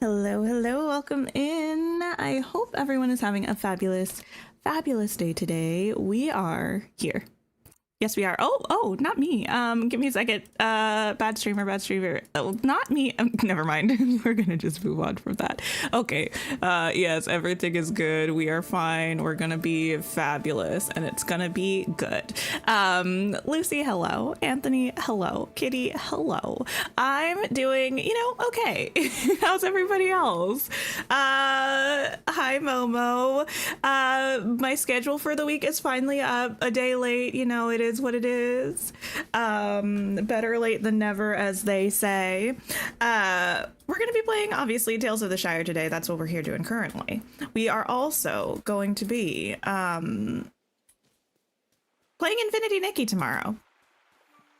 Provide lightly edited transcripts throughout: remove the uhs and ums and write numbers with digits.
Hello, hello, welcome in. I hope everyone is having a fabulous, fabulous day today. We are here. Yes, we are. Oh, not me. Give me a second. Bad streamer. Oh, not me. Never mind. We're gonna just move on from that. Okay. Yes, everything is good. We are fine. We're gonna be fabulous, and it's gonna be good. Lucy, hello. Anthony, hello. Kitty, hello. I'm doing, okay. How's everybody else? Hi, Momo. My schedule for the week is finally up a day late. It is what it is. Better late than never, as they say. We're going to be playing, obviously, Tales of the Shire today. That's what we're here doing currently. We are also going to be playing Infinity Nikki tomorrow.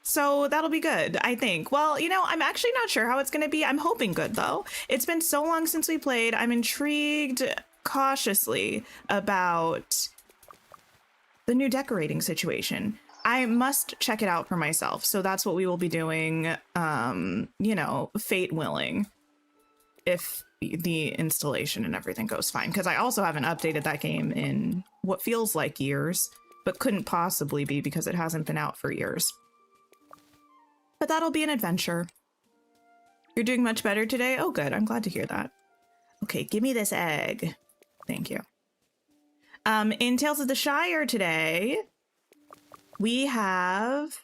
So that'll be good, I think. Well, I'm actually not sure how it's going to be. I'm hoping good, though. It's been so long since we played. I'm intrigued cautiously about the new decorating situation. I must check it out for myself. So that's what we will be doing, fate willing, if the installation and everything goes fine. Because I also haven't updated that game in what feels like years, but couldn't possibly be because it hasn't been out for years. But that'll be an adventure. You're doing much better today? Oh, good. I'm glad to hear that. Okay, give me this egg. Thank you. In Tales of the Shire today, we have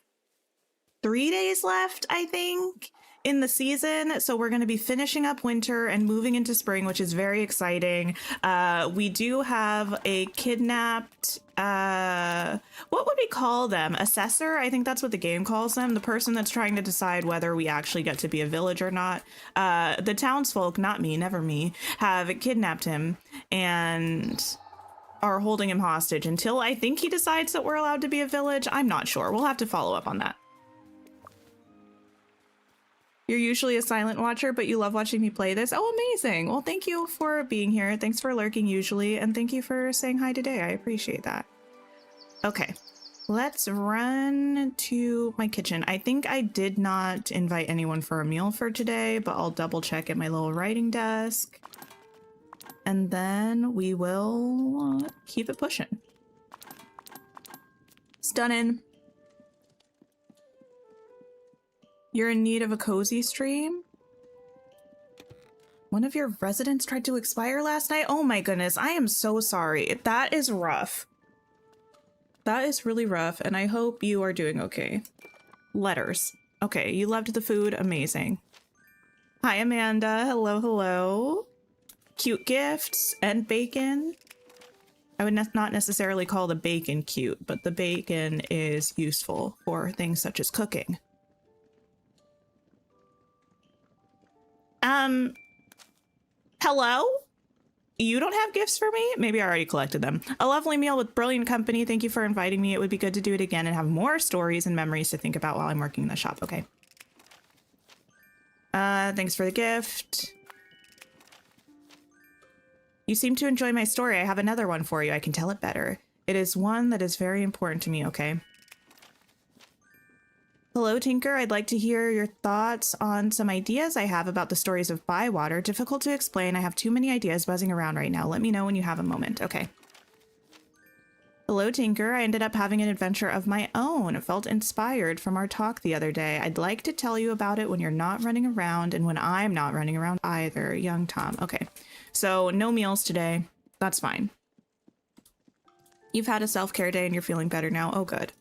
3 days left, I think, in the season. So we're going to be finishing up winter and moving into spring, which is very exciting. We do have a kidnapped, what would we call them? Assessor? I think that's what the game calls them. The person that's trying to decide whether we actually get to be a village or not. The townsfolk, not me, never me, have kidnapped him and are holding him hostage until I think he decides that we're allowed to be a village. I'm not sure. We'll have to follow up on that. You're usually a silent watcher, but you love watching me play this. Oh, amazing. Well, thank you for being here. Thanks for lurking usually. And thank you for saying hi today. I appreciate that. Okay, let's run to my kitchen. I think I did not invite anyone for a meal for today, but I'll double check at my little writing desk. And then we will keep it pushing. Stunning. You're in need of a cozy stream? One of your residents tried to expire last night? Oh my goodness, I am so sorry. That is rough. That is really rough, and I hope you are doing okay. Letters. Okay, you loved the food. Amazing. Hi, Amanda. Hello, hello. Cute gifts and bacon. I would not necessarily call the bacon cute, but the bacon is useful for things such as cooking. Hello? You don't have gifts for me? Maybe I already collected them. A lovely meal with brilliant company. Thank you for inviting me. It would be good to do it again and have more stories and memories to think about while I'm working in the shop. Okay. Thanks for the gift. You seem to enjoy my story. I have another one for you. I can tell it better. It is one that is very important to me, okay? Hello, Tinker. I'd like to hear your thoughts on some ideas I have about the stories of Bywater. Difficult to explain. I have too many ideas buzzing around right now. Let me know when you have a moment. Okay. Hello, Tinker. I ended up having an adventure of my own. It felt inspired from our talk the other day. I'd like to tell you about it when you're not running around and when I'm not running around either. Young Tom. Okay. So no meals today. That's fine. You've had a self-care day and you're feeling better now. Oh, good.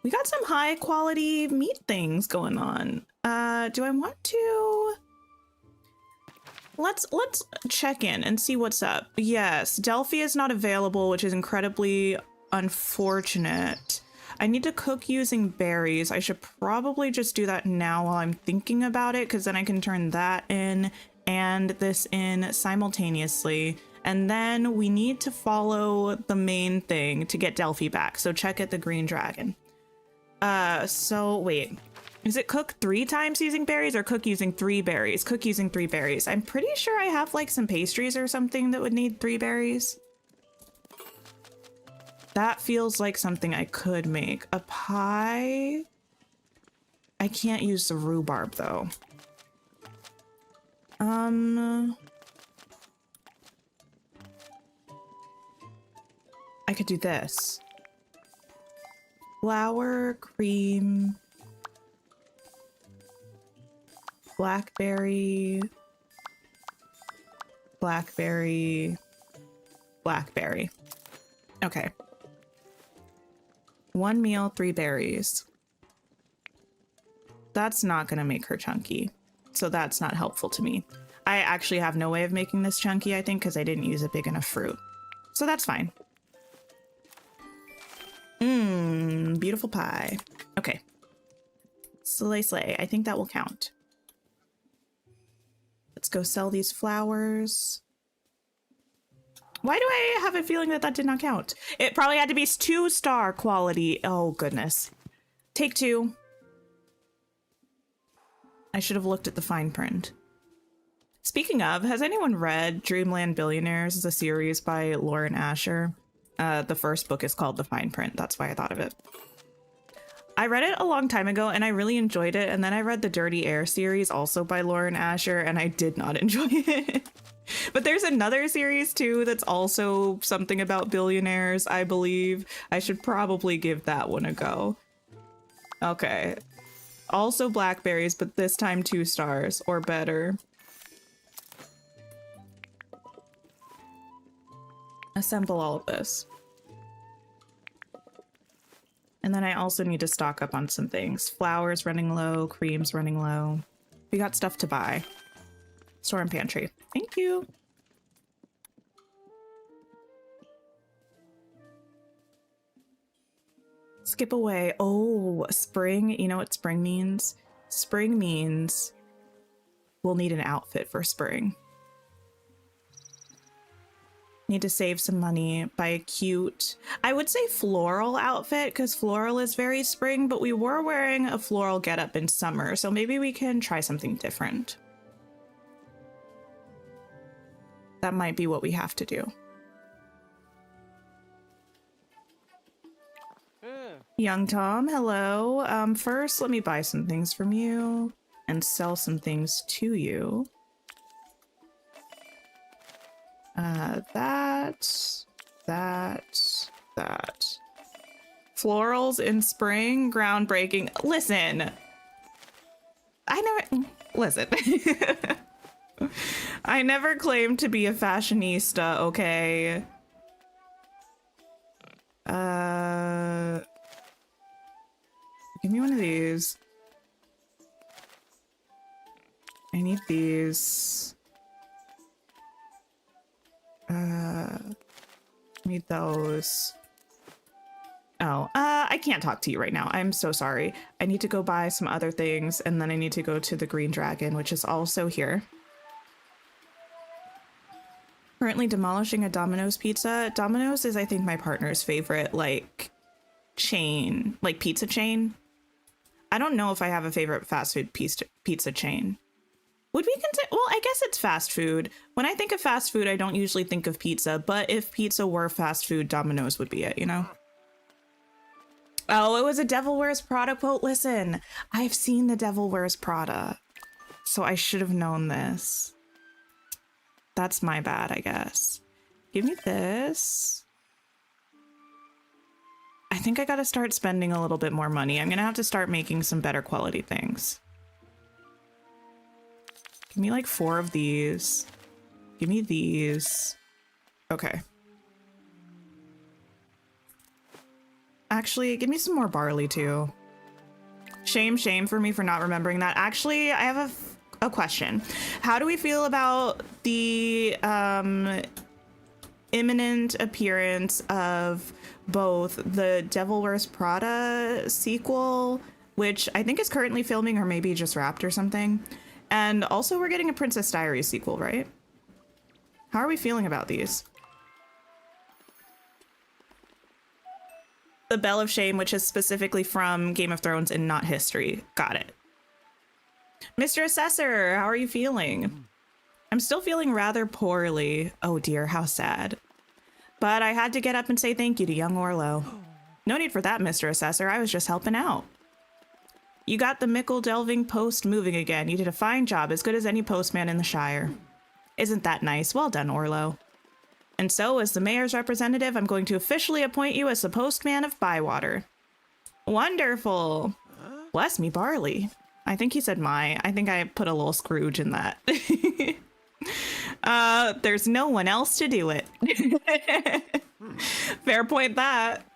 We got some high quality meat things going on. Do I want to? Let's check in and see what's up. Yes, Delphi is not available, which is incredibly unfortunate. I need to cook using berries. I should probably just do that now while I'm thinking about it, because then I can turn that in and this in simultaneously. And then we need to follow the main thing to get Delphi back. So check at the green dragon. So wait, is it cook 3 times using berries or cook using 3 berries? Cook using 3 berries. I'm pretty sure I have like some pastries or something that would need 3 berries. That feels like something I could make. A pie? I can't use the rhubarb though. I could do this. Flour, cream, blackberry, blackberry, blackberry. Okay. 1 meal, 3 berries. That's not gonna make her chunky, so that's not helpful to me. I actually have no way of making this chunky, I think, because I didn't use a big enough fruit. So that's fine. Mmm, beautiful pie. Okay. Slay, slay. I think that will count. Let's go sell these flowers. Why do I have a feeling that that did not count? It probably had to be 2-star quality. Oh, goodness. Take 2. I should have looked at the fine print. Speaking of, has anyone read Dreamland Billionaires? It's a series by Lauren Asher. The first book is called The Fine Print. That's why I thought of it. I read it a long time ago and I really enjoyed it. And then I read the Dirty Air series, also by Lauren Asher, and I did not enjoy it. But there's another series too that's also something about billionaires, I believe. I should probably give that one a go. Okay. Also blackberries, but this time 2 stars or better. Assemble all of this. And then I also need to stock up on some things. Flour's running low, cream's running low. We got stuff to buy. Store and pantry. Thank you. Skip away. Oh, spring. You know what spring means? Spring means we'll need an outfit for spring. Need to save some money, buy a cute, I would say floral outfit, because floral is very spring, but we were wearing a floral getup in summer, so maybe we can try something different. That might be what we have to do. Young Tom, hello. First, let me buy some things from you and sell some things to you. That. Florals in spring, groundbreaking. Listen, listen. I never claimed to be a fashionista, okay? Give me one of these. I need these. Need those. Oh, I can't talk to you right now. I'm so sorry. I need to go buy some other things, and then I need to go to the Green Dragon, which is also here. Currently demolishing a Domino's pizza. Domino's is, I think, my partner's favorite, like, chain, like pizza chain. I don't know if I have a favorite fast food pizza chain. Would we consider, well, I guess it's fast food. When I think of fast food, I don't usually think of pizza, but if pizza were fast food, Domino's would be it, you know? Oh, it was a Devil Wears Prada quote. Listen, I've seen the Devil Wears Prada, so I should have known this. That's my bad, I guess. Give me this. I think I gotta start spending a little bit more money. I'm gonna have to start making some better quality things. Give me like 4 of these. Give me these. Okay. Actually, give me some more barley too. Shame for me for not remembering that. Actually, I have a question. How do we feel about the imminent appearance of both the Devil Wears Prada sequel, which I think is currently filming or maybe just wrapped or something, and also we're getting a Princess Diaries sequel, right? How are we feeling about these? The Bell of Shame, which is specifically from Game of Thrones and not history. Got it. Mr. Assessor, how are you feeling? I'm still feeling rather poorly. Oh dear, how sad. But I had to get up and say thank you to young Orlo. No need for that, Mr. Assessor. I was just helping out. You got the Mickle Delving post moving again. You did a fine job, as good as any postman in the Shire. Isn't that nice? Well done, Orlo. And so, as the mayor's representative, I'm going to officially appoint you as the postman of Bywater. Wonderful. Bless me, Barley. I think he said my. I think I put a little Scrooge in that. There's no one else to do it. Fair point that.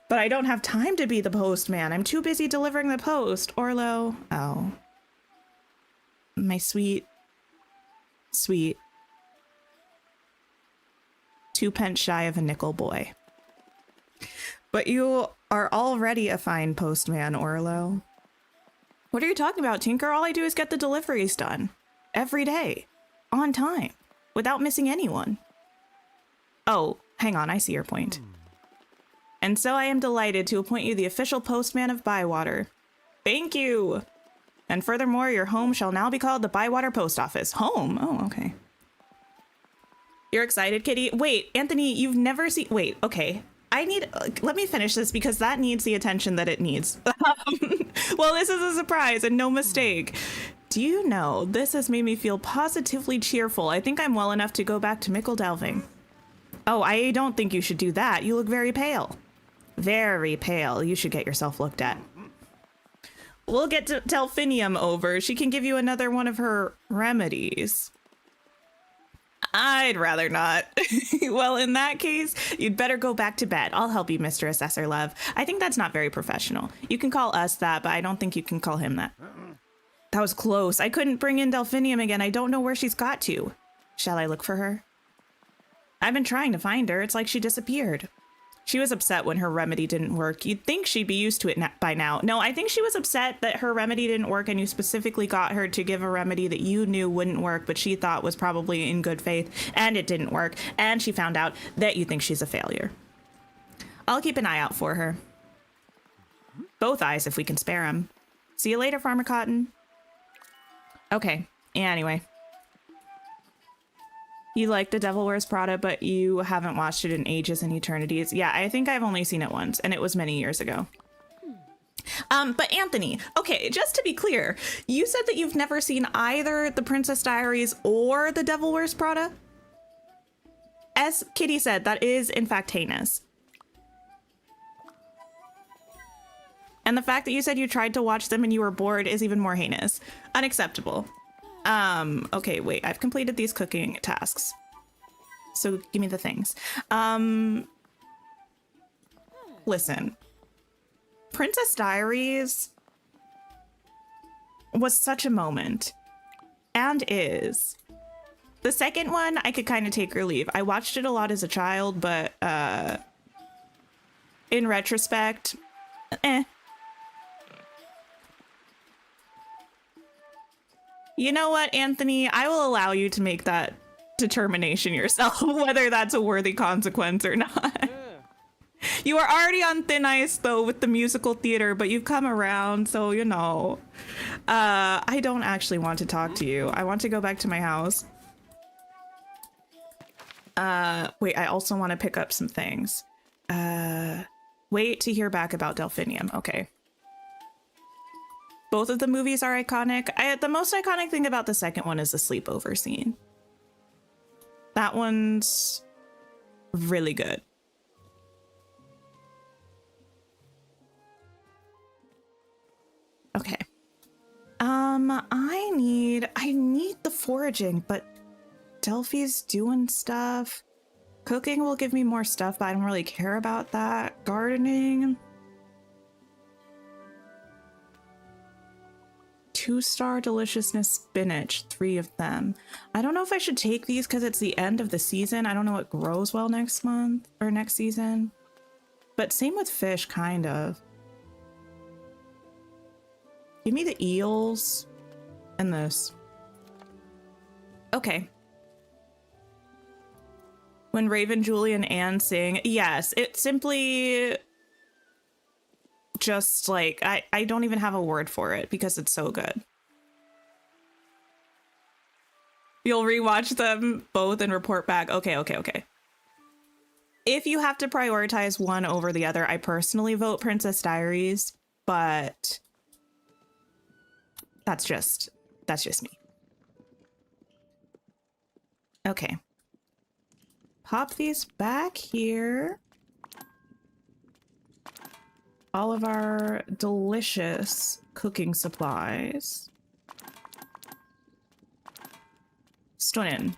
But I don't have time to be the postman. I'm too busy delivering the post. Orlo. Oh. My sweet, sweet 2 pence shy of a nickel boy. But you are already a fine postman, Orlo. What are you talking about, Tinker? All I do is get the deliveries done. Every day. On time. Without missing anyone. Oh, hang on. I see your point. And so I am delighted to appoint you the official postman of Bywater. Thank you. And furthermore, your home shall now be called the Bywater Post Office. Home? Oh, okay. You're excited, Kitty? Wait, Anthony, you've never seen... Wait, okay. Let me finish this because that needs the attention that it needs. Well, this is a surprise and no mistake. Do you know, this has made me feel positively cheerful. I think I'm well enough to go back to Mickle Delving. Oh, I don't think you should do that. You look very pale. Very pale. You should get yourself looked at. We'll get to Delphinium over. She can give you another one of her remedies. I'd rather not. Well, in that case, you'd better go back to bed. I'll help you, Mr. Assessor Love. I think that's not very professional. You can call us that, but I don't think you can call him that. That was close. I couldn't bring in Delphinium again. I don't know where she's got to. Shall I look for her? I've been trying to find her. It's like she disappeared. She was upset when her remedy didn't work. You'd think she'd be used to it by now. No, I think she was upset that her remedy didn't work and you specifically got her to give a remedy that you knew wouldn't work, but she thought was probably in good faith, and it didn't work. And she found out that you think she's a failure. I'll keep an eye out for her. Both eyes if we can spare them. See you later, Farmer Cotton. Okay, anyway. You like The Devil Wears Prada, but you haven't watched it in ages and eternities. Yeah, I think I've only seen it once, and it was many years ago. But Anthony, okay, just to be clear, you said that you've never seen either The Princess Diaries or The Devil Wears Prada? As Kitty said, that is, in fact, heinous. And the fact that you said you tried to watch them and you were bored is even more heinous. Unacceptable. Okay, wait, I've completed these cooking tasks. So give me the things. Listen. Princess Diaries was such a moment. And is. The second one, I could kind of take or leave. I watched it a lot as a child, but, in retrospect, You know what, Anthony? I will allow you to make that determination yourself, whether that's a worthy consequence or not. You are already on thin ice, though, with the musical theater, but you've come around, so, you know. I don't actually want to talk to you. I want to go back to my house. Wait, I also want to pick up some things. Wait to hear back about Delphinium. Okay. Both of the movies are iconic. The most iconic thing about the second one is the sleepover scene. That one's really good. Okay. I need the foraging, but Delphi's doing stuff. Cooking will give me more stuff, but I don't really care about that. Gardening. 2-star deliciousness spinach, 3 of them. I don't know if I should take these because it's the end of the season. I don't know what grows well next month or next season. But same with fish, kind of. Give me the eels and this. Okay. When Raven, Julie, and Anne sing, yes, it simply just like, I don't even have a word for it because it's so good. You'll rewatch them both and report back. Okay. If you have to prioritize one over the other, I personally vote Princess Diaries, but That's just me. Okay. Pop these back here. All of our delicious cooking supplies. Stunning.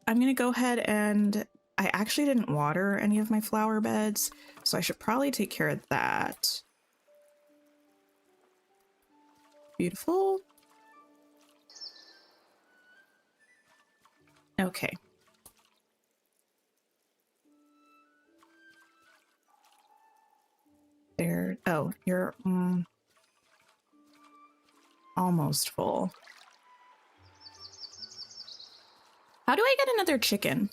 I'm gonna go ahead and I actually didn't water any of my flower beds, so I should probably take care of that. Beautiful. Okay. There. Oh, you're almost full. How do I get another chicken?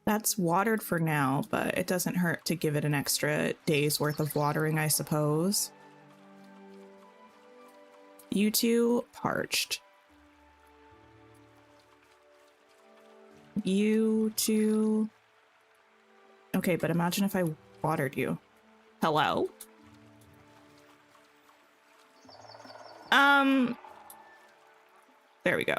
That's watered for now, but it doesn't hurt to give it an extra day's worth of watering, I suppose. You two, parched. You two. Okay, but imagine if I watered you. Hello? There we go.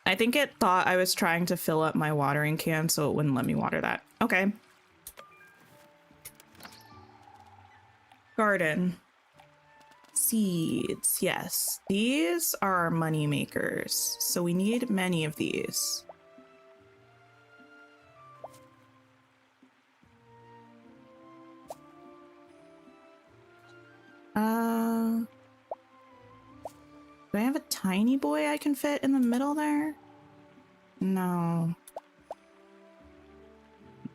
I think it thought I was trying to fill up my watering can, so it wouldn't let me water that. Okay. Garden. Seeds, yes. These are our money makers, so we need many of these. Do I have a tiny boy I can fit in the middle there? No.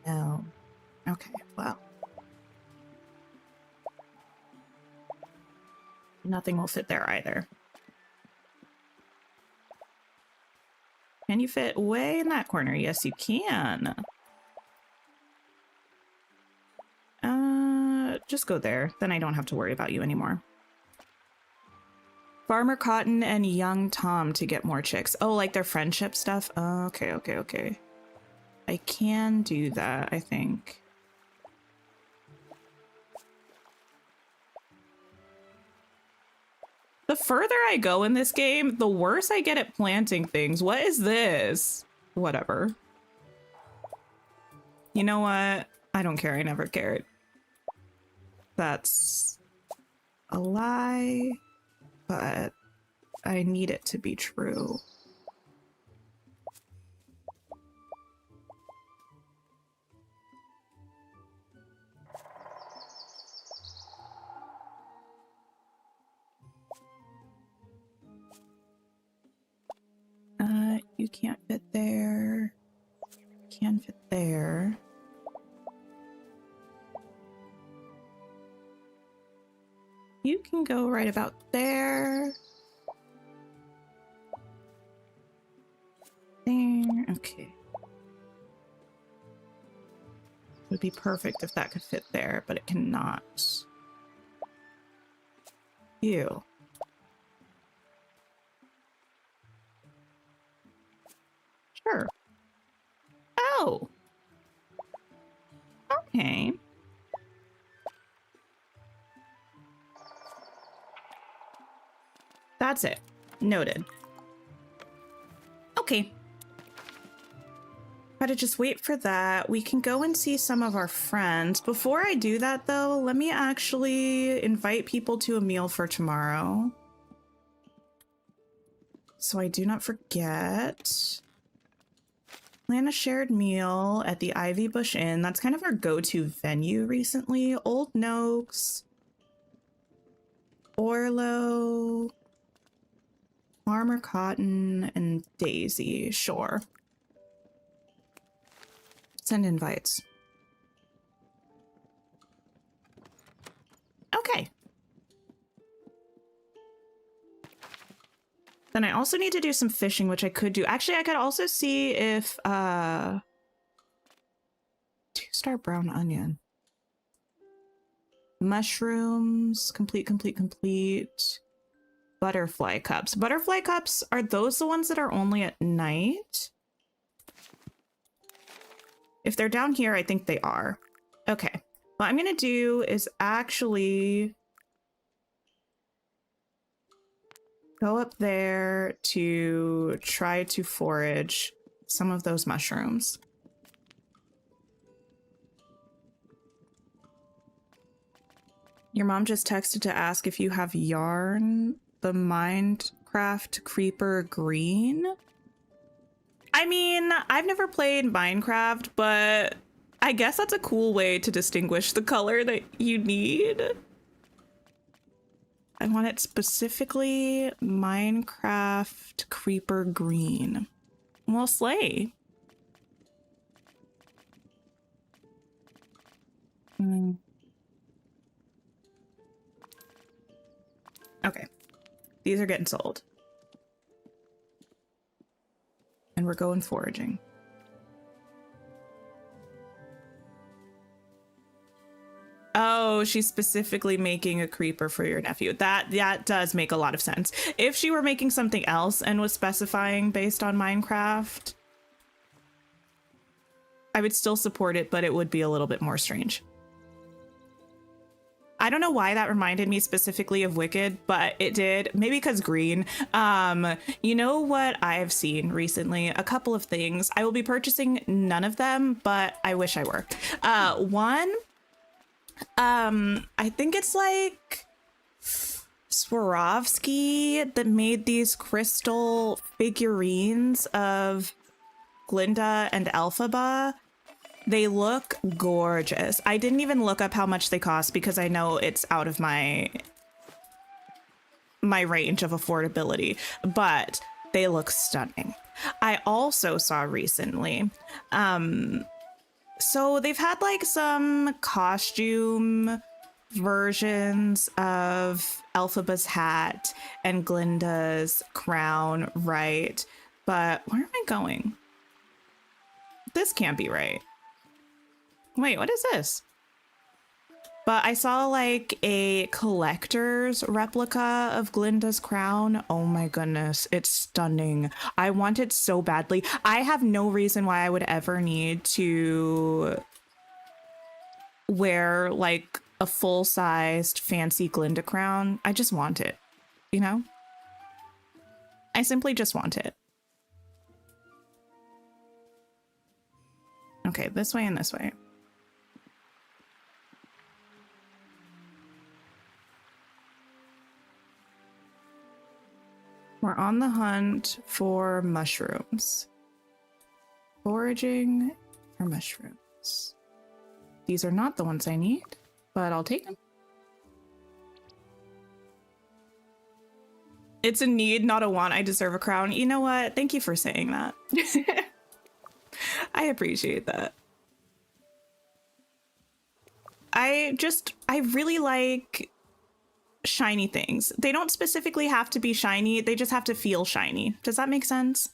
No. Okay, well. Nothing will fit there either. Can you fit way in that corner? Yes, you can. Just go there. Then I don't have to worry about you anymore. Farmer Cotton and young Tom to get more chicks. Oh, like their friendship stuff? Okay, okay, okay. I can do that, I think. The further I go in this game, the worse I get at planting things. What is this? Whatever. You know what? I don't care. I never cared. That's a lie, but I need it to be true. You can't fit there. Can fit there. You can go right about there. There. Okay. It would be perfect if that could fit there, but it cannot. Ew. Sure. Oh. Okay. That's it. Noted. Okay. Gotta just wait for that. We can go and see some of our friends. Before I do that, though, let me actually invite people to a meal for tomorrow, so I do not forget. Plan a shared meal at the Ivy Bush Inn. That's kind of our go-to venue recently. Old Noakes, Orlo, Farmer Cotton, and Daisy. Sure. Send invites. Okay. Then I also need to do some fishing, which I could do. Actually, I could also see if 2-star brown onion. Mushrooms, complete. Butterfly cups. Butterfly cups, are those the ones that are only at night? If they're down here, I think they are. Okay. What I'm going to do is actually go up there to try to forage some of those mushrooms. Your mom just texted to ask if you have yarn, the Minecraft creeper green. I mean, I've never played Minecraft, but I guess that's a cool way to distinguish the color that you need. I want it specifically Minecraft creeper green. Well, slay. Okay, these are getting sold. And we're going foraging. Oh, she's specifically making a creeper for your nephew. That does make a lot of sense. If she were making something else and was specifying based on Minecraft, I would still support it, but it would be a little bit more strange. I don't know why that reminded me specifically of Wicked, but it did. Maybe because green. You know what I've seen recently? A couple of things. I will be purchasing none of them, but I wish I were. One, I think it's like Swarovski that made these crystal figurines of Glinda and Elphaba. They look gorgeous. I didn't even look up how much they cost because I know it's out of my range of affordability, but they look stunning. I also saw recently, so they've had like some costume versions of Elphaba's hat and Glinda's crown, right? But where am I going? This can't be right. Wait, what is this? But I saw like a collector's replica of Glinda's crown. Oh my goodness, it's stunning. I want it so badly. I have no reason why I would ever need to wear like a full-sized fancy Glinda crown. I just want it, you know? I simply just want it. Okay, this way and this way. We're on the hunt for mushrooms. Foraging for mushrooms. These are not the ones I need, but I'll take them. It's a need, not a want. I deserve a crown. You know what? Thank you for saying that. I appreciate that. I really like shiny things. They don't specifically have to be shiny, they just have to feel shiny. Does that make sense?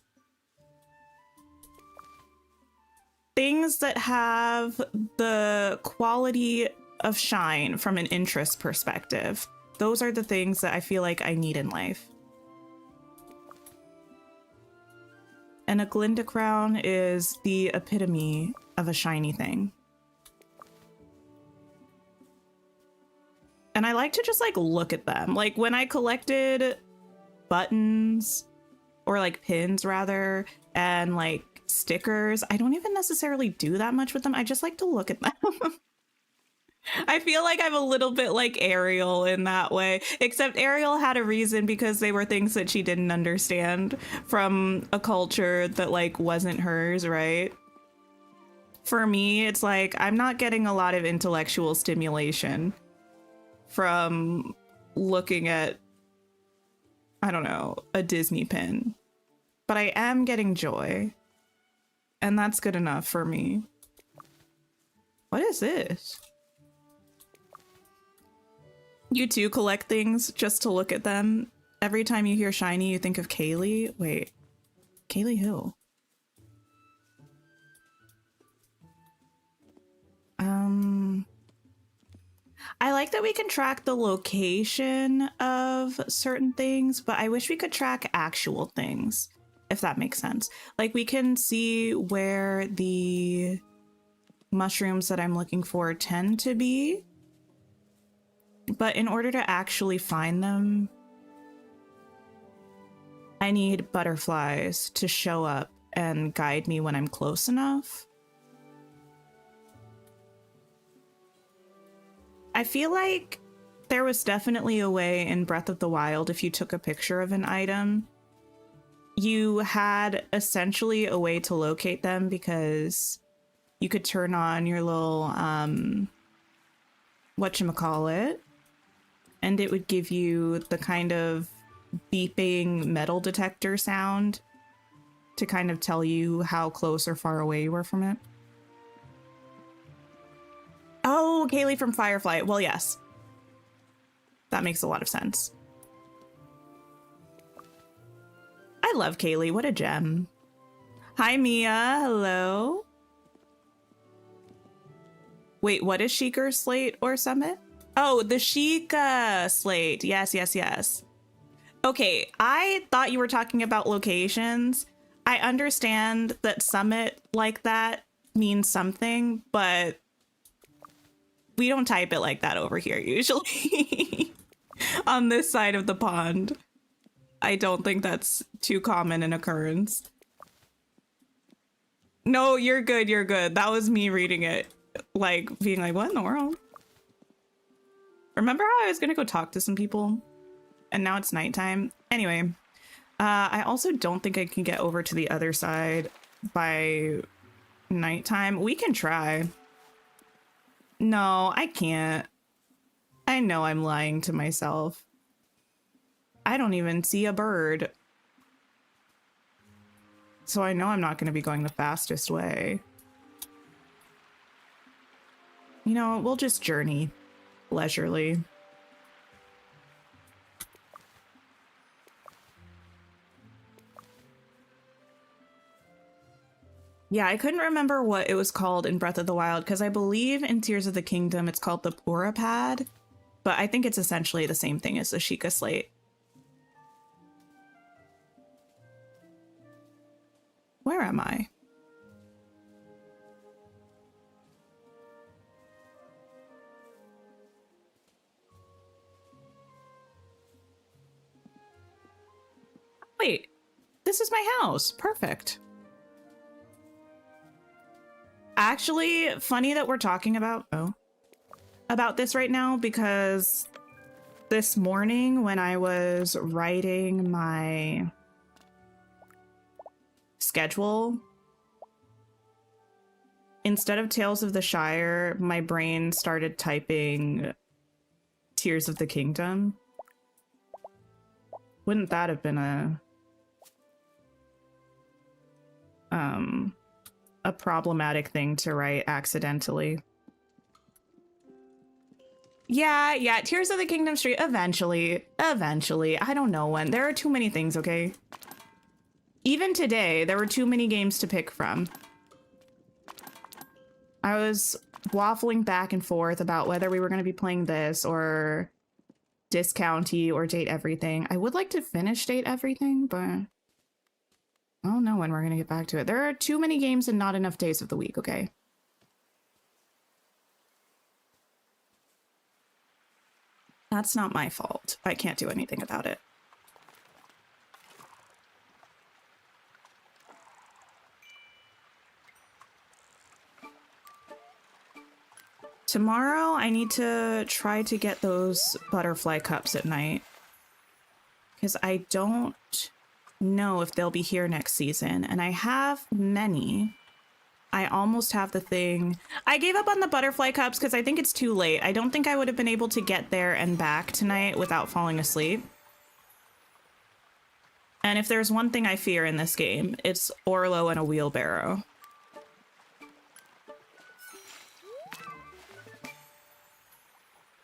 Things that have the quality of shine from an interest perspective. Those are the things that I feel like I need in life. And a Glinda crown is the epitome of a shiny thing. And I like to just like look at them. Like when I collected buttons or like pins rather, and like stickers, I don't even necessarily do that much with them. I just like to look at them. I feel like I'm a little bit like Ariel in that way, except Ariel had a reason because they were things that she didn't understand from a culture that like wasn't hers, right? For me, it's like I'm not getting a lot of intellectual stimulation from looking at, I don't know, a Disney pin. But I am getting joy. And that's good enough for me. What is this? You too collect things just to look at them. Every time you hear shiny, you think of Kaylee. Wait, Kaylee who? I like that we can track the location of certain things, but I wish we could track actual things, if that makes sense. Like we can see where the mushrooms that I'm looking for tend to be. But in order to actually find them, I need butterflies to show up and guide me when I'm close enough. I feel like there was definitely a way in Breath of the Wild, if you took a picture of an item, you had essentially a way to locate them because you could turn on your little, whatchamacallit, and it would give you the kind of beeping metal detector sound to kind of tell you how close or far away you were from it. Oh, Kaylee from Firefly. Well, yes. That makes a lot of sense. I love Kaylee. What a gem. Hi, Mia. Hello. Wait, what is Sheikah Slate or Summit? Oh, the Sheikah Slate. Yes, yes, yes. Okay, I thought you were talking about locations. I understand that Summit like that means something, but we don't type it like that over here usually. On this side of the pond. I don't think that's too common an occurrence. No, you're good, you're good. That was me reading it, like being like, what in the world? Remember how I was gonna go talk to some people and now it's nighttime? Anyway, I also don't think I can get over to the other side by nighttime. We can try. No, I can't. I know I'm lying to myself. I don't even see a bird. So I know I'm not going to be going the fastest way. You know, we'll just journey leisurely. Yeah, I couldn't remember what it was called in Breath of the Wild because I believe in Tears of the Kingdom it's called the Purapad, but I think it's essentially the same thing as the Sheikah Slate. Where am I? Wait, this is my house. Perfect. Actually, funny that we're talking about this right now because this morning when I was writing my schedule, instead of Tales of the Shire, my brain started typing Tears of the Kingdom. Wouldn't that have been a problematic thing to write accidentally? Yeah, Tears of the Kingdom Street, eventually. I don't know when. There are too many things, okay? Even today, there were too many games to pick from. I was waffling back and forth about whether we were going to be playing this or Discounty or Date Everything. I would like to finish Date Everything, but I don't know when we're going to get back to it. There are too many games and not enough days of the week, okay? That's not my fault. I can't do anything about it. Tomorrow, I need to try to get those butterfly cups at night. Because I don't know if they'll be here next season. And I have many. I almost have the thing. I gave up on the butterfly cups because I think it's too late. I don't think I would have been able to get there and back tonight without falling asleep. And if there's one thing I fear in this game, it's Orlo and a wheelbarrow.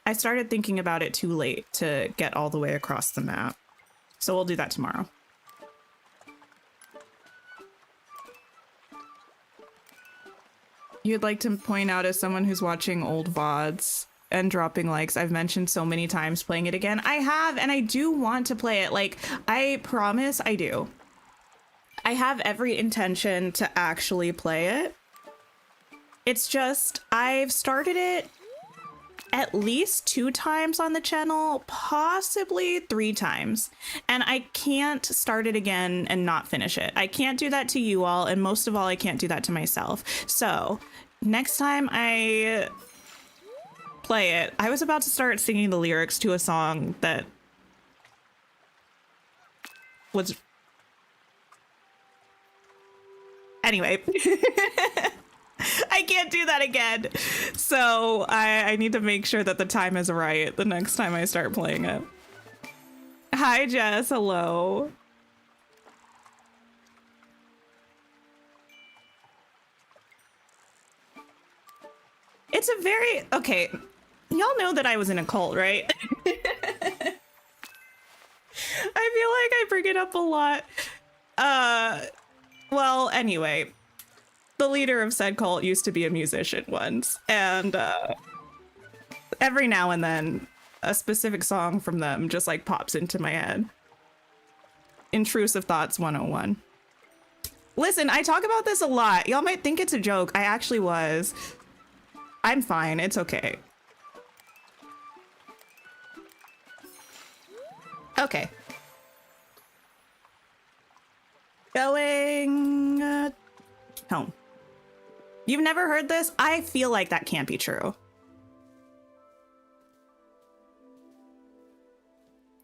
I started thinking about it too late to get all the way across the map. So we'll do that tomorrow. You'd like to point out as someone who's watching old VODs and dropping likes, I've mentioned so many times playing it again. I have, and I do want to play it. Like, I promise I do. I have every intention to actually play it. It's just, I've started it at least 2 times on the channel, possibly 3 times. And I can't start it again and not finish it. I can't do that to you all, and most of all, I can't do that to myself. So next time I play it, I was about to start singing the lyrics to a song that was... Anyway. I can't do that again. So I need to make sure that the time is right the next time I start playing it. Hi, Jess. Hello. It's a very... Okay. Y'all know that I was in a cult, right? I feel like I bring it up a lot. Well, anyway. The leader of said cult used to be a musician once, and every now and then a specific song from them just like pops into my head. Intrusive Thoughts 101. Listen, I talk about this a lot. Y'all might think it's a joke. I actually was. I'm fine. It's okay. Okay. Going home. You've never heard this? I feel like that can't be true.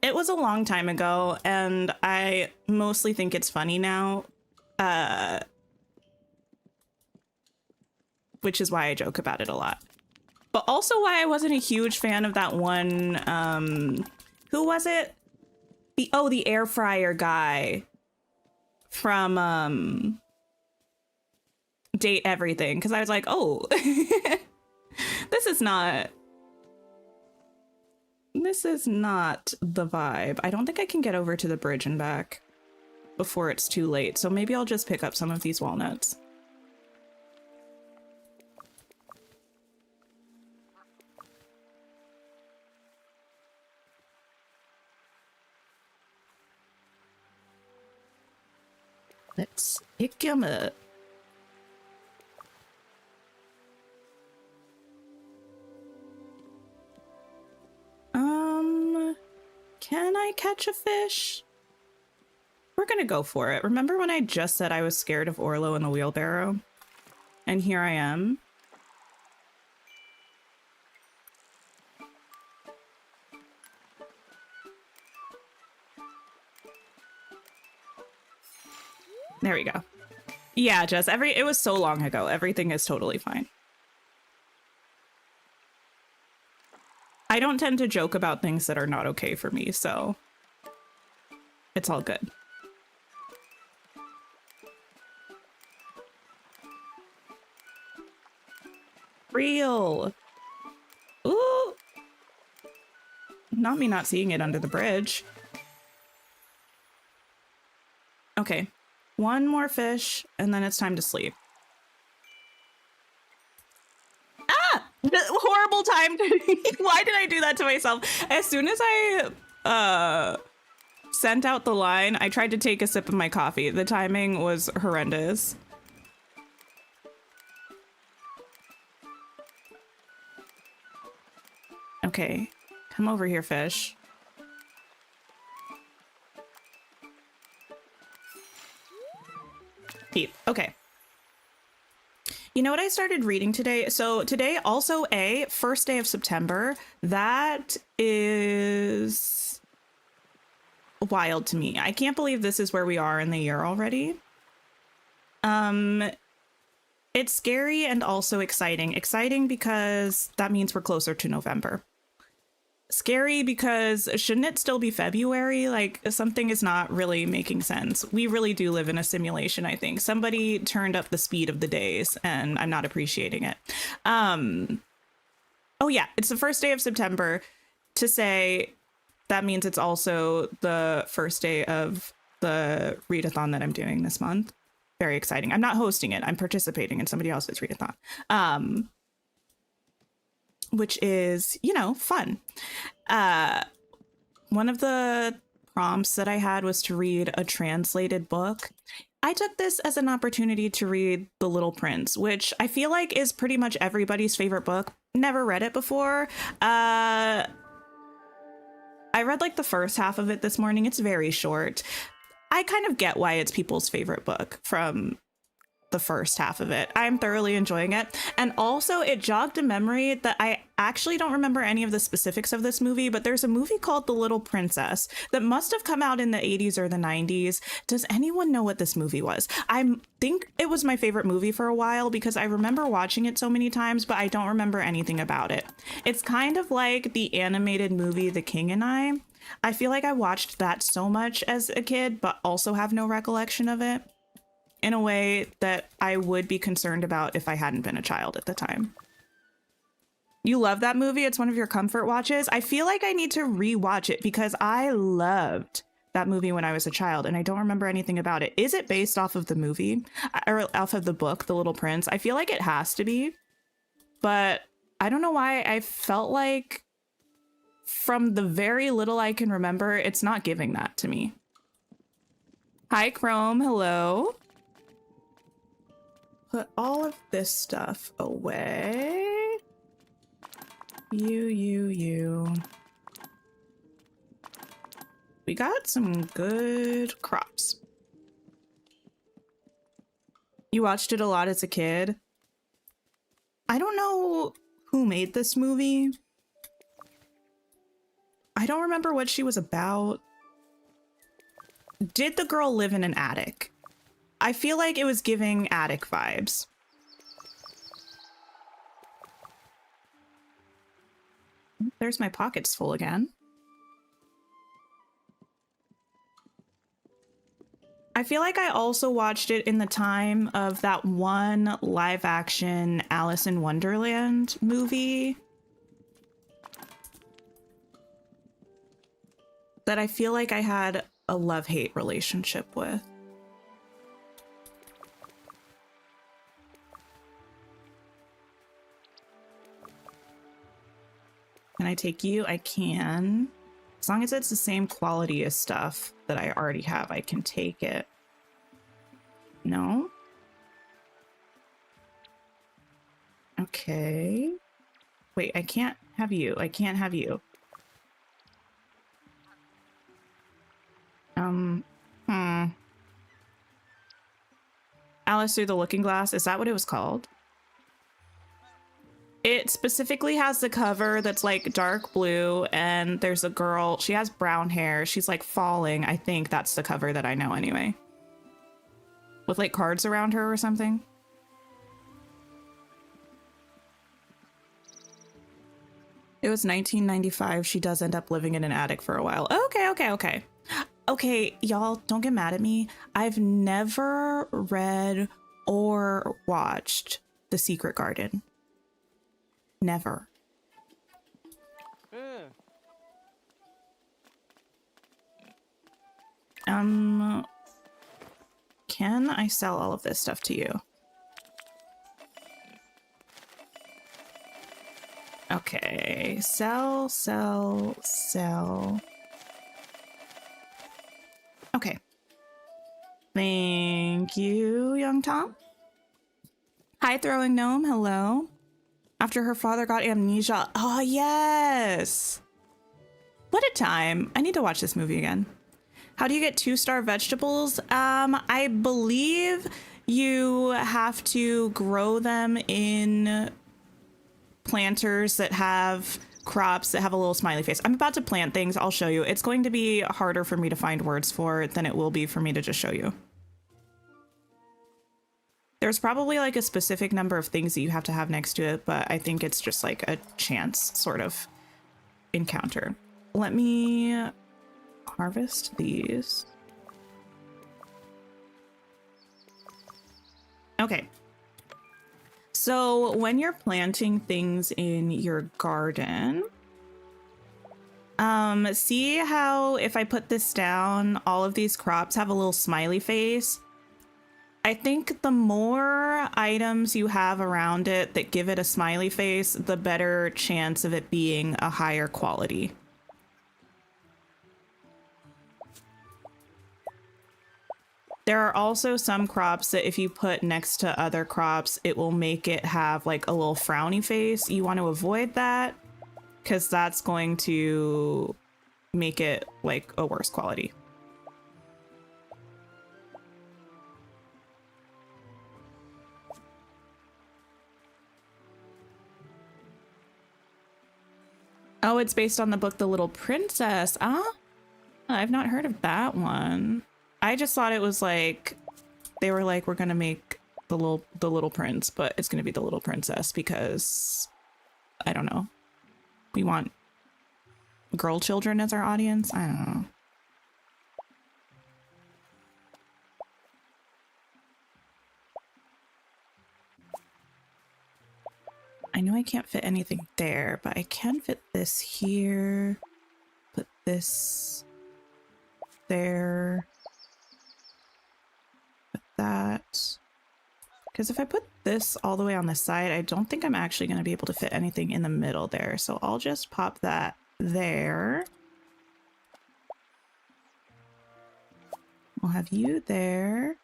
It was a long time ago, and I mostly think it's funny now. Which is why I joke about it a lot. But also why I wasn't a huge fan of that one, who was it? The air fryer guy from, Date Everything, because I was like, oh, this is not the vibe. I don't think I can get over to the bridge and back before it's too late, so maybe I'll just pick up some of these walnuts. Let's pick them up. Can I catch a fish? We're gonna go for it. Remember when I just said I was scared of Orlo and the wheelbarrow? And here I am. There we go. Yeah, Jess, it was so long ago. Everything is totally fine. I don't tend to joke about things that are not okay for me, so it's all good. Real. Ooh. Not me not seeing it under the bridge. Okay. One more fish, and then it's time to sleep. Horrible time to... Why did I do that to myself? As soon as I sent out the line, I tried to take a sip of my coffee. The timing was horrendous. Okay, come over here, fish. Keep. Okay. You know what I started reading today? So today also first day of September. That is wild to me. I can't believe this is where we are in the year already. It's scary and also exciting. Exciting because that means we're closer to November. Scary because shouldn't it still be February? Like, something is not really making sense. We really do live in a simulation, I think. Somebody turned up the speed of the days and I'm not appreciating it. Oh yeah, it's the first day of September. To say that means it's also the first day of the readathon that I'm doing this month. Very exciting. I'm not hosting it. I'm participating in somebody else's readathon. Which is, you know, fun. One of the prompts that I had was to read a translated book. I took this as an opportunity to read The Little Prince, which I feel like is pretty much everybody's favorite book. Never read it before. I read like the first half of it this morning. It's very short. I kind of get why it's people's favorite book from the first half of it. I'm thoroughly enjoying it. And also it jogged a memory that I actually don't remember any of the specifics of this movie, but there's a movie called The Little Princess that must have come out in the 80s or the 90s. Does anyone know what this movie was? I think it was my favorite movie for a while because I remember watching it so many times, but I don't remember anything about it. It's kind of like the animated movie The King and I feel like I watched that so much as a kid, but also have no recollection of it in a way that I would be concerned about if I hadn't been a child at the time. You love that movie? It's one of your comfort watches? I feel like I need to rewatch it because I loved that movie when I was a child and I don't remember anything about it. Is it based off of the movie or off of the book, The Little Prince? I feel like it has to be, but I don't know why I felt like from the very little I can remember, it's not giving that to me. Hi, Chrome. Hello. Put all of this stuff away. You. We got some good crops. You watched it a lot as a kid. I don't know who made this movie. I don't remember what she was about. Did the girl live in an attic? I feel like it was giving attic vibes. There's my pockets full again. I feel like I also watched it in the time of that one live action Alice in Wonderland movie that I feel like I had a love-hate relationship with. Can I take you? I can. As long as it's the same quality as stuff that I already have, I can take it. No? Okay. Wait, I can't have you. I can't have you. Alice Through the Looking Glass, is that what it was called? It specifically has the cover that's like dark blue and there's a girl, she has brown hair, she's like falling. I think that's the cover that I know anyway. With like cards around her or something. It was 1995. She does end up living in an attic for a while. Okay. Okay, y'all, don't get mad at me. I've never read or watched The Secret Garden. Never. Can I sell all of this stuff to you? Okay, sell. Okay. Thank you, young Tom. Hi, Throwing Gnome. Hello. After her father got amnesia. Oh, yes. What a time. I need to watch this movie again. How do you get 2-star vegetables? I believe you have to grow them in planters that have crops that have a little smiley face. I'm about to plant things. I'll show you. It's going to be harder for me to find words for than it will be for me to just show you. There's probably like a specific number of things that you have to have next to it, but I think it's just like a chance sort of encounter. Let me harvest these. Okay. So when you're planting things in your garden, see how if I put this down, all of these crops have a little smiley face? I think the more items you have around it that give it a smiley face, the better chance of it being a higher quality. There are also some crops that if you put next to other crops, it will make it have like a little frowny face. You want to avoid that because that's going to make it like a worse quality. Oh, it's based on the book The Little Princess. Ah, I've not heard of that one. I just thought it was like they were like, we're gonna make the little prince, but it's gonna be The Little Princess because I don't know. We want girl children as our audience. I don't know. I know I can't fit anything there, but I can fit this here. Put this there. Put that. Because if I put this all the way on the side, I don't think I'm actually going to be able to fit anything in the middle there. So I'll just pop that there. We'll have you there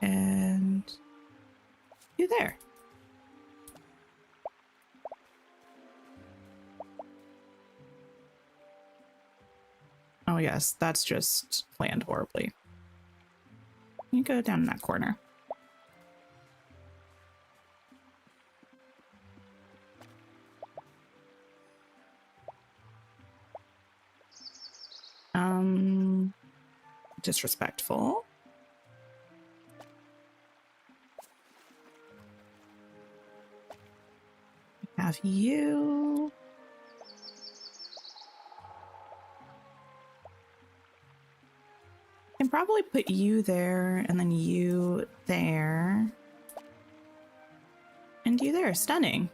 and you there. Oh yes, that's just planned horribly. You go down in that corner. Disrespectful. Have you. I can probably put you there and then you there. And you there. Stunning.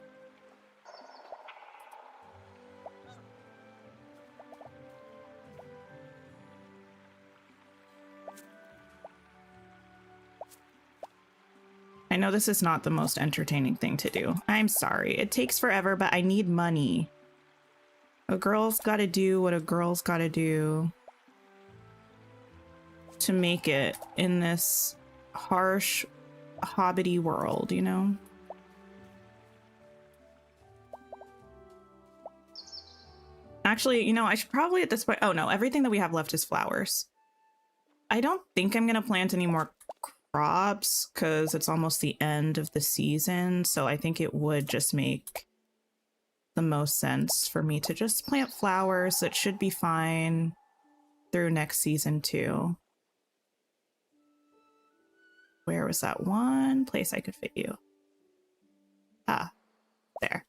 I know this is not the most entertaining thing to do. I'm sorry. It takes forever, but I need money. A girl's gotta do what a girl's gotta do to make it in this harsh, hobbity world, you know? Actually, you know, I should probably at this point... Oh no, everything that we have left is flowers. I don't think I'm gonna plant any more crops because it's almost the end of the season, so I think it would just make the most sense for me to just plant flowers. That should be fine through next season too. Where was that one place I could fit you? Ah, there.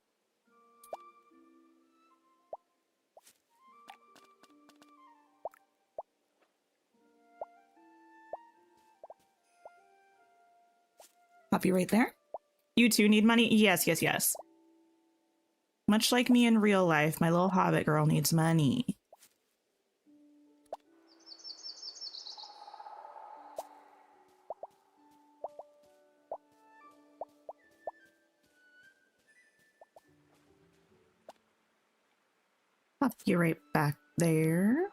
Pop you right there. You too need money? Yes, yes, yes. Much like me in real life, my little hobbit girl needs money. Pop you right back there.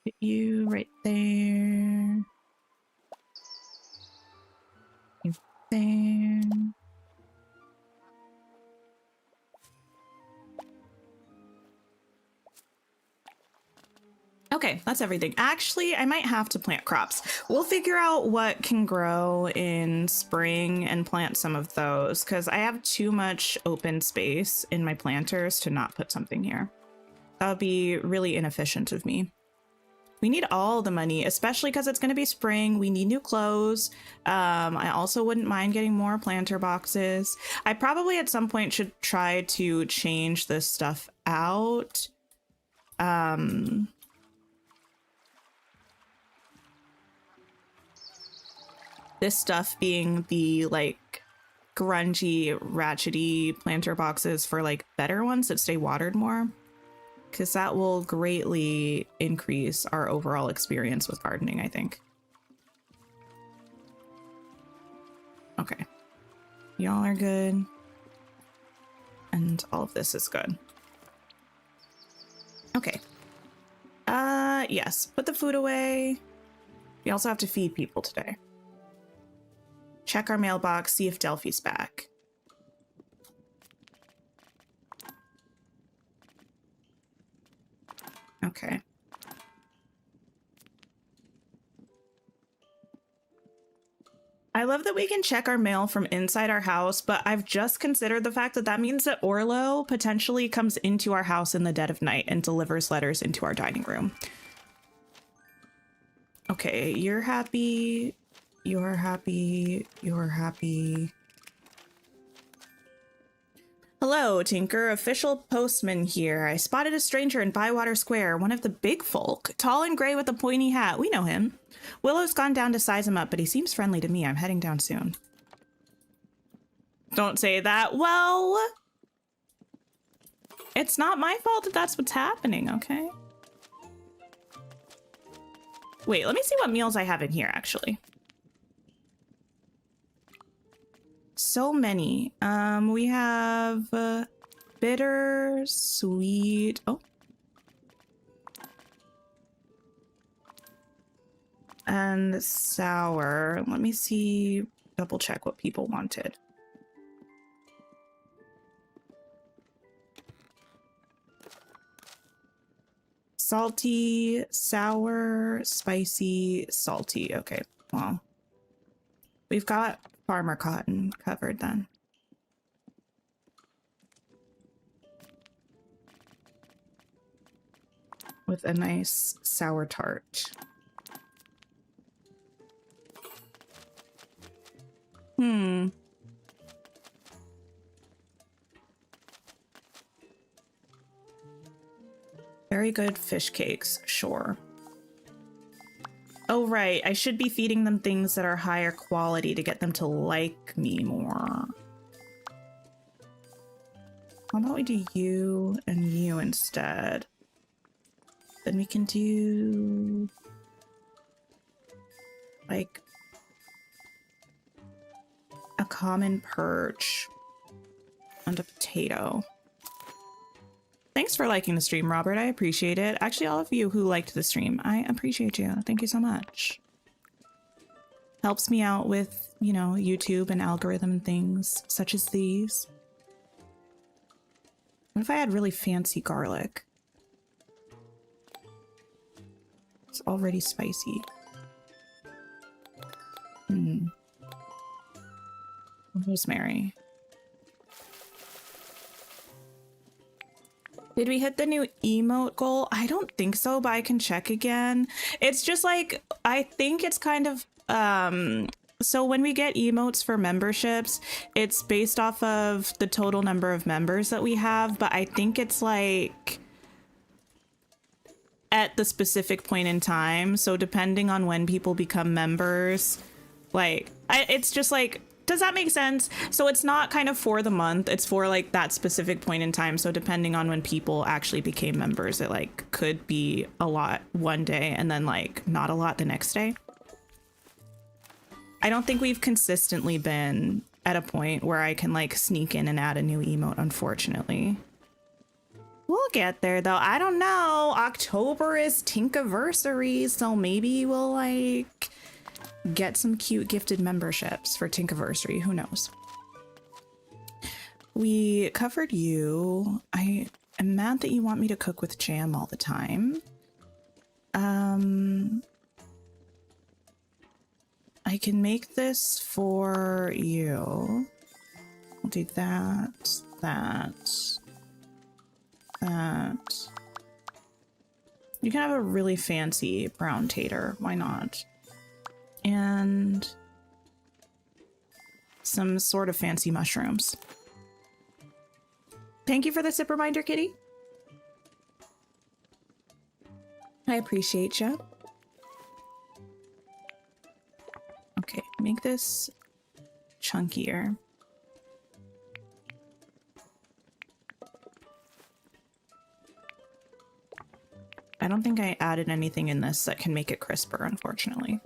Put you right there. You there. Okay, that's everything. Actually, I might have to plant crops. We'll figure out what can grow in spring and plant some of those because I have too much open space in my planters to not put something here. That would be really inefficient of me. We need all the money, especially because it's going to be spring. We need new clothes. I also wouldn't mind getting more planter boxes. I probably at some point should try to change this stuff out. This stuff being the like grungy, ratchety planter boxes for like better ones that stay watered more, because that will greatly increase our overall experience with gardening, I think. Okay, y'all are good, and all of this is good. Okay. Yes, put the food away. We also have to feed people today. Check our mailbox, see if Delphi's back. Okay. I love that we can check our mail from inside our house, but I've just considered the fact that that means that Orlo potentially comes into our house in the dead of night and delivers letters into our dining room. Okay, you're happy. You're happy. You're happy. Hello, Tinker. Official postman here. I spotted a stranger in Bywater Square, one of the big folk, tall and gray with a pointy hat. We know him. Willow's gone down to size him up, but he seems friendly to me. I'm heading down soon. Don't say that. Well, it's not my fault that that's what's happening, okay? Wait, let me see what meals I have in here, actually. So many. We have bitter, sweet. Oh. And sour. Let me see, double check what people wanted. Salty, sour, spicy, salty. Okay, well, we've got farmer cotton covered then. With a nice sour tart. Very good fish cakes, sure. Oh, right. I should be feeding them things that are higher quality to get them to like me more. How about we do you and you instead? Then we can do like a common perch and a potato. Thanks for liking the stream, Robert. I appreciate it. Actually, all of you who liked the stream, I appreciate you. Thank you so much. Helps me out with, you know, YouTube and algorithm and things such as these. What if I had really fancy garlic? It's already spicy. Rosemary. Did we hit the new emote goal? I don't think so, but I can check again. It's just like, I think it's kind of, so when we get emotes for memberships, it's based off of the total number of members that we have, but I think it's like at the specific point in time. So depending on when people become members, like, it's just like, does that make sense? So it's not kind of for the month, it's for like that specific point in time. So depending on when people actually became members, it like could be a lot one day and then like not a lot the next day. I don't think we've consistently been at a point where I can like sneak in and add a new emote, unfortunately. We'll get there though. I don't know. October is Tinkiversary, so maybe we'll like get some cute gifted memberships for Tinkiversary. Who knows? We covered you. I am mad that you want me to cook with jam all the time. I can make this for you. We'll do that, that. You can have a really fancy brown tater. Why not? And some sort of fancy mushrooms. Thank you for the sip reminder, Kitty. I appreciate you. Okay, make this chunkier. I don't think I added anything in this that can make it crisper, unfortunately.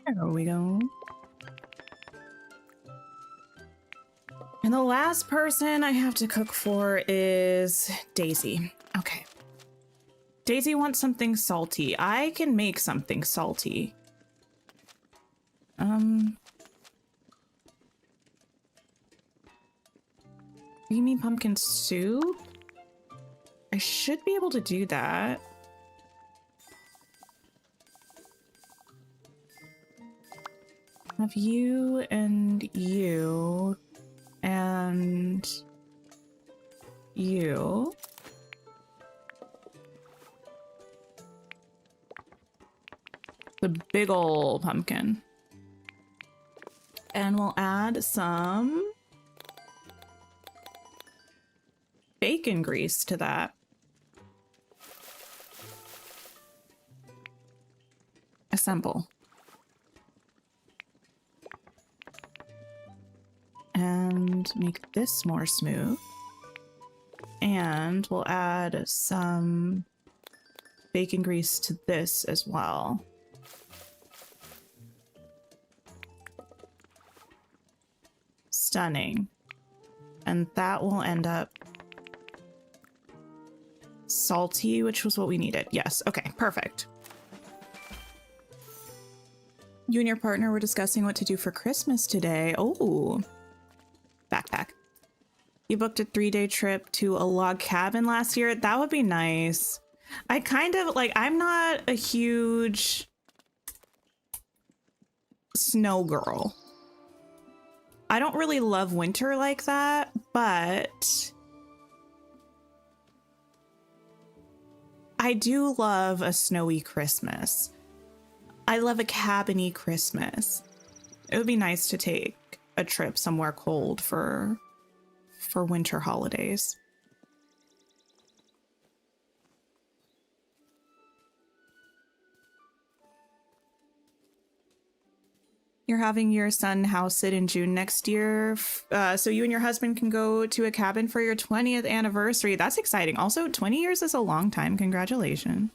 There we go. And the last person I have to cook for is Daisy. Okay. Daisy wants something salty. I can make something salty. Creamy pumpkin soup? I should be able to do that. Have you and you and you. The big ol' pumpkin. And we'll add some bacon grease to that. Assemble. And make this more smooth. And we'll add some bacon grease to this as well. Stunning. And that will end up salty, which was what we needed. Yes. Okay, perfect. You and your partner were discussing what to do for Christmas today. Oh, backpack. You booked a 3-day trip to a log cabin last year. That would be nice. I kind of like, I'm not a huge snow girl. I don't really love winter like that, but I do love a snowy Christmas. I love a cabin-y Christmas. It would be nice to take a trip somewhere cold for winter holidays. You're having your son house sit in June next year, so you and your husband can go to a cabin for your 20th anniversary. That's exciting. Also, 20 years is a long time. Congratulations.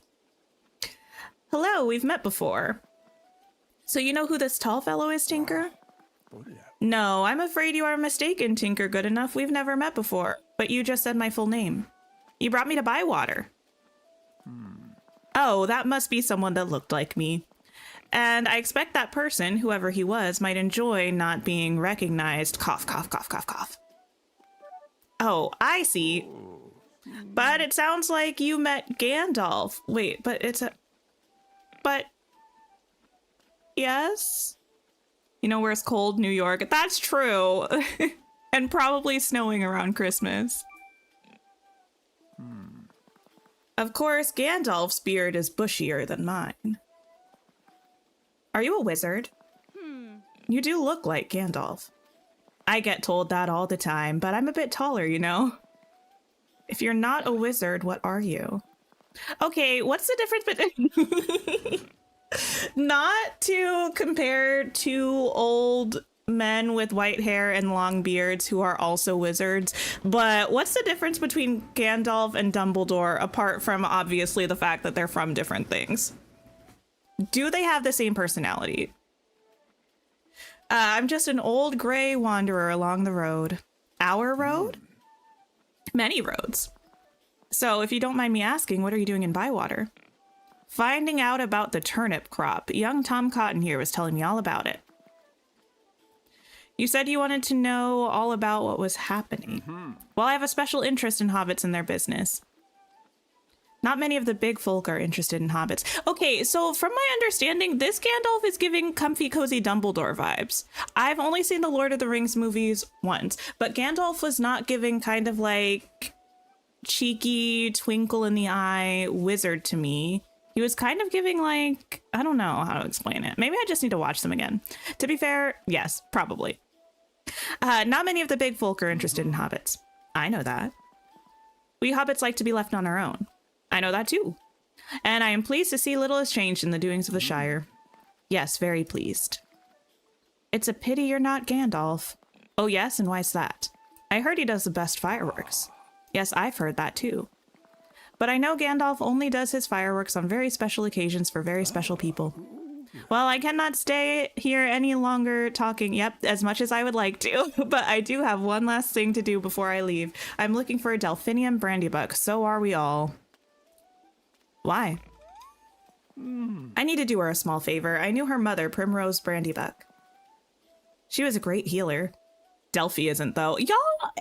Hello, we've met before. So you know who this tall fellow is, Tinker? No, I'm afraid you are mistaken, Tinker Goodenough. We've never met before, but you just said my full name. You brought me to buy water. Oh, that must be someone that looked like me. And I expect that person, whoever he was, might enjoy not being recognized. Cough, cough, cough, cough, cough. Oh, I see. But it sounds like you met Gandalf. Wait, but it's a... But... Yes? You know where it's cold? New York. That's true. And probably snowing around Christmas. Of course, Gandalf's beard is bushier than mine. Are you a wizard? You do look like Gandalf. I get told that all the time, but I'm a bit taller, you know? If you're not a wizard, what are you? Okay, what's the difference between... Not to compare two old men with white hair and long beards who are also wizards, but what's the difference between Gandalf and Dumbledore, apart from obviously the fact that they're from different things? Do they have the same personality? I'm just an old gray wanderer along the road. Our road? Many roads. So if you don't mind me asking, what are you doing in Bywater? Finding out about the turnip crop. Young Tom Cotton here was telling me all about it. You said you wanted to know all about what was happening. Well, I have a special interest in hobbits and their business. Not many of the big folk are interested in hobbits. Okay, so from my understanding, this Gandalf is giving comfy, cozy Dumbledore vibes. I've only seen the Lord of the Rings movies once, but Gandalf was not giving kind of like cheeky, twinkle in the eye wizard to me. He was kind of giving like, I don't know how to explain it. Maybe I just need to watch them again. To be fair, yes, probably. Not many of the big folk are interested in hobbits. I know that. We hobbits like to be left on our own. I know that too. And I am pleased to see little has changed in the doings of the Shire. Yes, very pleased. It's a pity you're not Gandalf. Oh yes, and why's that? I heard he does the best fireworks. Yes, I've heard that too. But I know Gandalf only does his fireworks on very special occasions for very special people. Well, I cannot stay here any longer talking, yep, as much as I would like to, but I do have one last thing to do before I leave. I'm looking for a Delphinium brandybuck. So are we all. Why? I need to do her a small favor. I knew her mother, Primrose Brandybuck. She was a great healer. Delphi isn't, though. Y'all,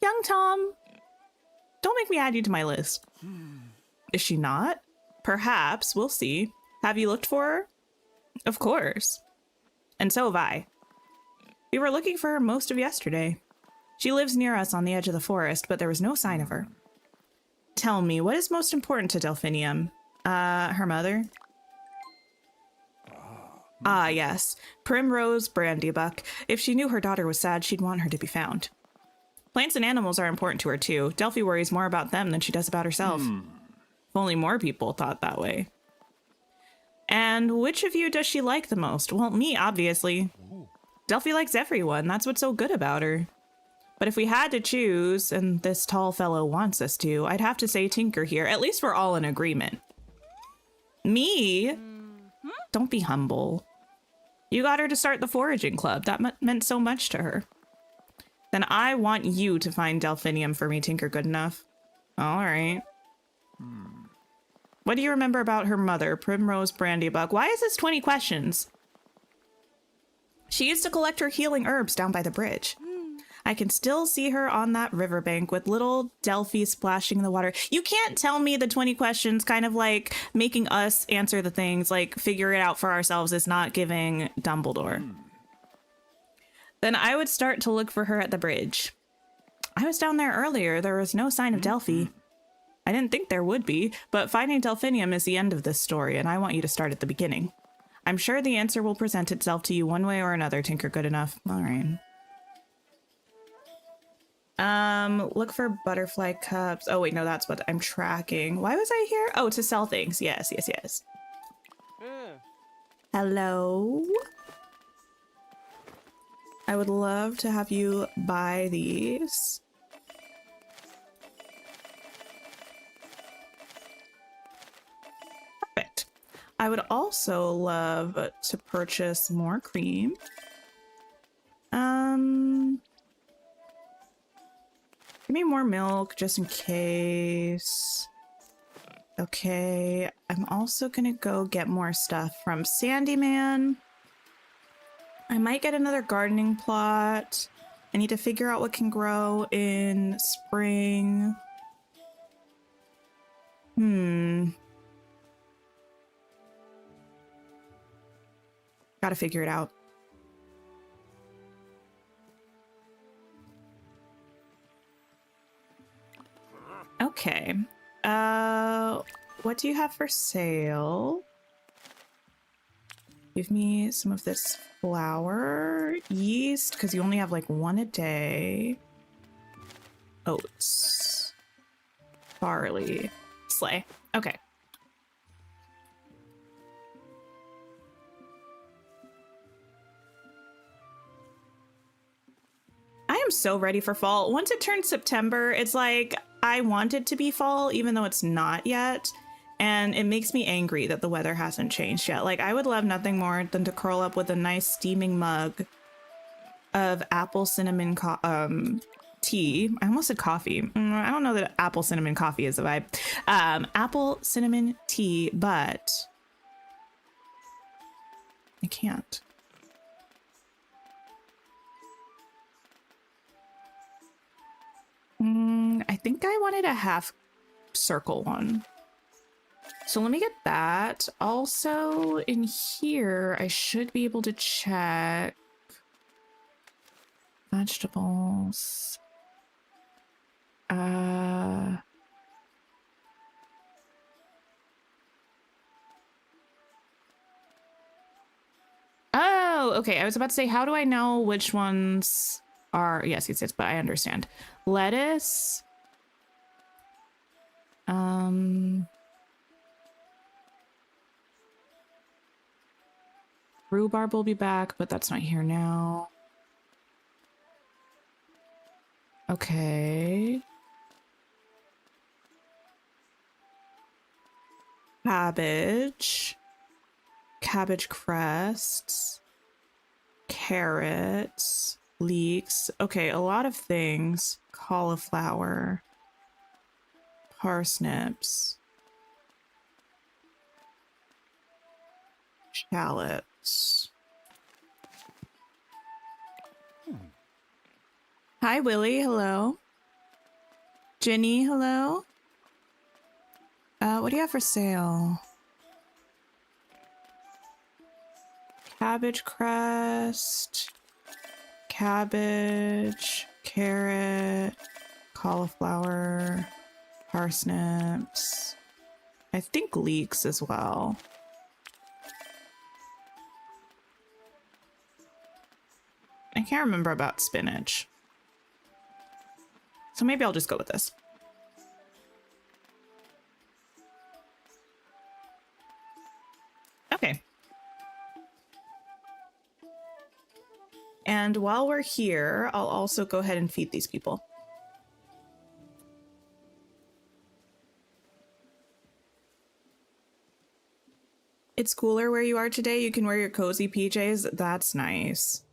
Young Tom, don't make me add you to my list. Is she not? Perhaps. We'll see. Have you looked for her? Of course. And so have I. We were looking for her most of yesterday. She lives near us on the edge of the forest, but there was no sign of her. Tell me, what is most important to Delphinium? Her mother? Ah, yes. Primrose Brandybuck. If she knew her daughter was sad, she'd want her to be found. Plants and animals are important to her, too. Delphi worries more about them than she does about herself. If only more people thought that way. And which of you does she like the most? Well, me, obviously. Delphi likes everyone. That's what's so good about her. But if we had to choose, and this tall fellow wants us to, I'd have to say Tinker here. At least we're all in agreement. Me? Don't be humble. You got her to start the Foraging Club. That meant so much to her. Then I want you to find Delphinium for me, Tinker Goodenough. All right. What do you remember about her mother, Primrose Brandybuck? Why is this 20 questions? She used to collect her healing herbs down by the bridge. I can still see her on that riverbank with little Delphi splashing in the water. You can't tell me the 20 questions kind of like making us answer the things, like figure it out for ourselves is not giving Dumbledore. Then I would start to look for her at the bridge. I was down there earlier. There was no sign of Delphi. I didn't think there would be, but finding Delphinium is the end of this story, and I want you to start at the beginning. I'm sure the answer will present itself to you one way or another, Tinker Goodenough. All right. Look for butterfly cups. Oh, wait, no, that's what I'm tracking. Why was I here? Oh, to sell things. Yes. Hello? I would love to have you buy these. Perfect. I would also love to purchase more cream. Give me more milk just in case. Okay, I'm also gonna go get more stuff from Sandyman. I might get another gardening plot. I need to figure out what can grow in spring. Gotta figure it out. Okay. What do you have for sale? Give me some of this flour, yeast, because you only have like one a day. Oats, barley, slay. Okay. I am so ready for fall. Once it turns September, it's like I want it to be fall, even though it's not yet. And it makes me angry that the weather hasn't changed yet. Like, I would love nothing more than to curl up with a nice steaming mug of apple cinnamon tea. I almost said coffee. I don't know that apple cinnamon coffee is a vibe. Apple cinnamon tea, but I can't. I think I wanted a half circle one. So let me get that. Also, in here, I should be able to check vegetables. Oh, okay. I was about to say, how do I know which ones are... Yes, but I understand. Lettuce. Rhubarb will be back, but that's not here now. Okay. cabbage, cabbage crests, carrots, leeks. Okay, a lot of things. Cauliflower, parsnips, shallots. Hi, Willie. Hello. Jenny. Hello. What do you have for sale? Cabbage crest, cabbage, carrot, cauliflower, parsnips. I think leeks as well. I can't remember about spinach. So maybe I'll just go with this. Okay. And while we're here, I'll also go ahead and feed these people. It's cooler where you are today. You can wear your cozy PJs. That's nice.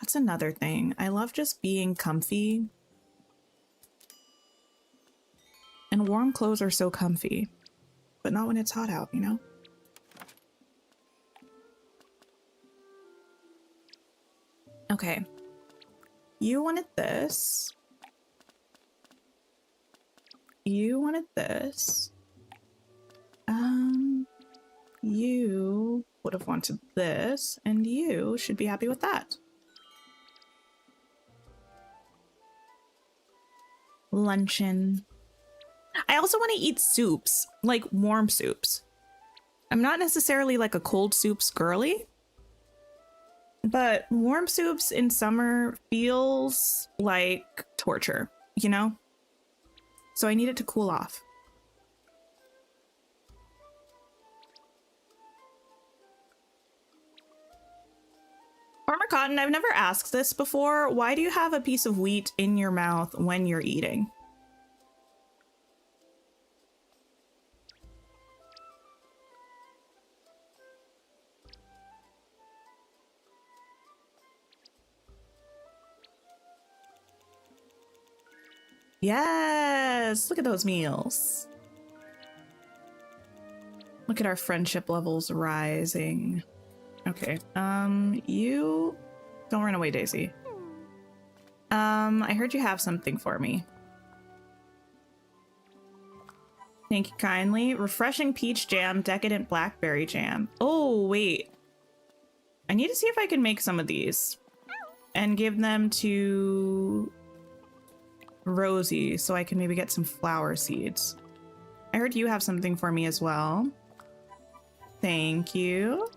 That's another thing. I love just being comfy. And warm clothes are so comfy. But not when it's hot out, you know? Okay. You wanted this. You wanted this. You would have wanted this, and you should be happy with that. Luncheon. I also want to eat soups, like warm soups. I'm not necessarily like a cold soups girly, but warm soups in summer feels like torture, you know? So I need it to cool off. Farmer Cotton, I've never asked this before. Why do you have a piece of wheat in your mouth when you're eating? Yes, look at those meals. Look at our friendship levels rising. Okay, you don't run away, Daisy. I heard you have something for me. Thank you kindly. Refreshing peach jam, decadent blackberry jam. Oh, wait. I need to see if I can make some of these and give them to Rosie so I can maybe get some flower seeds. I heard you have something for me as well. Thank you.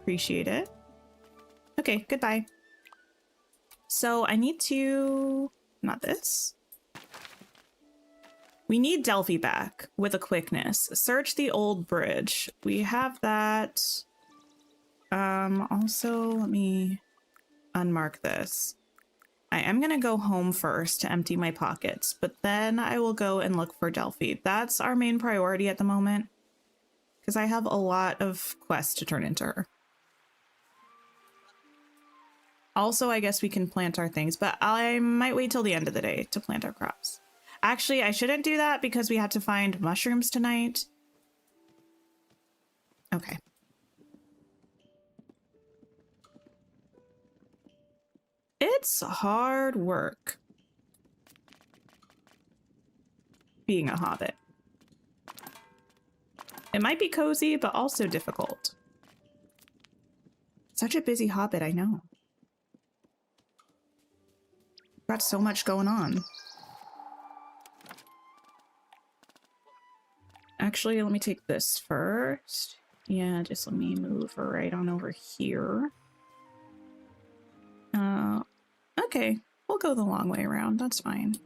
Appreciate it. Okay, goodbye. So I need to... not this. We need Delphi back with a quickness. Search the old bridge. We have that. Also, let me unmark this. I am going to go home first to empty my pockets, but then I will go and look for Delphi. That's our main priority at the moment, because I have a lot of quests to turn into her. Also, I guess we can plant our things, but I might wait till the end of the day to plant our crops. Actually, I shouldn't do that because we had to find mushrooms tonight. Okay. It's hard work being a hobbit. It might be cozy, but also difficult. Such a busy hobbit, I know. Got so much going on. Actually, let me take this first. Yeah, just let me move right on over here. Okay, we'll go the long way around. That's fine.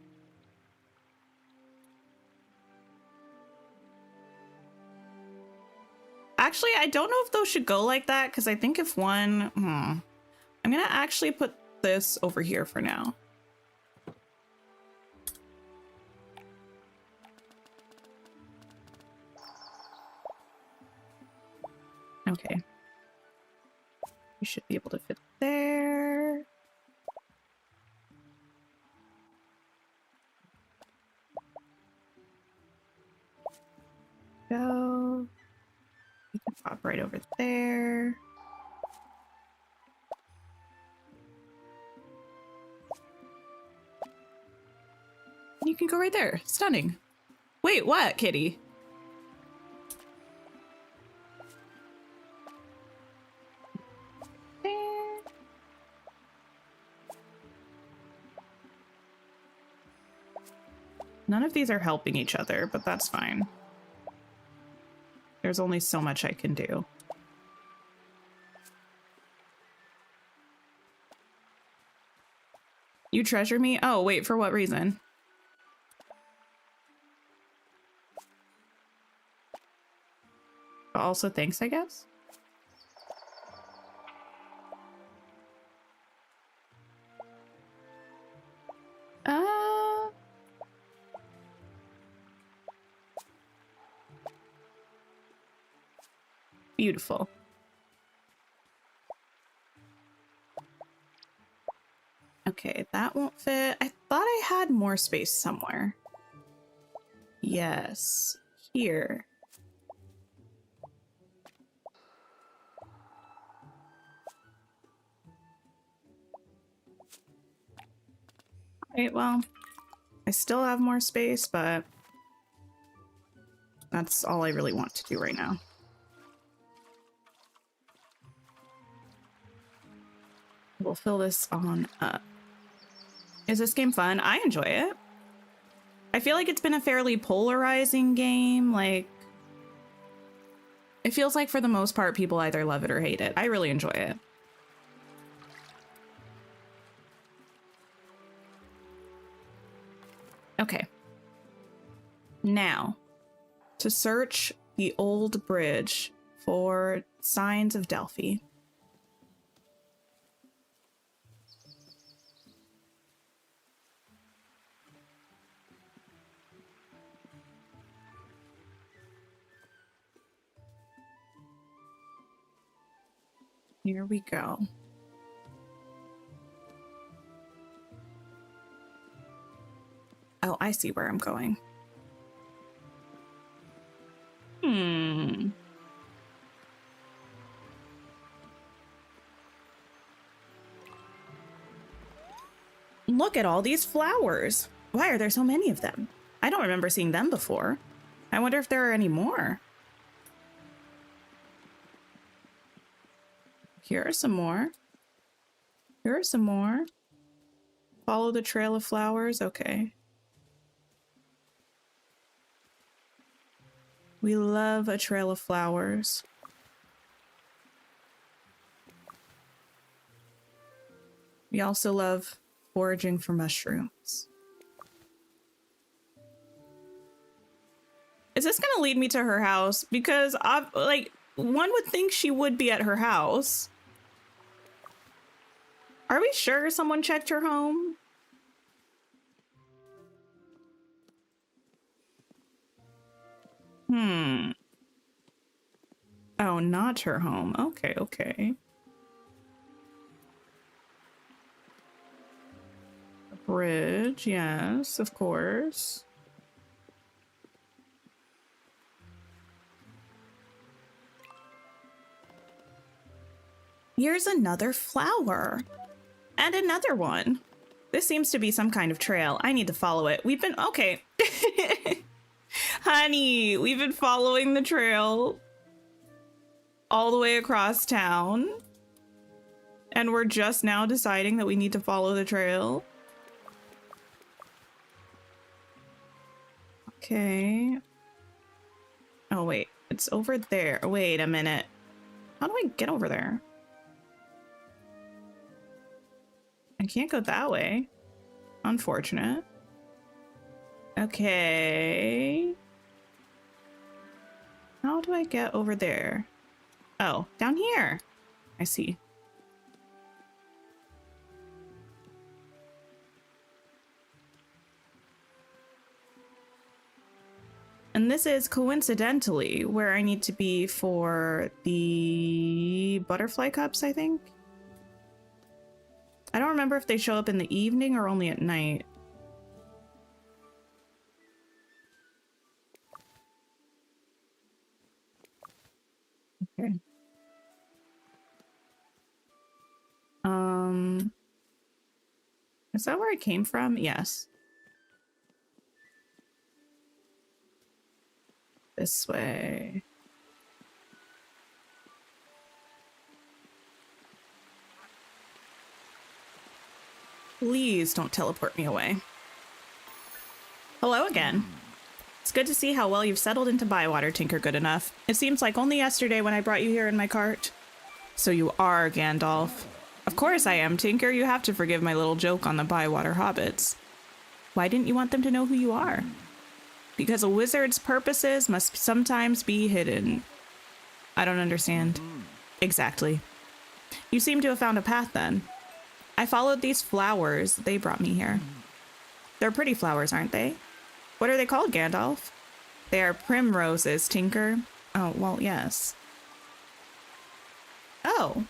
Actually, I don't know if those should go like that, because I think if one... I'm going to actually put this over here for now. You should be able to fit there. Go. You can pop right over there. You can go right there. Stunning. Wait, what, kitty? There. None of these are helping each other, but that's fine. There's only so much I can do. You treasure me? Oh, wait, for what reason? Also, thanks, I guess? Beautiful. Okay, that won't fit. I thought I had more space somewhere. Yes, here. Alright, well, I still have more space, but that's all I really want to do right now. We'll fill this on up. Is this game fun? I enjoy it. I feel like it's been a fairly polarizing game. Like, it feels like for the most part, people either love it or hate it. I really enjoy it. Okay. Now, to search the old bridge for signs of Delphi. Here we go. Oh, I see where I'm going. Look at all these flowers. Why are there so many of them? I don't remember seeing them before. I wonder if there are any more. Here are some more. Here are some more. Follow the trail of flowers. Okay. We love a trail of flowers. We also love foraging for mushrooms. Is this gonna lead me to her house? Because like, one would think she would be at her house. Are we sure someone checked her home? Oh, not her home. Okay, okay. Bridge, yes, of course. Here's another flower. And another one. This seems to be some kind of trail. I need to follow it. We've been... Okay. Honey, we've been following the trail all the way across town. And we're just now deciding that we need to follow the trail. Okay. Oh, wait. It's over there. Wait a minute. How do I get over there? I can't go that way. Unfortunate. Okay. How do I get over there? Oh, down here. I see. And And this is coincidentally where I need to be for the butterfly cups, I think. I don't remember if they show up in the evening or only at night. Okay. Is that where I came from? Yes. This way. Please don't teleport me away. Hello again. It's good to see how well you've settled into Bywater, Tinker Goodenough. It seems like only yesterday when I brought you here in my cart. So you are Gandalf. Of course I am, Tinker. You have to forgive my little joke on the Bywater hobbits. Why didn't you want them to know who you are? Because a wizard's purposes must sometimes be hidden. I don't understand. Exactly. You seem to have found a path then. I followed these flowers. They brought me here. They're pretty flowers, aren't they? What are they called, Gandalf? They are primroses, Tinker. Oh, well, yes. Oh.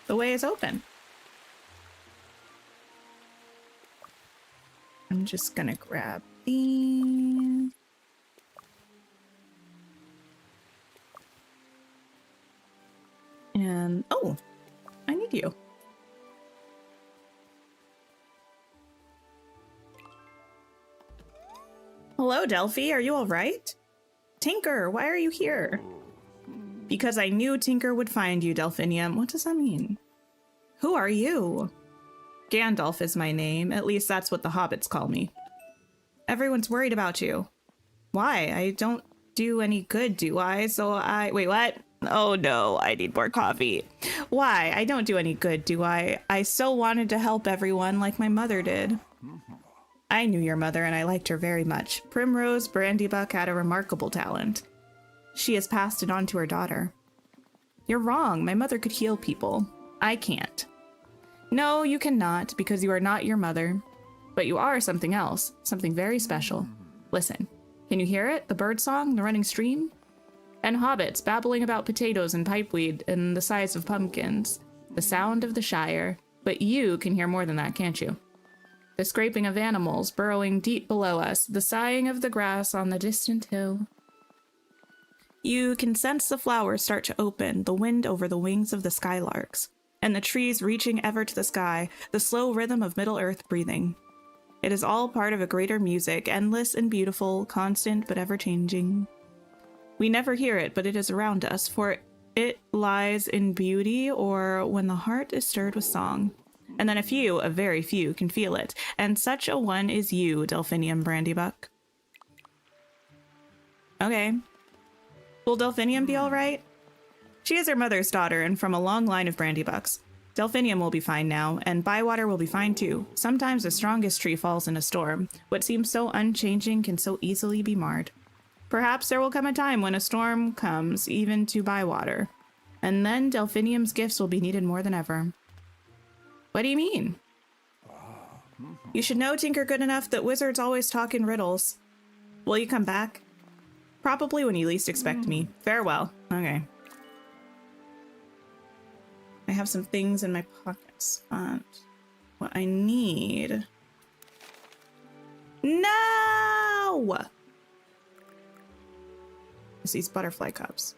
The way is open. I'm just gonna grab these. And, oh, I need you. Hello, Delphi. Are you all right? Tinker, why are you here? Because I knew Tinker would find you, Delphinium. What does that mean? Who are you? Gandalf is my name. At least that's what the hobbits call me. Everyone's worried about you. Why? I don't do any good, do I? Wait, what? Oh no, I need more coffee. Why? I don't do any good, do I? I so wanted to help everyone like my mother did. I knew your mother and I liked her very much. Primrose Brandybuck had a remarkable talent. She has passed it on to her daughter. You're wrong. My mother could heal people. I can't. No, you cannot, because you are not your mother. But you are something else, something very special. Listen, can you hear it? The bird song, the running stream? And hobbits babbling about potatoes and pipeweed and the size of pumpkins. The sound of the Shire. But you can hear more than that, can't you? The scraping of animals burrowing deep below us, the sighing of the grass on the distant hill. You can sense the flowers start to open, the wind over the wings of the skylarks, and the trees reaching ever to the sky, the slow rhythm of Middle-earth breathing. It is all part of a greater music, endless and beautiful, constant but ever-changing. We never hear it, but it is around us, for it lies in beauty or when the heart is stirred with song. And then a very few, can feel it, and such a one is you, Delphinium Brandybuck. Okay. Will Delphinium be all right? She is her mother's daughter and from a long line of Brandybucks. Delphinium will be fine now, and Bywater will be fine too. Sometimes the strongest tree falls in a storm. What seems so unchanging can so easily be marred. Perhaps there will come a time when a storm comes even to Bywater, and then Delphinium's gifts will be needed more than ever. What do you mean? You should know, Tinker Goodenough, that wizards always talk in riddles. Will you come back? Probably when you least expect me. Farewell. Okay. I have some things in my pockets, but what I need... No! It's these butterfly cups.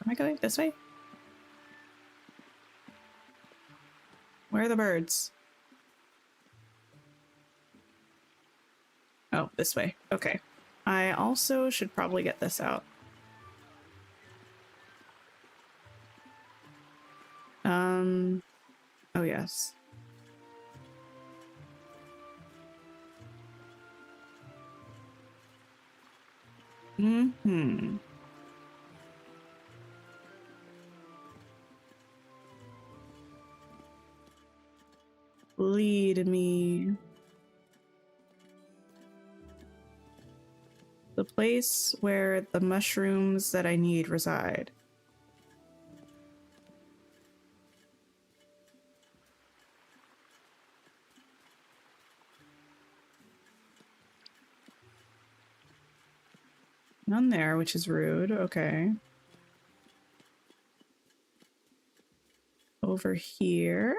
Am I going this way? Where are the birds? Oh, this way. Okay. I also should probably get this out. Oh yes. Mm-hmm. Lead me. The place where the mushrooms that I need reside. None there, which is rude. Okay. Over here.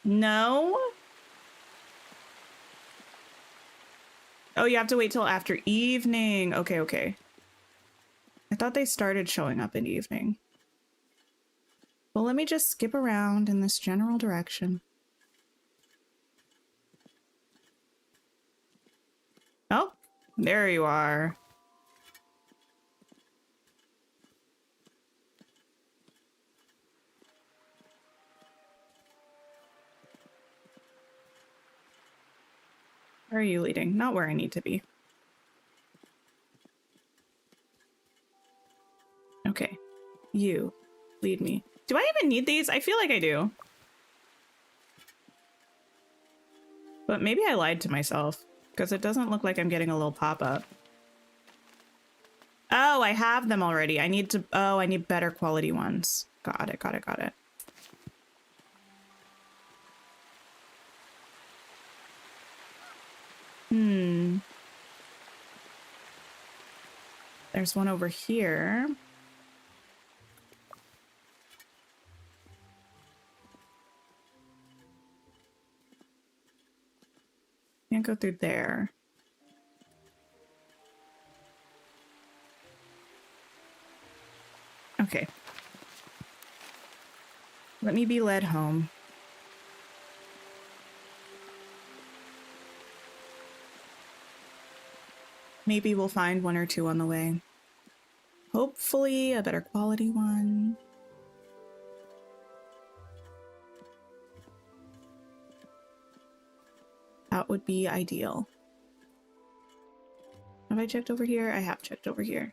No? Oh, you have to wait till after evening. Okay, okay. I thought they started showing up in evening. Well, let me just skip around in this general direction. Oh, there you are. Where are you leading? Not where I need to be. Okay. You. Lead me. Do I even need these? I feel like I do. But maybe I lied to myself, because it doesn't look like I'm getting a little pop-up. Oh, I have them already. I need to... Oh, I need better quality ones. Got it, got it, got it. There's one over here. Can't go through there. Okay. Let me be led home. Maybe we'll find one or two on the way. Hopefully a better quality one. That would be ideal. Have I checked over here? I have checked over here.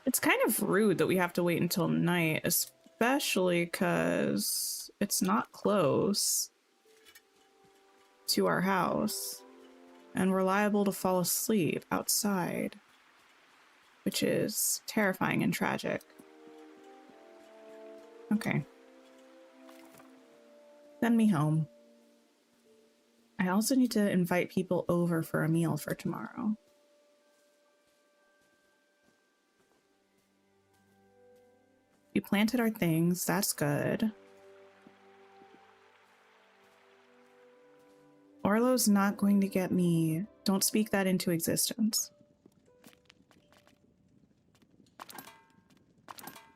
It's kind of rude that we have to wait until night, especially because it's not close to our house. And we're liable to fall asleep outside, which is terrifying and tragic. Okay. Send me home. I also need to invite people over for a meal for tomorrow. We planted our things. That's good. Orlo's not going to get me. Don't speak that into existence.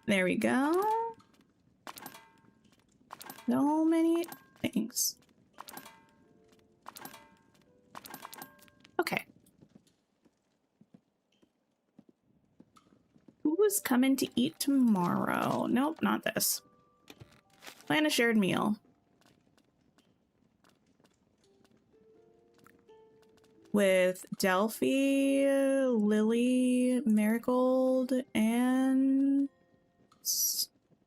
There we go. So many things. Okay. Who's coming to eat tomorrow? Nope, not this. Plan a shared meal. With Delphi, Lily, Marigold, and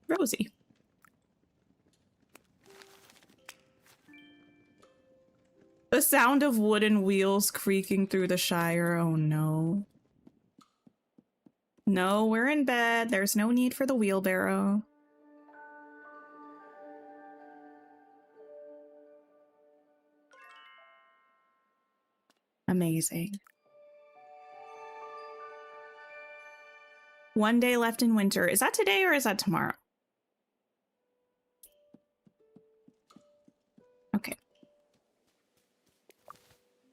Rosie. The sound of wooden wheels creaking through the Shire. Oh no. No, we're in bed. There's no need for the wheelbarrow. Amazing. One day left in winter. Is that today or is that tomorrow? Okay.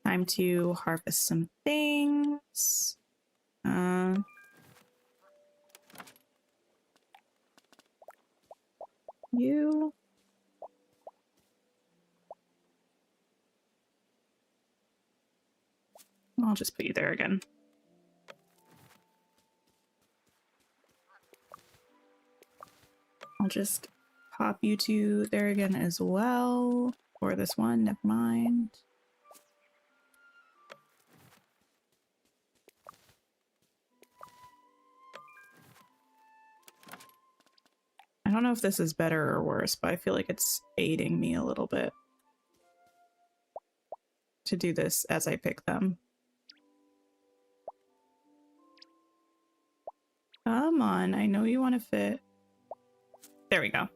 Time to harvest some things. You. I'll just put you there again. I'll just pop you two there again as well. Or this one, never mind. I don't know if this is better or worse, but I feel like it's aiding me a little bit to do this as I pick them. Come on, I know you want to fit. There we go.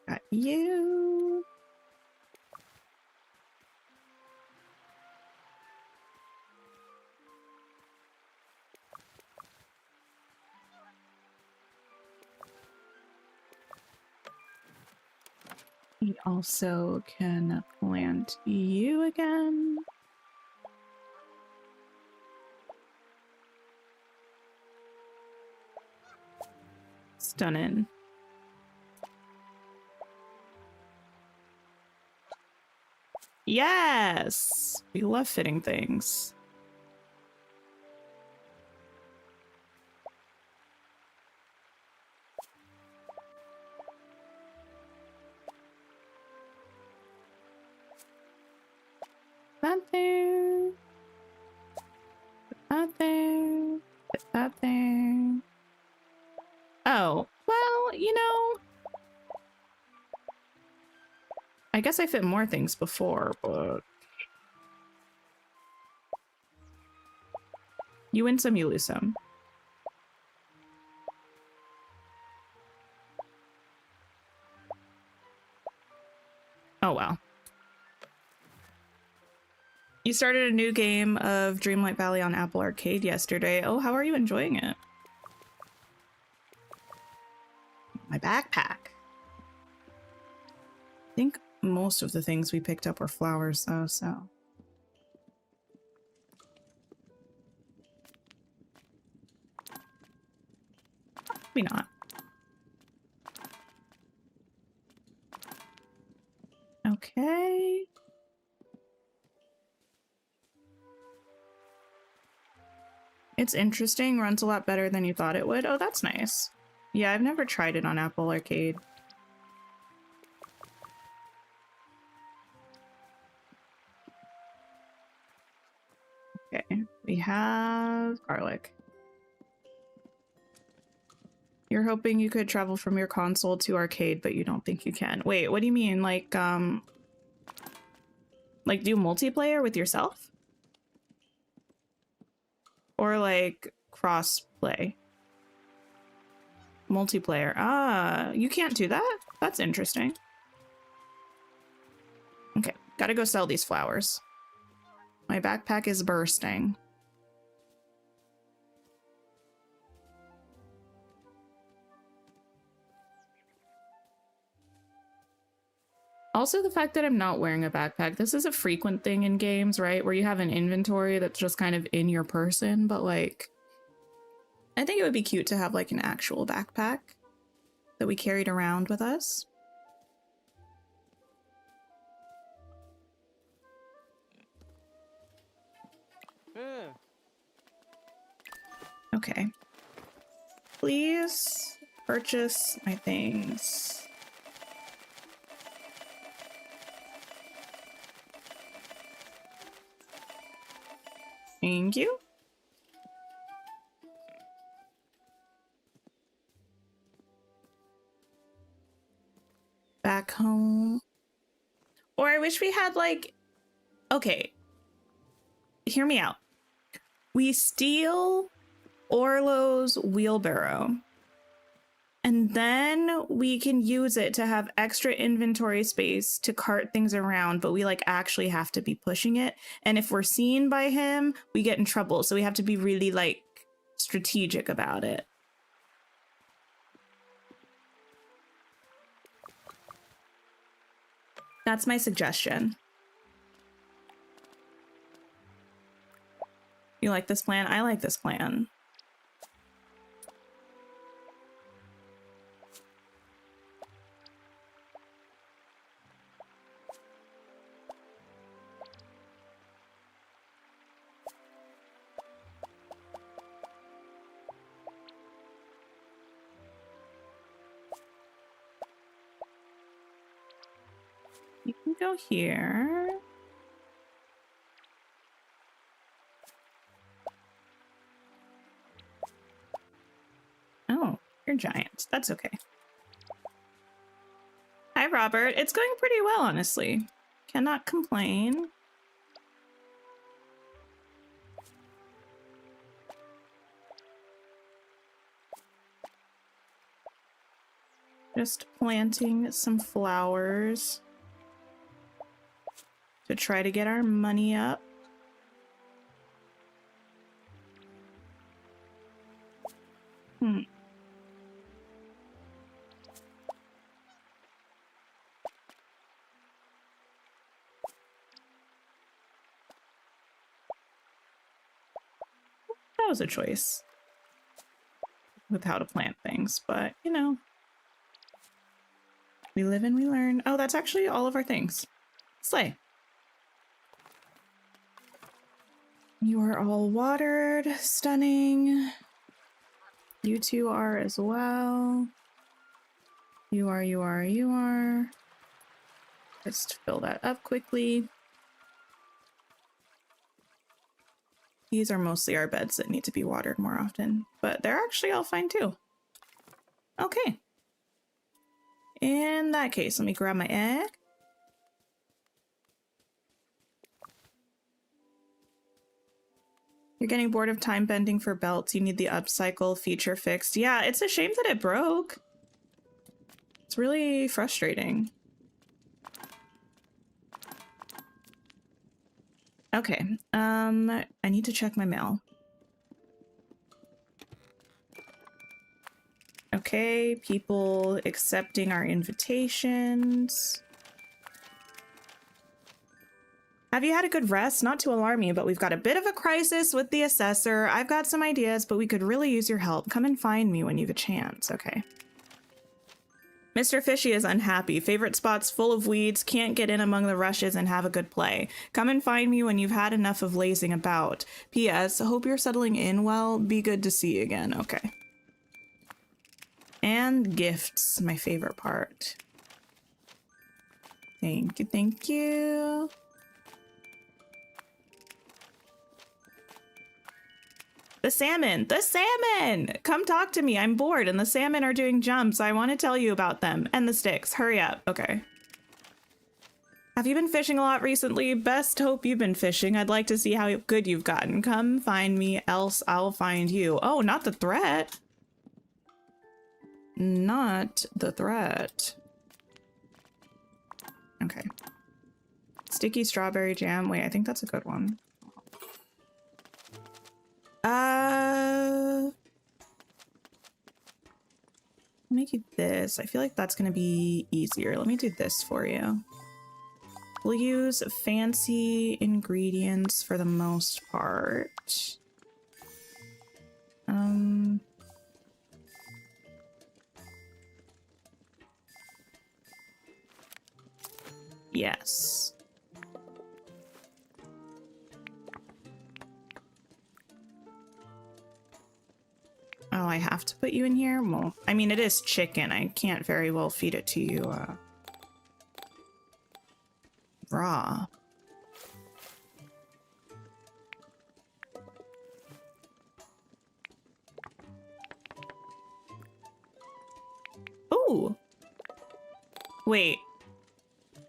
Got you. We also can plant you again. Stunning. Yes! We love fitting things. That there. Put that there. Put that there. Oh, well, you know, I guess I fit more things before, but you win some, you lose some. Oh, well. You started a new game of Dreamlight Valley on Apple Arcade yesterday. Oh, how are you enjoying it? My backpack. I think most of the things we picked up were flowers, though, so. Maybe not. Okay. It's interesting. Runs a lot better than you thought it would. Oh, that's nice. Yeah, I've never tried it on Apple Arcade. Okay, we have garlic. You're hoping you could travel from your console to arcade, but you don't think you can. Wait, what do you mean? Like do multiplayer with yourself? Or like cross play? Multiplayer. Ah, you can't do that? That's interesting. Okay, gotta go sell these flowers. My backpack is bursting. Also, the fact that I'm not wearing a backpack. This is a frequent thing in games, right? Where you have an inventory that's just kind of in your person, but like, I think it would be cute to have like an actual backpack that we carried around with us. Okay. Please purchase my things. Thank you. Back home. Or I wish we had like, okay, hear me out. We steal Orlo's wheelbarrow, and then we can use it to have extra inventory space to cart things around, but we like actually have to be pushing it. And if we're seen by him, we get in trouble. So we have to be really like strategic about it. That's my suggestion. You like this plan? I like this plan. You can go here. Oh, you're giant. That's okay. Hi, Hi, Robert. It's going pretty well, honestly. Cannot complain. Just planting some flowers to try to get our money up. That was a choice with how to plant things, but you know, we live and we learn. Oh, that's actually all of our things. Slay. You are all watered. Stunning. You two are as well. You are. Just fill that up quickly. These are mostly our beds that need to be watered more often, but they're actually all fine too. Okay. In that case, let me grab my egg. You're getting bored of time bending for belts. You need the upcycle feature fixed. Yeah, it's a shame that it broke. It's really frustrating. Okay, I need to check my mail. Okay, people accepting our invitations. Have you had a good rest? Not to alarm you, but we've got a bit of a crisis with the Assessor. I've got some ideas, but we could really use your help. Come and find me when you have a chance. Okay. Mr. Fishy is unhappy. Favorite spots full of weeds, can't get in among the rushes and have a good play. Come and find me when you've had enough of lazing about. P.S. Hope you're settling in well. Be good to see you again. Okay. And gifts, my favorite part. Thank you, thank you. The salmon! The salmon! Come talk to me. I'm bored and the salmon are doing jumps. I want to tell you about them. And the sticks. Hurry up. Okay. Have you been fishing a lot recently? Best hope you've been fishing. I'd like to see how good you've gotten. Come find me, else I'll find you. Oh, not the threat. Not the threat. Okay. Sticky strawberry jam. Wait, I think that's a good one. Make you this. I feel like that's gonna be easier. Let me do this for you. We'll use fancy ingredients for the most part. Yes. Oh, I have to put you in here? Well, I mean, it is chicken. I can't very well feed it to you, raw. Ooh. Wait.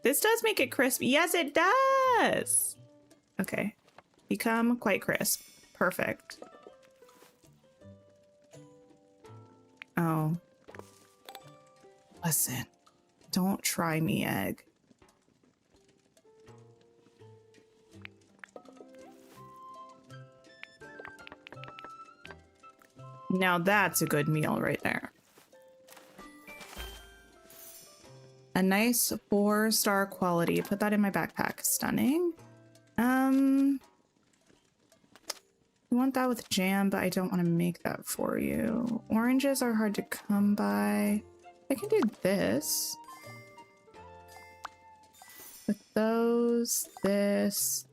This does make it crispy. Yes, it does! Okay. Become quite crisp. Perfect. Oh. Listen. Don't try me, egg. Now that's a good meal right there. A nice 4-star quality. Put that in my backpack. Stunning. You want that with jam, but I don't want to make that for you. Oranges are hard to come by. I can do this. With those, this.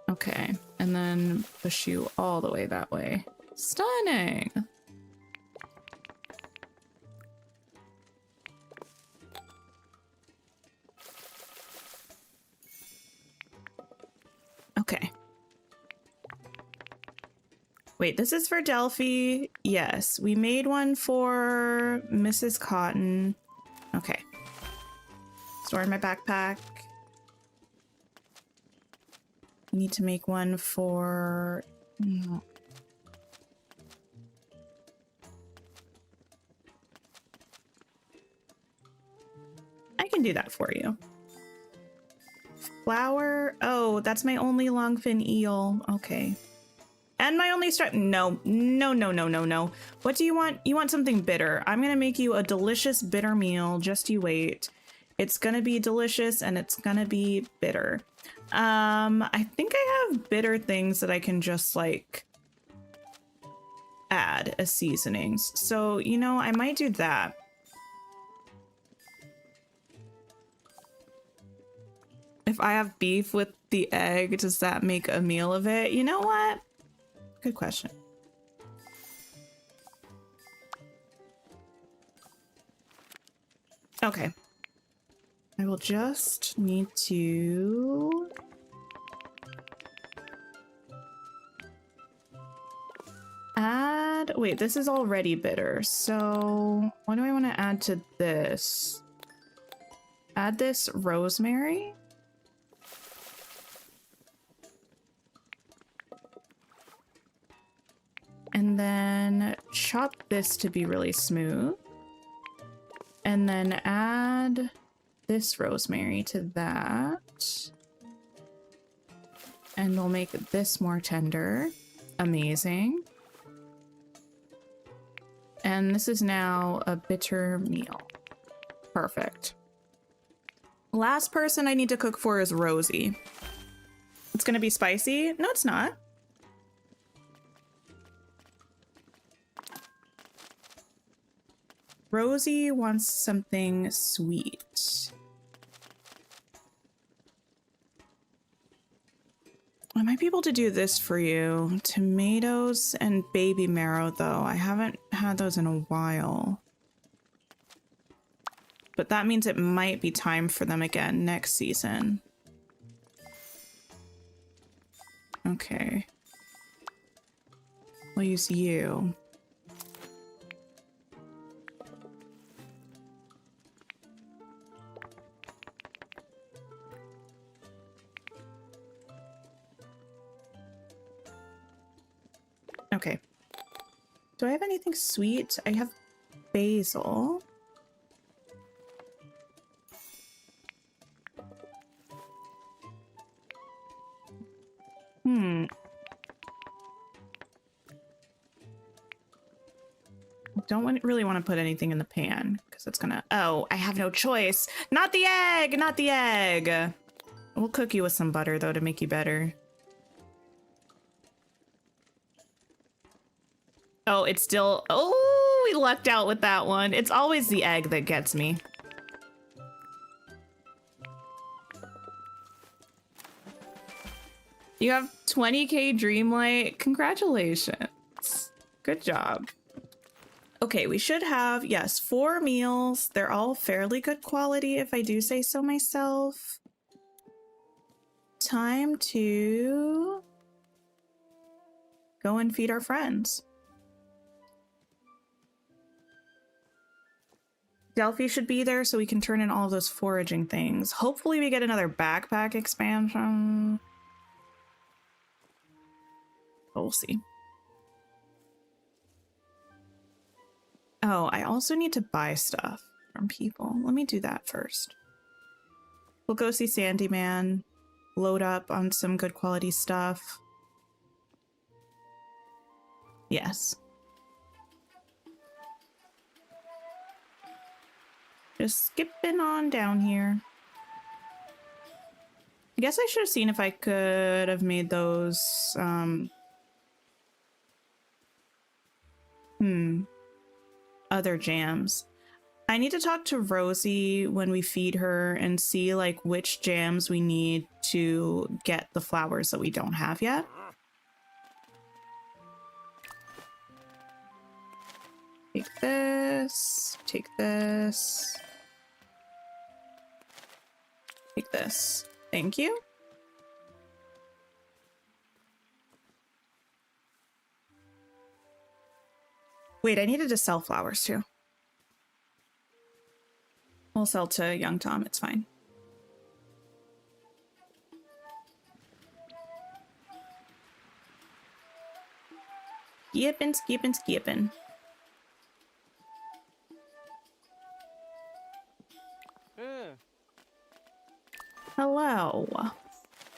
Okay, and then push you all the way that way. Stunning! Wait, this is for Delphi. Yes, we made one for Mrs. Cotton. Okay. Store in my backpack. We need to make one for... I can do that for you. Flower. Oh, that's my only longfin eel. Okay. And my only striped. No, no, no, no, no, no. What do you want? You want something bitter. I'm going to make you a delicious bitter meal. Just you wait. It's going to be delicious and it's going to be bitter. I think I have bitter things that I can just like add as seasonings. So, you know, I might do that. If I have beef with the egg, does that make a meal of it? You know what? Good question. Okay. I will just need to... add... Wait, this is already bitter. So what do I want to add to this? Add this rosemary. And then chop this to be really smooth. And then add this rosemary to that. And we'll make this more tender. Amazing. And this is now a bitter meal. Perfect. Last person I need to cook for is Rosie. It's gonna be spicy? No, it's not. Rosie wants something sweet. I might be able to do this for you. Tomatoes and baby marrow, though. I haven't had those in a while. But that means it might be time for them again next season. Okay. We'll use you. Okay. Do I have anything sweet? I have basil. Really want to put anything in the pan because it's gonna... Oh, I have no choice. Not the egg! Not the egg! We'll cook you with some butter, though, to make you better. Oh, it's still... Oh, we lucked out with that one. It's always the egg that gets me. You have 20k Dreamlight. Congratulations. Good job. Okay, we should have, yes, 4 meals. They're all fairly good quality, if I do say so myself. Time to go and feed our friends. Delphi should be there so we can turn in all of those foraging things. Hopefully we get another backpack expansion. But we'll see. Oh, I also need to buy stuff from people. Let me do that first. We'll go see Sandy Man, load up on some good quality stuff. Yes. Just skipping on down here. I guess I should have seen if I could have made those, other jams. I need to talk to Rosie when we feed her and see like which jams we need to get the flowers that we don't have yet. Take this, take this, take this. Thank you. Wait, I needed to sell flowers too. We'll sell to young Tom, it's fine. Skipping. Hello.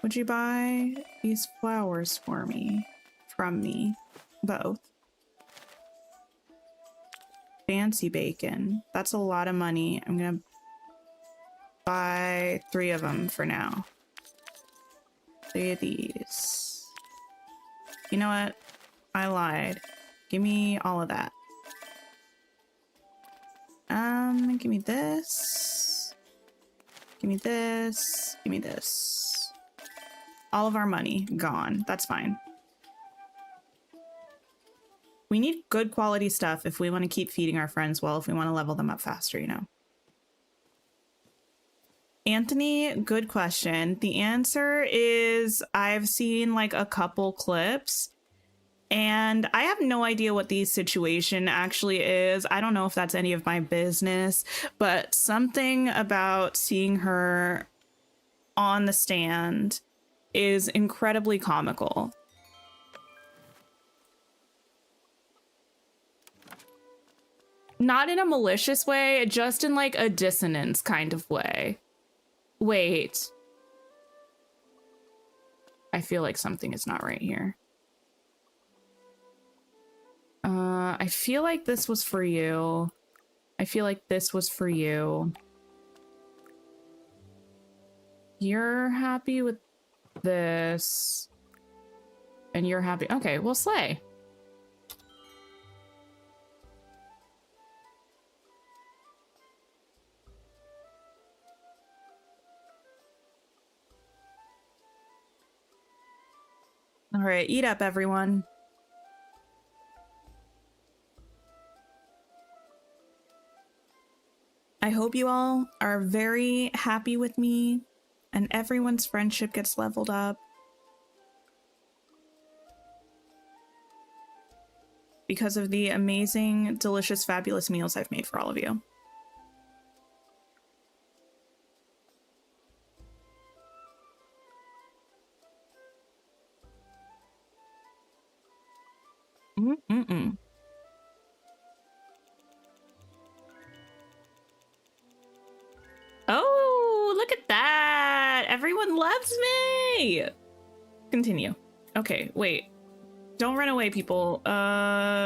Would you buy these flowers for me? From me? Both. Fancy bacon. That's a lot of money. I'm gonna buy 3 of them for now. 3 of these. You know what? I lied. Give me all of that. Give me this. Give me this. Give me this. All of our money gone. That's fine. We need good quality stuff if we want to keep feeding our friends well, if we want to level them up faster, you know. Anthony, good question. The answer is I've seen like a couple clips and I have no idea what the situation actually is. I don't know if that's any of my business, but something about seeing her on the stand is incredibly comical. Not in a malicious way, just in like a dissonance kind of way. Wait. I feel like something is not right here. I feel like this was for you. I feel like this was for you. You're happy with this. And you're happy. Okay, well, slay. All right, eat up, everyone. I hope you all are very happy with me and everyone's friendship gets leveled up. Because of the amazing, delicious, fabulous meals I've made for all of you. Oh, look at that. Everyone loves me. Continue. Okay, wait. Don't run away, people.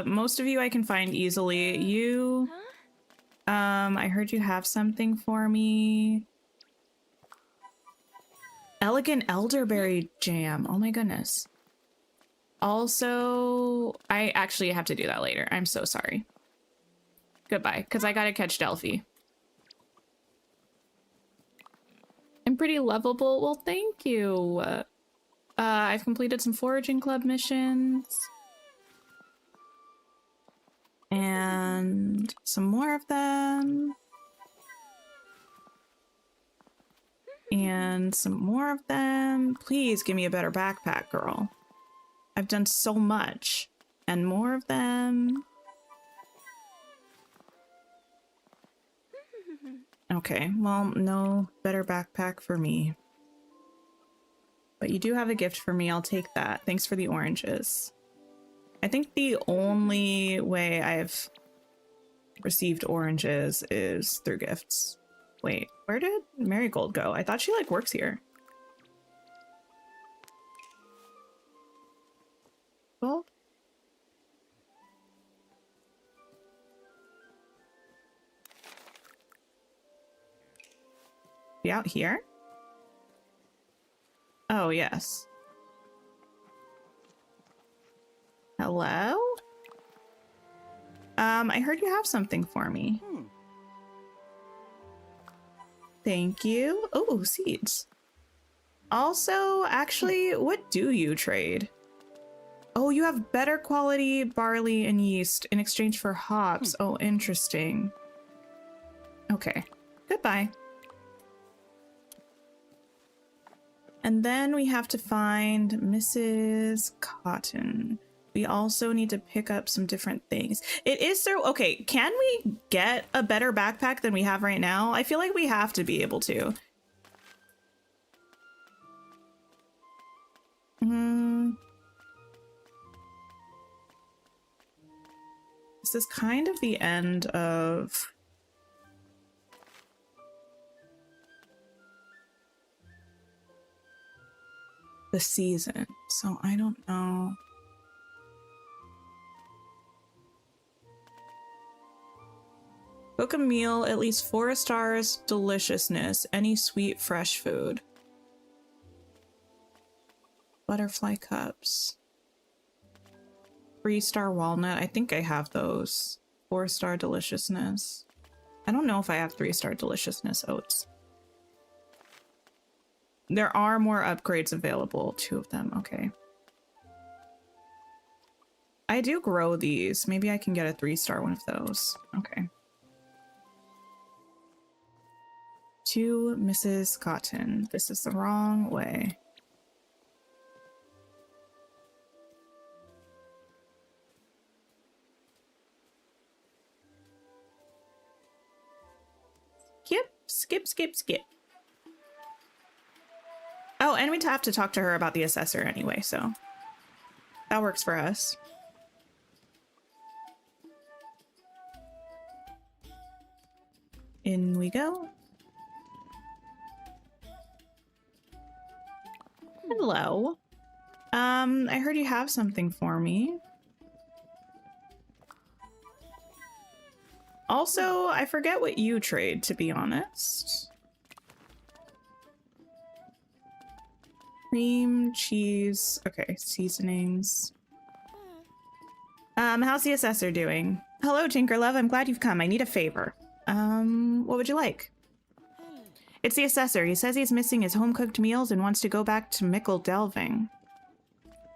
Most of you I can find easily. You, I heard you have something for me. Elegant elderberry jam. Oh my goodness. Also, I actually have to do that later. I'm so sorry. Goodbye, because I gotta catch Delphi. I'm pretty lovable. Well, thank you. I've completed some foraging club missions. And some more of them. And some more of them. Please give me a better backpack, girl. I've done so much. And more of them. Okay, well, no better backpack for me. But you do have a gift for me. I'll take that. Thanks for the oranges. I think the only way I've received oranges is through gifts. Wait, where did Marigold go? I thought she like works here. Well, be out here? Oh, yes. Hello? I heard you have something for me. Thank you. Oh, seeds. Also, actually, what do you trade? Oh, you have better quality barley and yeast in exchange for hops. Oh, interesting. Okay. Goodbye. And then we have to find Mrs. Cotton. We also need to pick up some different things. It is so okay. Can we get a better backpack than we have right now? I feel like we have to be able to. This is kind of the end of the season, so I don't know. Cook a meal, at least 4 stars, deliciousness, any sweet fresh food. Butterfly cups. 3-star walnut, I think I have those. 4-star deliciousness. I don't know if I have 3-star deliciousness oats. There are more upgrades available, 2 of them, okay. I do grow these. Maybe I can get a 3-star one of those. Okay. To Mrs. Cotton. This is the wrong way. Skip. Oh, and we'd have to talk to her about the assessor anyway, so that works for us. In we go. Hello. I heard you have something for me. Also, I forget what you trade, to be honest. Cream, cheese, okay, seasonings. How's the assessor doing? Hello, Tinkerlove, I'm glad you've come. I need a favor. What would you like? It's the assessor. He says he's missing his home-cooked meals and wants to go back to Mickle Delving.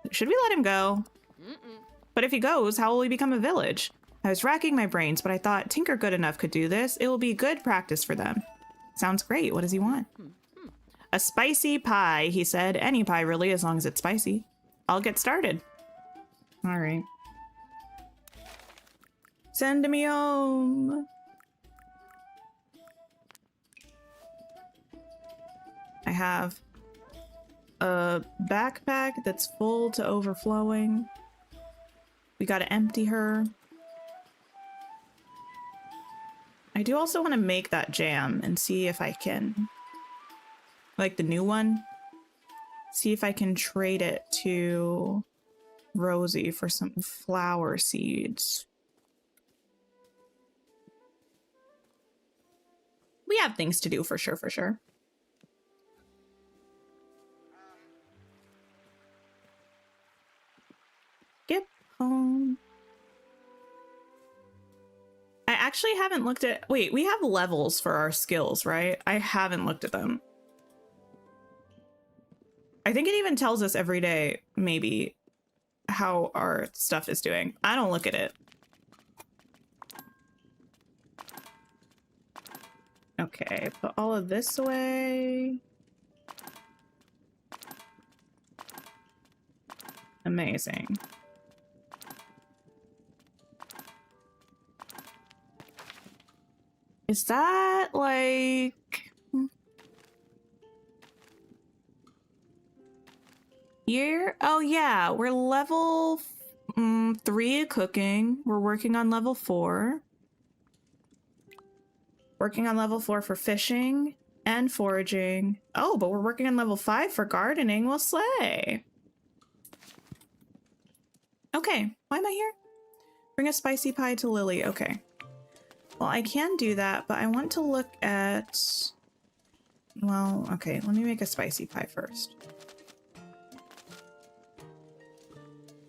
Should we let him go? But if he goes, how will we become a village? I was racking my brains, but I thought Tinker Good Enough could do this. It will be good practice for them. Sounds great. What does he want? A spicy pie, he said. Any pie, really, as long as it's spicy. I'll get started. All right. Send me home. I have a backpack that's full to overflowing. We gotta empty her. I do also want to make that jam and see if I can, like the new one, see if I can trade it to Rosie for some flower seeds. We have things to do for sure. Skip home. I actually haven't looked at... Wait, we have levels for our skills, right? I haven't looked at them. I think it even tells us every day, maybe, how our stuff is doing. I don't look at it. Okay, put all of this away. Amazing. Is that like... Here? Oh yeah, we're level 3 cooking. We're working on level 4. Working on level 4 for fishing and foraging. Oh, but we're working on level 5 for gardening. Well, slay. Okay, why am I here? Bring a spicy pie to Lily. Okay. Well, I can do that, but I want to look at... Well, okay, let me make a spicy pie first.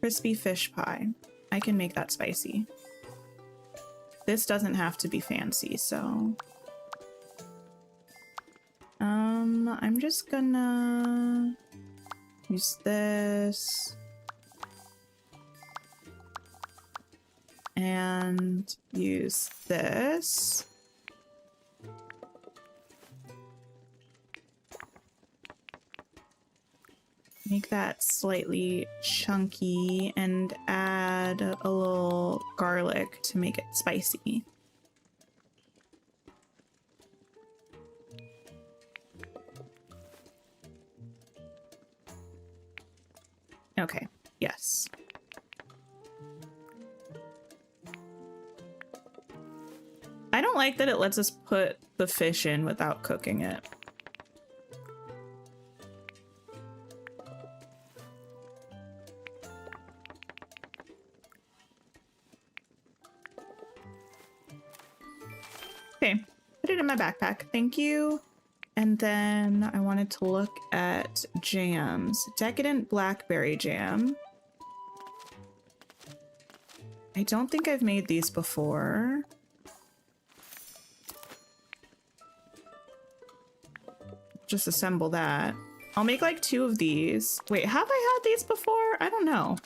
Crispy fish pie. I can make that spicy. This doesn't have to be fancy, so... I'm just gonna... use this... and use this. Make that slightly chunky and add add a little garlic to make it spicy. Okay, yes. I don't like that it lets us put the fish in without cooking it. Okay, put it in my backpack. Thank you. And then I wanted to look at jams. Decadent blackberry jam. I don't think I've made these before. Just assemble that. I'll make like 2 of these. Wait, have I had these before? I don't know.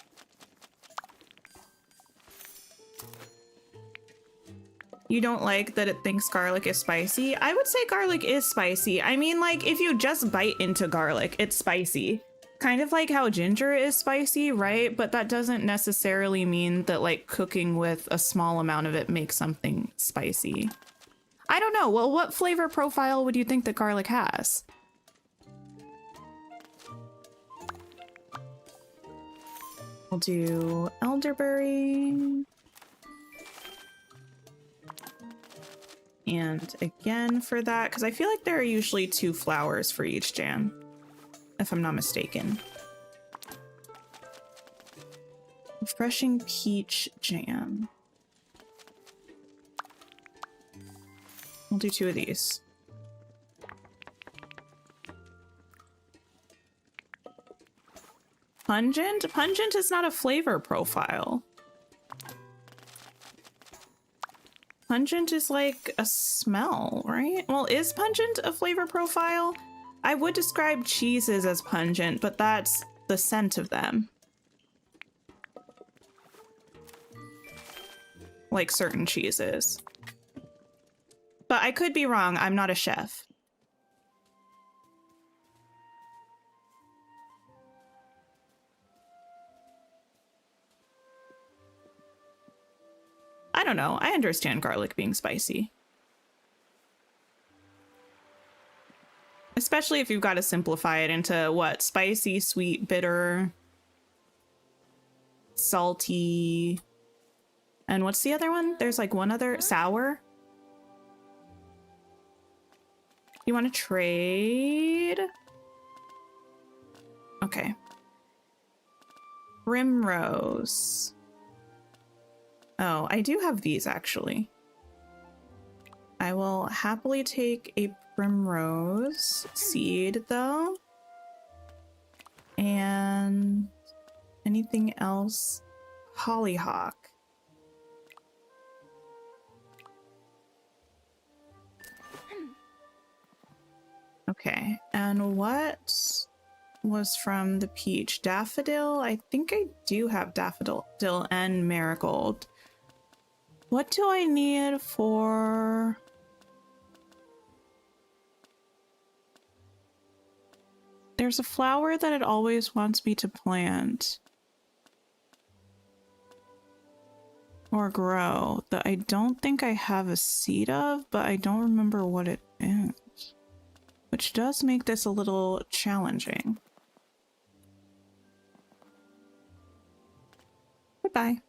You don't like that it thinks garlic is spicy? I would say garlic is spicy. I mean, like, if you just bite into garlic, it's spicy. Kind of like how ginger is spicy, right? But that doesn't necessarily mean that, like, cooking with a small amount of it makes something spicy. I don't know. Well, what flavor profile would you think that garlic has? We'll do elderberry. And again for that, because I feel like there are usually 2 flowers for each jam, if I'm not mistaken. Refreshing peach jam. We'll do 2 of these. Pungent? Pungent is not a flavor profile. Pungent is like a smell, right? Well, is pungent a flavor profile? I would describe cheeses as pungent, but that's the scent of them. Like certain cheeses. But I could be wrong. I'm not a chef. I don't know. I understand garlic being spicy. Especially if you've got to simplify it into what? Spicy, sweet, bitter, salty. And what's the other one? There's like one other. Sour. You want to trade? Okay. Primrose. Oh, I do have these actually. I will happily take a primrose seed though. And anything else? Hollyhock. Okay, and what was from the peach? Daffodil? I think I do have daffodil and marigold. What do I need for... There's a flower that it always wants me to plant. Or grow that I don't think I have a seed of, but I don't remember what it is. Which does make this a little challenging. Goodbye.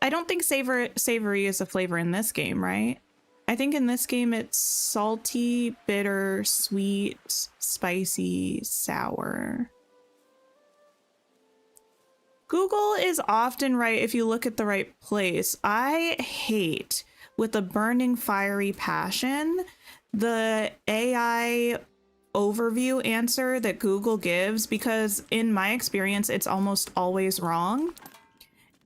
I don't think savory is a flavor in this game, right? I think in this game it's salty, bitter, sweet, spicy, sour. Google is often right if you look at the right place. I hate, with a burning fiery passion, the AI overview answer that Google gives, because in my experience, it's almost always wrong.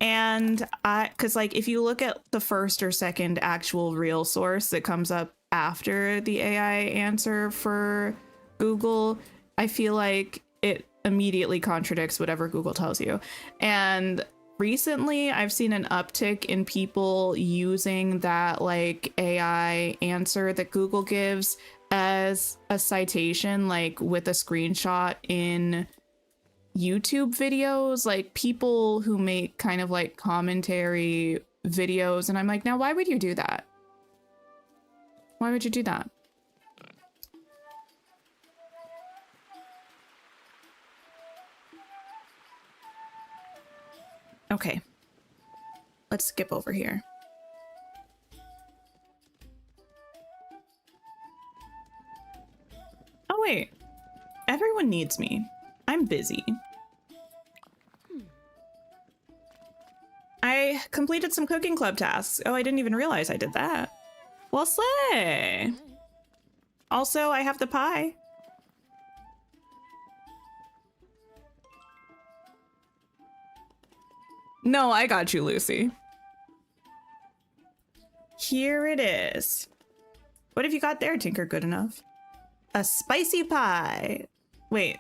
And because like if you look at the first or second actual real source that comes up after the AI answer for Google, I feel like it immediately contradicts whatever Google tells you. And recently I've seen an uptick in people using that like AI answer that Google gives as a citation, like with a screenshot in YouTube videos, like people who make kind of like commentary videos. And I'm like, now, why would you do that? Why would you do that? Okay. Let's skip over here. Oh, wait. Everyone needs me. I'm busy. I completed some cooking club tasks. Oh, I didn't even realize I did that. Well, slay. Also, I have the pie. No, I got you, Lucy. Here it is. What have you got there, Tinker Good Enough? A spicy pie. Wait,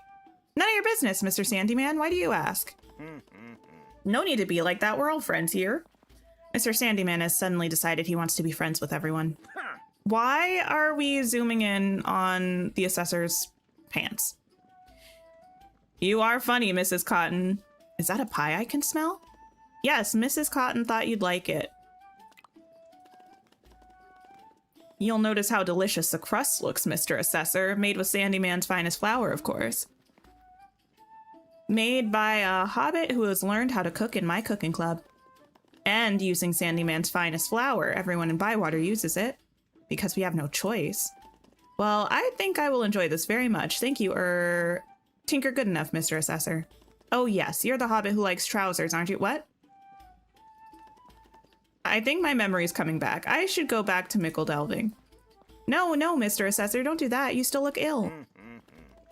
none of your business, Mr. Sandyman. Why do you ask? No need to be like that. We're all friends here. Mr. Sandyman has suddenly decided he wants to be friends with everyone. Why are we zooming in on the assessor's pants? You are funny, Mrs. Cotton. Is that a pie I can smell? Yes, Mrs. Cotton thought you'd like it. You'll notice how delicious the crust looks, Mr. Assessor. Made with Sandyman's finest flour, of course. Made by a hobbit who has learned how to cook in my cooking club. And using Sandyman's finest flour, everyone in Bywater uses it. Because we have no choice. Well, I think I will enjoy this very much. Thank you, Tinker Good Enough, Mr. Assessor. Oh yes, you're the hobbit who likes trousers, aren't you? What? I think my memory's coming back. I should go back to Mickle Delving. No, Mr. Assessor, don't do that. You still look ill.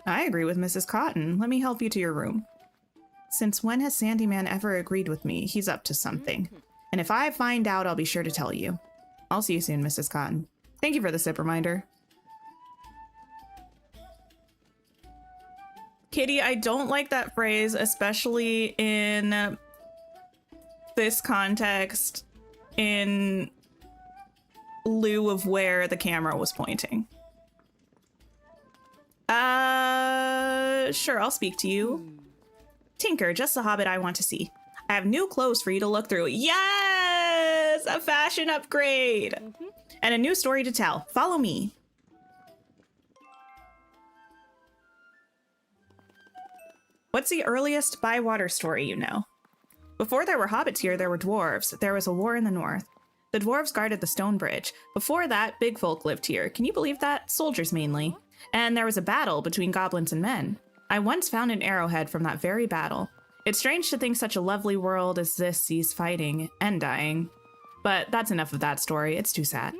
I agree with Mrs. Cotton. Let me help you to your room. Since when has Sandyman ever agreed with me? He's up to something. And if I find out, I'll be sure to tell you. I'll see you soon, Mrs. Cotton. Thank you for the sip reminder. Kitty, I don't like that phrase, especially in this context, in lieu of where the camera was pointing. Sure, I'll speak to you. Tinker, just the hobbit I want to see. I have new clothes for you to look through. Yes! A fashion upgrade! And a new story to tell. Follow me. What's the earliest Bywater story you know? Before there were hobbits here, there were dwarves. There was a war in the north. The dwarves guarded the stone bridge. Before that, big folk lived here. Can you believe that? Soldiers mainly. And there was a battle between goblins and men. I once found an arrowhead from that very battle. It's strange to think such a lovely world as this sees fighting and dying. But that's enough of that story. It's too sad.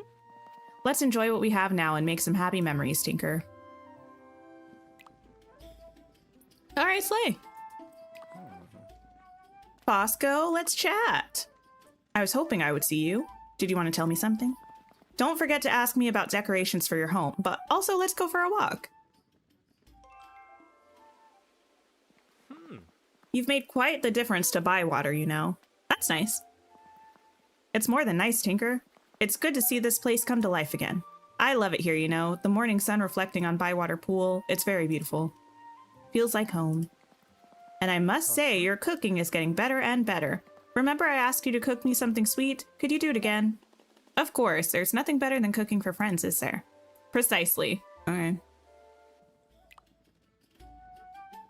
Let's enjoy what we have now and make some happy memories, Tinker. All right, Slay. Bosco, let's chat. I was hoping I would see you. Did you want to tell me something? Don't forget to ask me about decorations for your home, but also let's go for a walk. You've made quite the difference to Bywater, you know. That's nice. It's more than nice, Tinker. It's good to see this place come to life again. I love it here, you know. The morning sun reflecting on Bywater Pool. It's very beautiful. Feels like home. And I must say, your cooking is getting better and better. Remember I asked you to cook me something sweet? Could you do it again? Of course, there's nothing better than cooking for friends, is there? Precisely. Okay.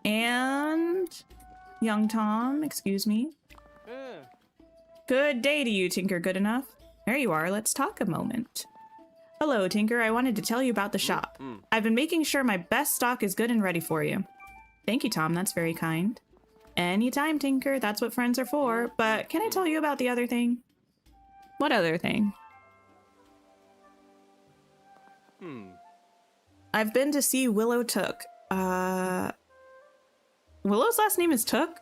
And young Tom, excuse me. Good day to you, Tinker Good Enough. There you are, let's talk a moment. Hello, Tinker, I wanted to tell you about the shop. I've been making sure my best stock is good and ready for you. Thank you, Tom, that's very kind. Anytime, Tinker, that's what friends are for. But can I tell you about the other thing? What other thing? I've been to see Willow Took. Willow's last name is Took?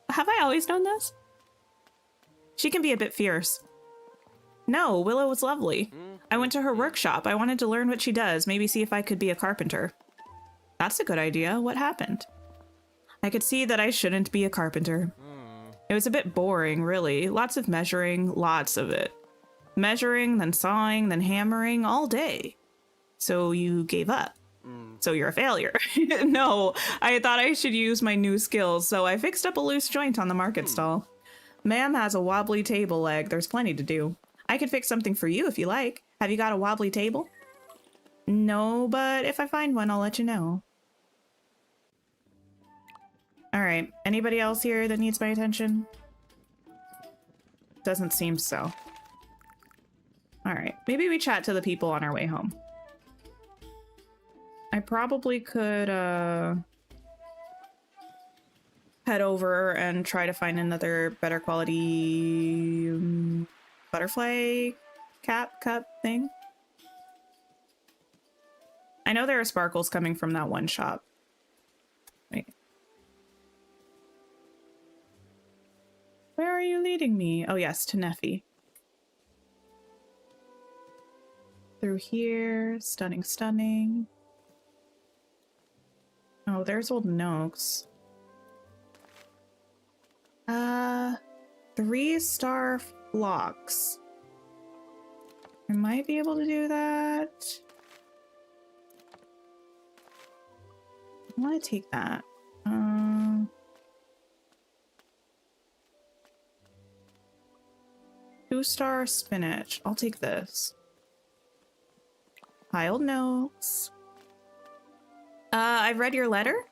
Have I always known this? She can be a bit fierce. No, Willow was lovely. I went to her workshop. I wanted to learn what she does, maybe see if I could be a carpenter. That's a good idea. What happened? I could see that I shouldn't be a carpenter. It was a bit boring, really. Lots of measuring, lots of it. Measuring, then sawing, then hammering all day. So you gave up. So you're a failure. No, I thought I should use my new skills, so I fixed up a loose joint on the market stall. Ma'am has a wobbly table leg. There's plenty to do. I could fix something for you if you like. Have you got a wobbly table? No, but if I find one, I'll let you know. All right. Anybody else here that needs my attention? Doesn't seem so. All right. Maybe we chat to the people on our way home. I probably could head over and try to find another better quality butterfly cup thing. I know there are sparkles coming from that one shop. Wait. Where are you leading me? Oh yes, to Neffy. Through here, stunning. Oh, there's old Noakes. 3-star flocks. I might be able to do that. I want to take that. 2-star spinach. I'll take this. Hi, old Noakes. I've read your letter.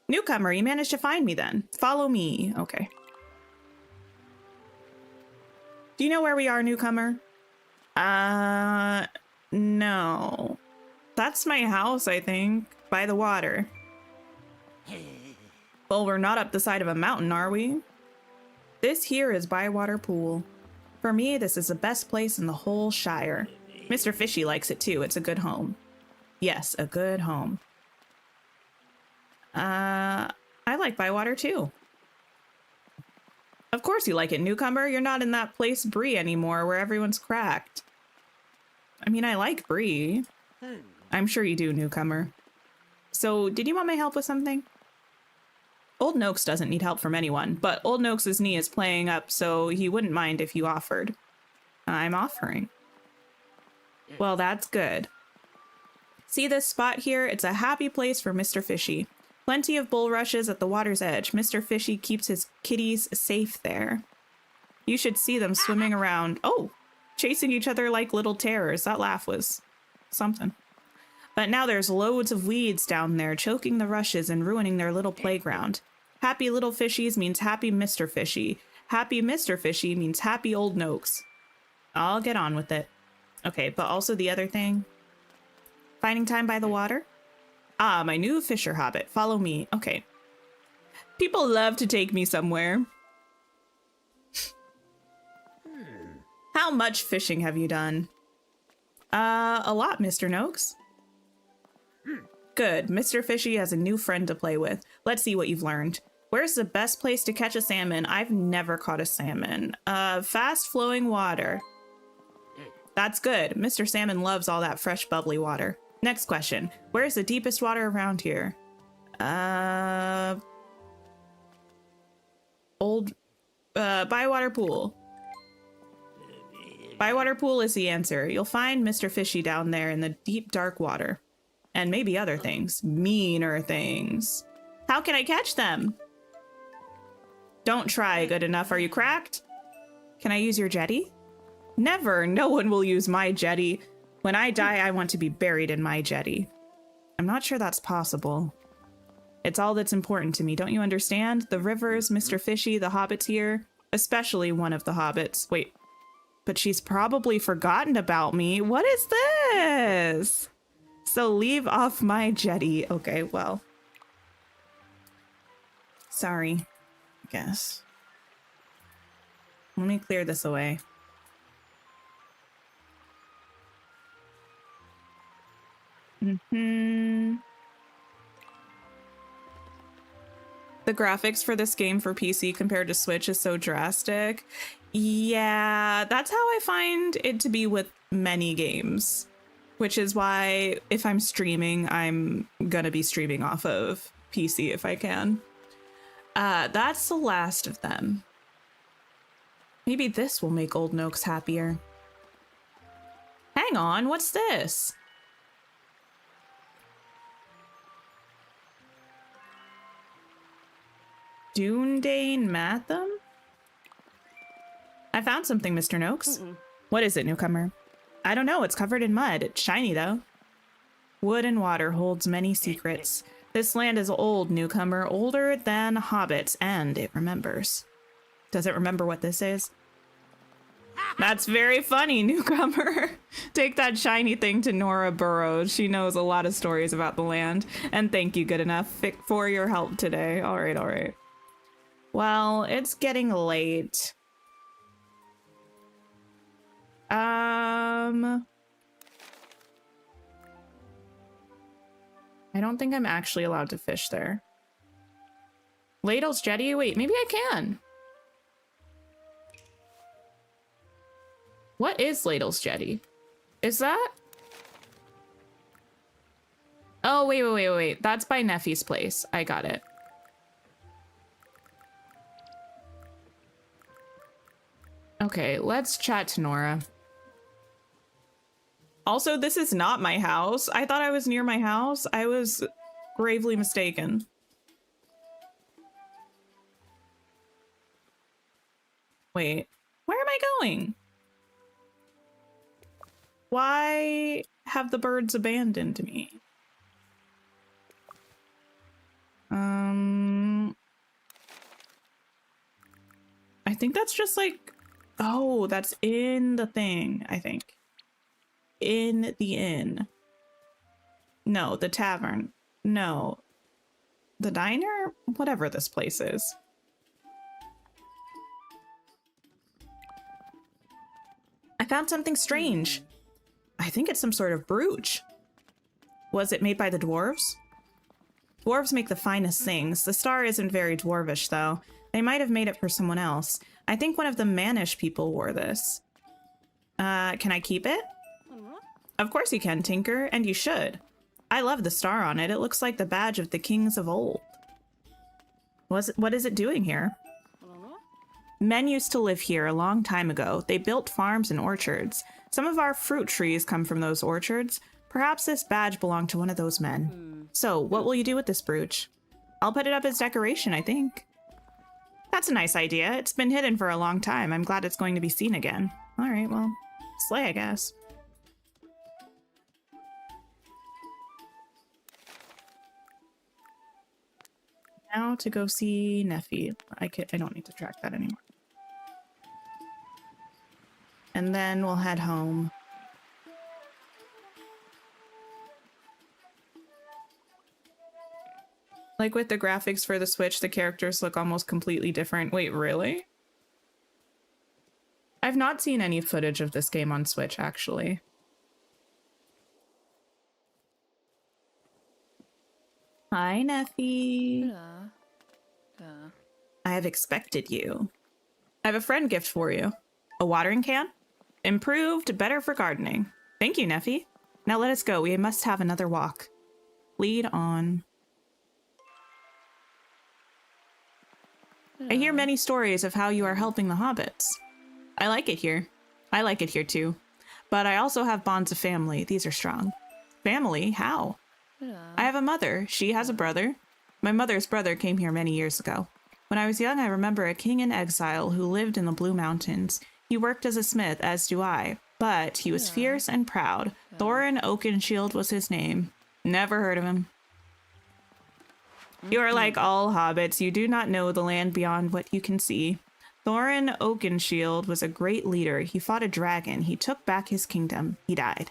Newcomer, you managed to find me then. Follow me. Okay. Do you know where we are, newcomer? No. That's my house, I think. By the water. Well, we're not up the side of a mountain, are we? This here is Bywater Pool. For me, this is the best place in the whole Shire. Mr. Fishy likes it too. It's a good home. Yes, a good home. I like Bywater too. Of course you like it, newcomer. You're not in that place Bree anymore where everyone's cracked. I mean, I like Bree. I'm sure you do, newcomer. So, did you want my help with something? Old Noakes doesn't need help from anyone, but Old Noakes' knee is playing up, so he wouldn't mind if you offered. I'm offering. Well, that's good. See this spot here? It's a happy place for Mr. Fishy. Plenty of bulrushes at the water's edge. Mr. Fishy keeps his kitties safe there. You should see them swimming around. Oh, chasing each other like little terrors. That laugh was something. But now there's loads of weeds down there, choking the rushes and ruining their little playground. Happy little fishies means happy Mr. Fishy. Happy Mr. Fishy means happy old Noakes. I'll get on with it. Okay, but also the other thing. Finding time by the water? Ah, my new fisher hobbit. Follow me. Okay. People love to take me somewhere. How much fishing have you done? A lot, Mr. Noakes. Good. Mr. Fishy has a new friend to play with. Let's see what you've learned. Where's the best place to catch a salmon? I've never caught a salmon. Fast flowing water. That's good. Mr. Salmon loves all that fresh, bubbly water. Next question. Where's the deepest water around here? Bywater Pool. Bywater Pool is the answer. You'll find Mr. Fishy down there in the deep, dark water. And maybe other things. Meaner things. How can I catch them? Don't try. Good enough. Are you cracked? Can I use your jetty? Never. No one will use my jetty. When I die, I want to be buried in my jetty. I'm not sure that's possible. It's all that's important to me. Don't you understand? The rivers, Mr. Fishy, the hobbits here. Especially one of the hobbits. Wait. But she's probably forgotten about me. What is this? So leave off my jetty. Okay, well. Sorry, I guess. Let me clear this away. The graphics for this game for PC compared to Switch is so drastic. Yeah, that's how I find it to be with many games. Which is why, if I'm streaming, I'm gonna be streaming off of PC if I can. That's the last of them. Maybe this will make Old Noakes happier. Hang on, what's this? Dundane Matham? I found something, Mr. Noakes. What is it, newcomer? I don't know. It's covered in mud. It's shiny, though. Wood and water holds many secrets. This land is old, newcomer, older than hobbits, and it remembers. Does it remember what this is? That's very funny, newcomer. Take that shiny thing to Nora Burrows. She knows a lot of stories about the land. And thank you, good enough, for your help today. All right, all right. Well, it's getting late. I don't think I'm actually allowed to fish there. Ladle's Jetty? Wait, maybe I can. What is Ladle's Jetty? Is that? Oh, wait. That's by Neffy's place. I got it. Okay, let's chat to Nora. Also, this is not my house. I thought I was near my house. I was gravely mistaken. Wait, where am I going? Why have the birds abandoned me? I think that's just like, oh, that's in the thing, I think. In the inn. No, the tavern. No. The diner? Whatever this place is. I found something strange. I think it's some sort of brooch. Was it made by the dwarves? Dwarves make the finest things. The star isn't very dwarvish, though. They might have made it for someone else. I think one of the Manish people wore this. Can I keep it? Of course you can, Tinker, and you should. I love the star on it. It looks like the badge of the kings of old. What is it doing here? Men used to live here a long time ago. They built farms and orchards. Some of our fruit trees come from those orchards. Perhaps this badge belonged to one of those men. So, what will you do with this brooch? I'll put it up as decoration, I think. That's a nice idea. It's been hidden for a long time. I'm glad it's going to be seen again. All right, well, slay, I guess. Now to go see Neffy. I don't need to track that anymore. And then we'll head home. Like with the graphics for the Switch, the characters look almost completely different. Wait, really? I've not seen any footage of this game on Switch, actually. Hi, Neffy. I have expected you. I have a friend gift for you. A watering can? Improved, better for gardening. Thank you, Neffy. Now let us go. We must have another walk. Lead on. I hear many stories of how you are helping the hobbits. I like it here. I like it here too. But I also have bonds of family. These are strong. Family? How? I have a mother. She has a brother. My mother's brother came here many years ago. When I was young, I remember a king in exile who lived in the Blue Mountains. He worked as a smith, as do I, but he was fierce and proud. Thorin Oakenshield was his name. Never heard of him. You are like all hobbits. You do not know the land beyond what you can see. Thorin Oakenshield was a great leader. He fought a dragon. He took back his kingdom. He died.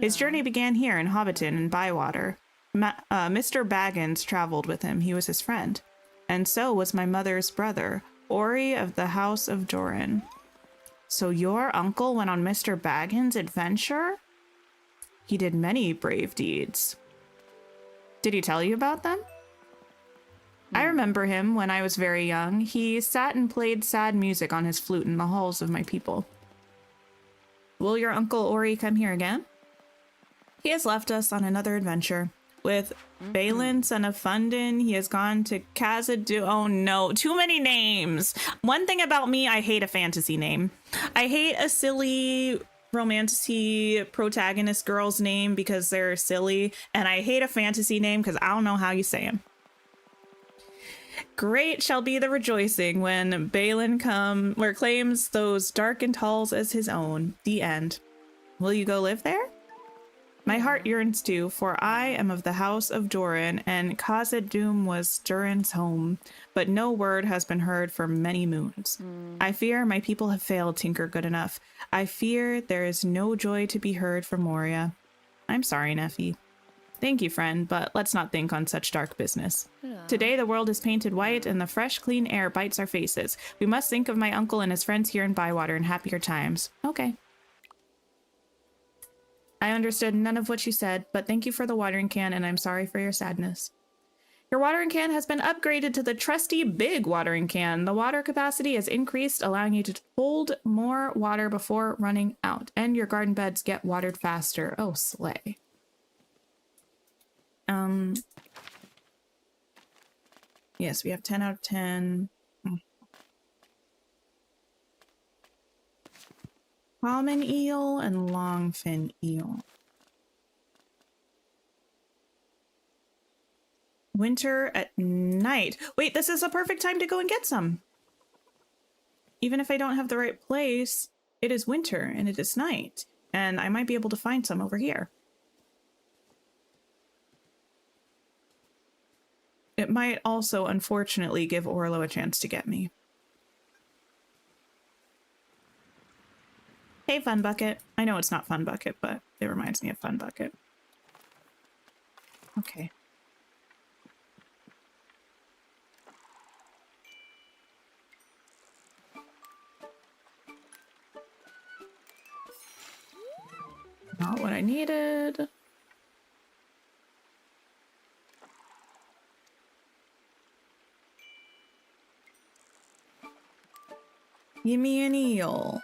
His journey began here in Hobbiton and Bywater. Mr. Baggins traveled with him. He was his friend. And so was my mother's brother, Ori of the House of Doran. So your uncle went on Mr. Baggins' adventure? He did many brave deeds. Did he tell you about them? I remember him when I was very young. He sat and played sad music on his flute in the halls of my people. Will your Uncle Ori come here again? He has left us on another adventure. With Balin, son of Fundin, he has gone to Khazad-dûm. Oh no, too many names. One thing about me, I hate a fantasy name. I hate a silly romantic protagonist girl's name because they're silly. And I hate a fantasy name because I don't know how you say them. Great shall be the rejoicing when Balin claims those darkened halls as his own. The end. Will you go live there? My heart yearns too, for I am of the house of Durin, and qotd was Durin's home, but no word has been heard for many moons. I fear my people have failed Tinker good enough. I fear there is no joy to be heard from Moria. I'm sorry, Neffy. Thank you, friend, but let's not think on such dark business. Yeah. Today the world is painted white and the fresh, clean air bites our faces. We must think of my uncle and his friends here in Bywater in happier times. Okay. I understood none of what you said, but thank you for the watering can, and I'm sorry for your sadness. Your watering can has been upgraded to the trusty big watering can. The water capacity has increased, allowing you to hold more water before running out, and your garden beds get watered faster. Oh, slay. Yes, we have 10 out of 10. Common eel and longfin eel. Winter at night. Wait, this is a perfect time to go and get some. Even if I don't have the right place, it is winter and it is night, and I might be able to find some over here. It might also, unfortunately, give Orlo a chance to get me. Hey, Fun Bucket. I know it's not Fun Bucket, but it reminds me of Fun Bucket. Okay. Not what I needed. Give me an eel.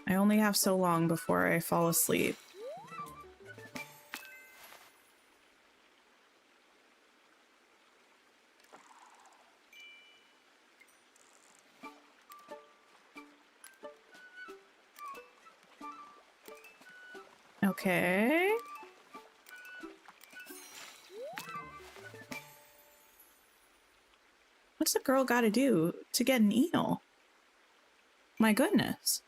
I only have so long before I fall asleep. Okay. What's a girl gotta do to get an eel? My goodness.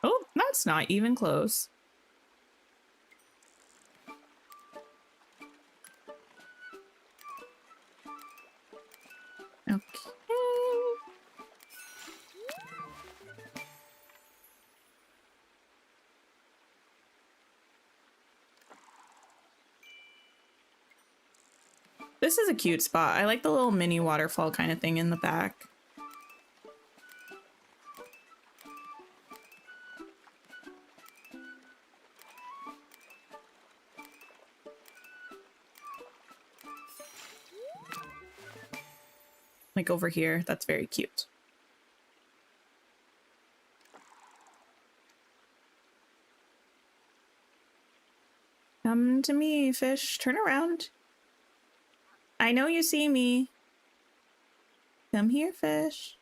Oh, that's not even close. Okay. This is a cute spot. I like the little mini waterfall kind of thing in the back. Like over here. That's very cute. Come to me, fish. Turn around. I know you see me. Come here, fish.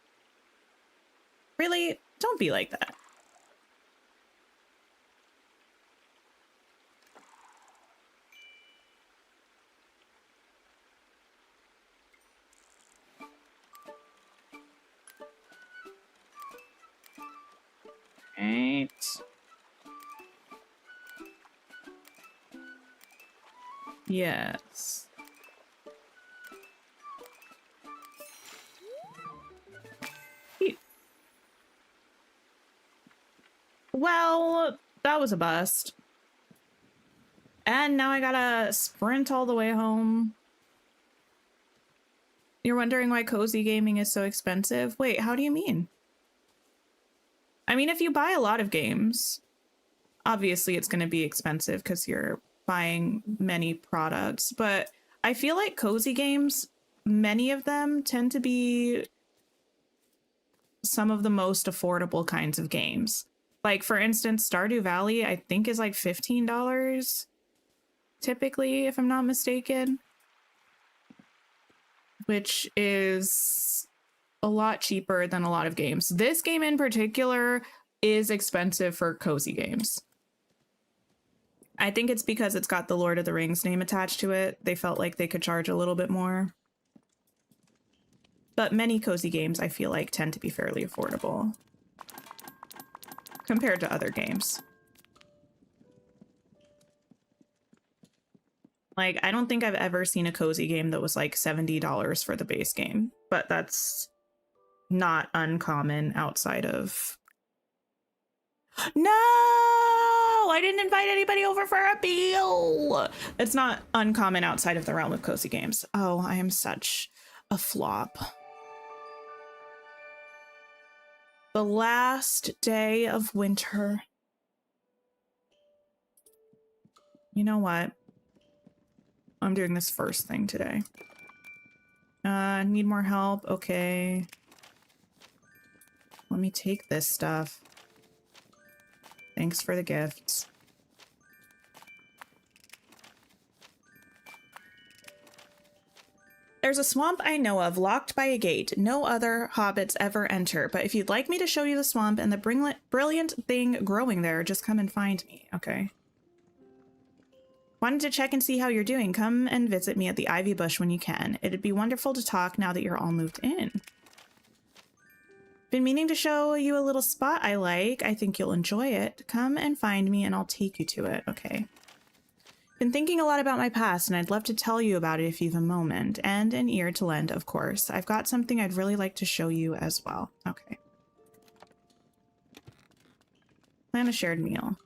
Really? Don't be like that. Right. Yes. Well, that was a bust. And now I gotta sprint all the way home. You're wondering why cozy gaming is so expensive? Wait, how do you mean? I mean, if you buy a lot of games, obviously it's going to be expensive because you're buying many products, but I feel like cozy games, many of them tend to be some of the most affordable kinds of games. Like, for instance, Stardew Valley, I think is like $15 typically, if I'm not mistaken, which is a lot cheaper than a lot of games. This game in particular is expensive for cozy games. I think it's because it's got the Lord of the Rings name attached to it. They felt like they could charge a little bit more. But many cozy games, I feel like, tend to be fairly affordable compared to other games. Like, I don't think I've ever seen a cozy game that was like $70 for the base game, but that's not uncommon outside of... No! I didn't invite anybody over for a meal! It's not uncommon outside of the realm of cozy games. Oh, I am such a flop. The last day of winter. You know what? I'm doing this first thing today. Need more help? Okay. Let me take this stuff. Thanks for the gifts. There's a swamp I know of, locked by a gate. No other hobbits ever enter, but if you'd like me to show you the swamp and the brilliant thing growing there, just come and find me, okay? Wanted to check and see how you're doing. Come and visit me at the Ivy Bush when you can. It'd be wonderful to talk now that you're all moved in. Been meaning to show you a little spot I like. I think you'll enjoy it. Come and find me and I'll take you to it, okay? Been thinking a lot about my past, and I'd love to tell you about it if you've a moment. And an ear to lend, of course. I've got something I'd really like to show you as well. Okay. Plan a shared meal.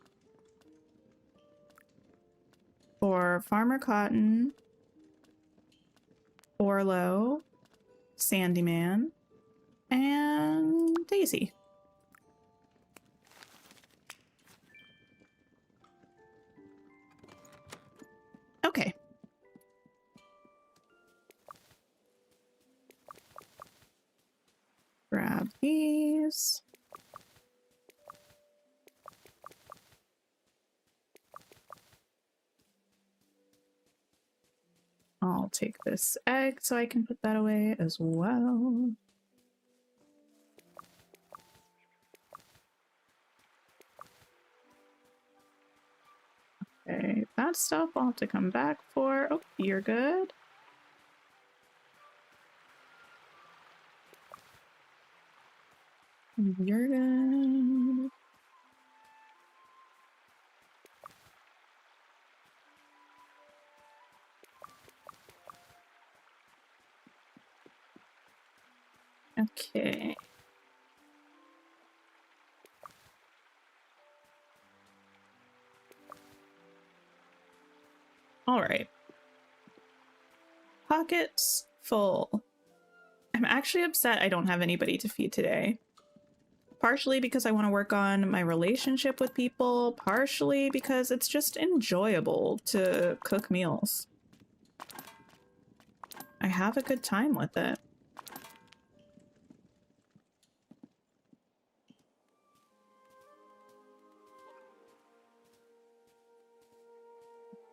For Farmer Cotton, Orlo, Sandyman, and Daisy. Okay. Grab these. I'll take this egg so I can put that away as well. Okay, that stuff I'll have to come back for. Oh, you're good. You're good. Okay. All right. Pockets full. I'm actually upset I don't have anybody to feed today. Partially because I want to work on my relationship with people, partially because it's just enjoyable to cook meals. I have a good time with it.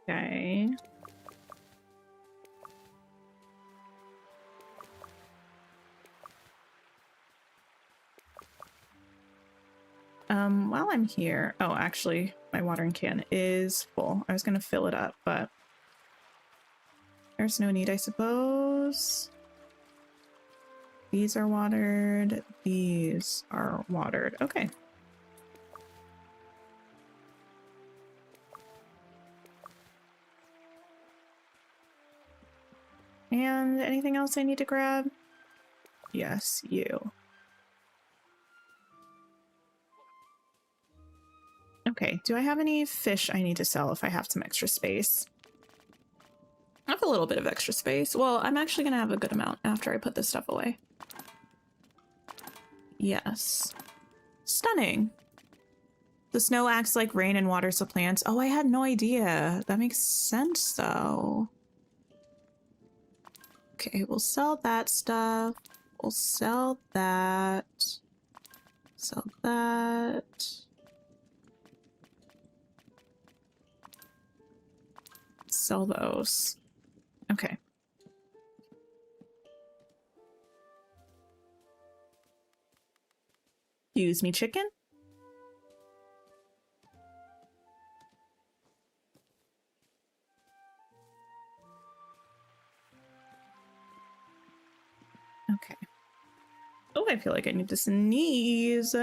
Okay. While I'm here, oh, actually, my watering can is full. I was gonna fill it up, but there's no need, I suppose. These are watered. These are watered. Okay. And anything else I need to grab? Yes, you. Okay, do I have any fish I need to sell if I have some extra space? I have a little bit of extra space. Well, I'm actually gonna have a good amount after I put this stuff away. Yes. Stunning. The snow acts like rain and waters the plants. Oh, I had no idea. That makes sense, though. Okay, we'll sell that stuff. We'll sell that. Sell that. Sell those. Okay. Excuse me, chicken? Okay. Oh, I feel like I need to sneeze.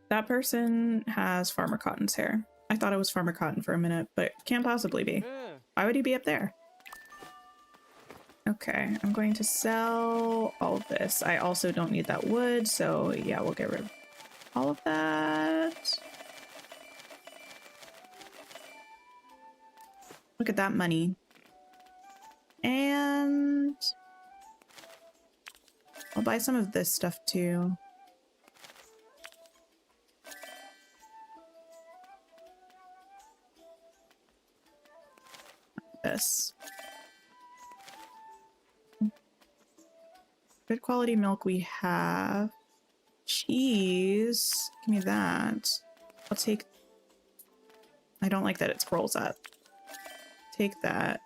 That person has Farmer Cotton's hair. I thought it was Farmer Cotton for a minute, but can't possibly be. Why would he be up there? Okay, I'm going to sell all of this. I also don't need that wood, so yeah, we'll get rid of all of that. Look at that money. And I'll buy some of this stuff too. This. Good quality milk we have. Cheese. Give me that. I'll take... I don't like that it scrolls up. Take that.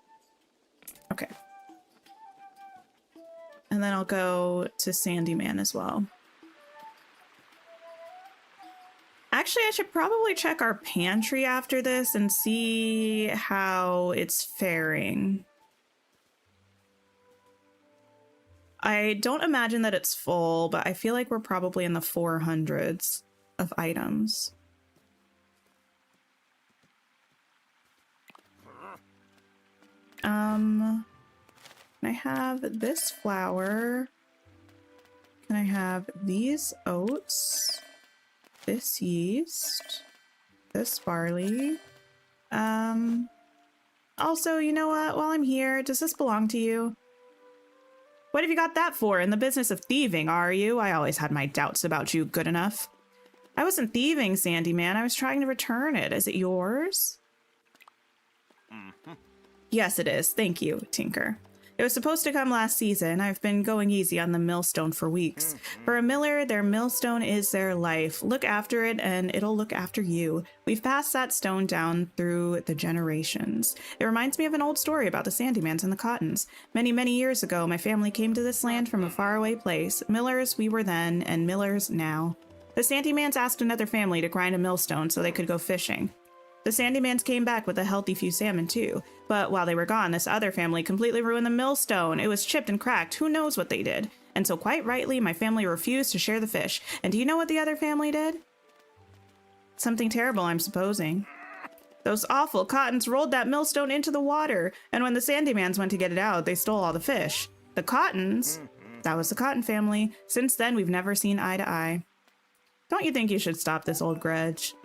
Okay. And then I'll go to Sandy Man as well. Actually, I should probably check our pantry after this and see how it's faring. I don't imagine that it's full, but I feel like we're probably in the 400s of items. Can I have this flour? Can I have these oats? This yeast? This barley? Also, you know what? While I'm here, does this belong to you? What have you got that for? In the business of thieving, are you? I always had my doubts about you, good enough. I wasn't thieving, Sandy Man. I was trying to return it. Is it yours? Yes, it is. Thank you, Tinker. It was supposed to come last season. I've been going easy on the millstone for weeks. For a miller, their millstone is their life. Look after it and it'll look after you. We've passed that stone down through the generations. It reminds me of an old story about the Sandymans and the Cottons. Many, many years ago, my family came to this land from a faraway place. Millers we were then and millers now. The Sandymans asked another family to grind a millstone so they could go fishing. The Sandymans came back with a healthy few salmon too, but while they were gone, this other family completely ruined the millstone. It was chipped and cracked. Who knows what they did? And so quite rightly, my family refused to share the fish. And do you know what the other family did? Something terrible, I'm supposing. Those awful Cottons rolled that millstone into the water, and when the Sandymans went to get it out, they stole all the fish. The Cottons? That was the Cotton family. Since then, we've never seen eye to eye. Don't you think you should stop this old grudge?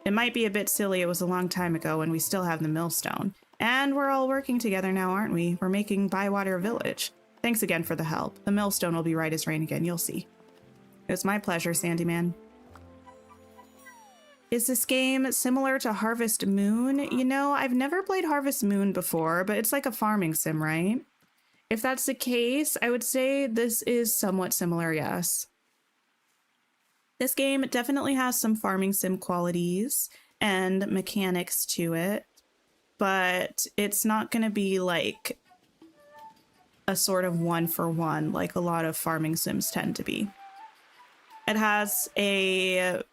It might be a bit silly, it was a long time ago and we still have the millstone. And we're all working together now, aren't we? We're making Bywater a village. Thanks again for the help. The millstone will be right as rain again, you'll see. It was my pleasure, Sandyman. Is this game similar to Harvest Moon? You know, I've never played Harvest Moon before, but it's like a farming sim, right? If that's the case, I would say this is somewhat similar, yes. This game definitely has some farming sim qualities and mechanics to it, but it's not going to be like a sort of one-for-one like a lot of farming sims tend to be. It has a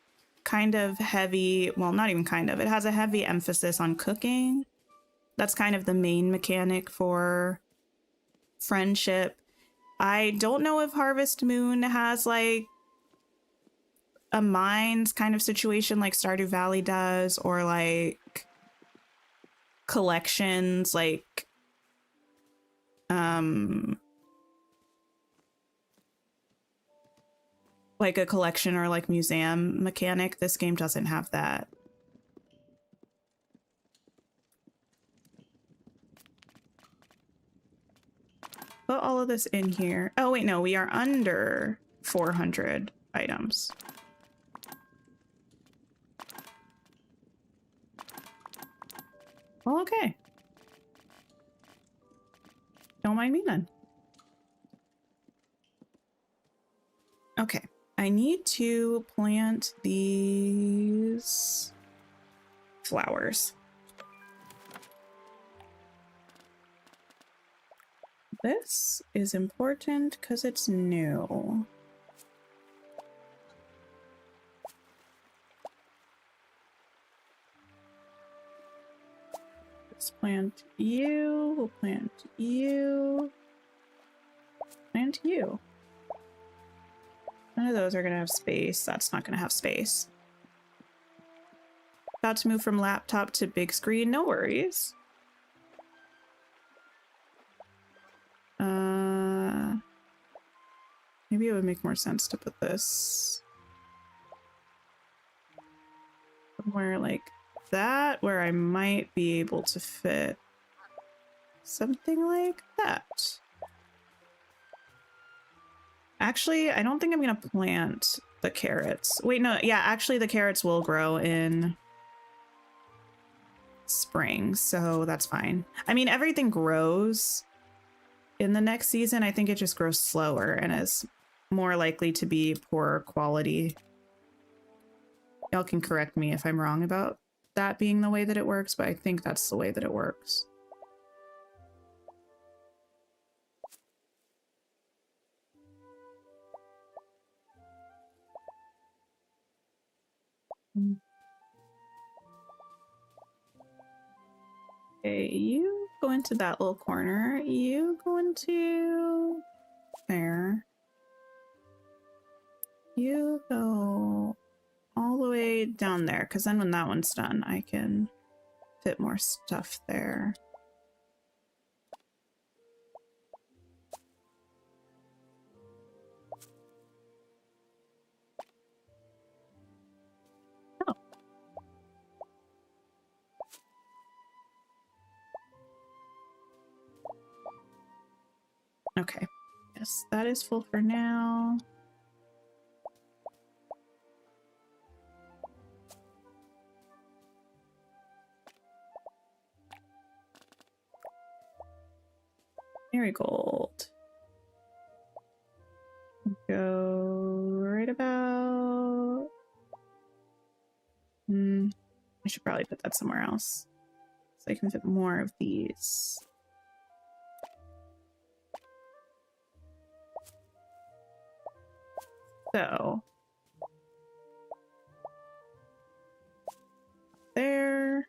kind of heavy, well, not even kind of, it has a heavy emphasis on cooking. That's kind of the main mechanic for friendship. I don't know if Harvest Moon has like a mines kind of situation like Stardew Valley does, or like collections like a collection or like museum mechanic. This game doesn't have that. put all of this in here. Oh, wait, no, we are under 400 items. Well, okay. Don't mind me then. Okay, I need to plant these flowers. This is important because it's new. Let's plant you, we'll plant you, plant you. None of those are gonna have space. That's not gonna have space. About to move from laptop to big screen, no worries. Maybe it would make more sense to put this somewhere like that, where I might be able to fit something like that. Actually, I don't think I'm gonna plant the carrots. Wait, no, yeah, actually the carrots will grow in spring, so that's fine. I mean, everything grows in the next season. I think it just grows slower and is more likely to be poorer quality. Y'all can correct me if I'm wrong about that being the way that it works, but I think that's the way that it works. Okay, you go into that little corner. You go into there. You go all the way down there, because then when that one's done, I can fit more stuff there. Oh. Okay. Yes, that is full for now. Marigold. Go right about... I should probably put that somewhere else so I can fit more of these. So... there...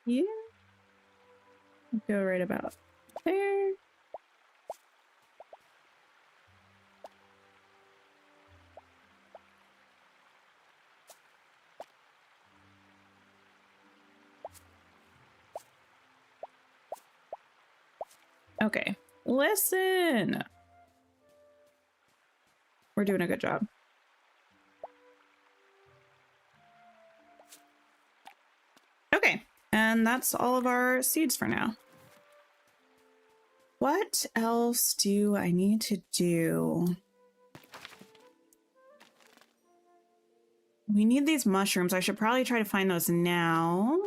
yeah, go right about there. Okay, listen. We're doing a good job. Okay. And that's all of our seeds for now. What else do I need to do? We need these mushrooms. I should probably try to find those now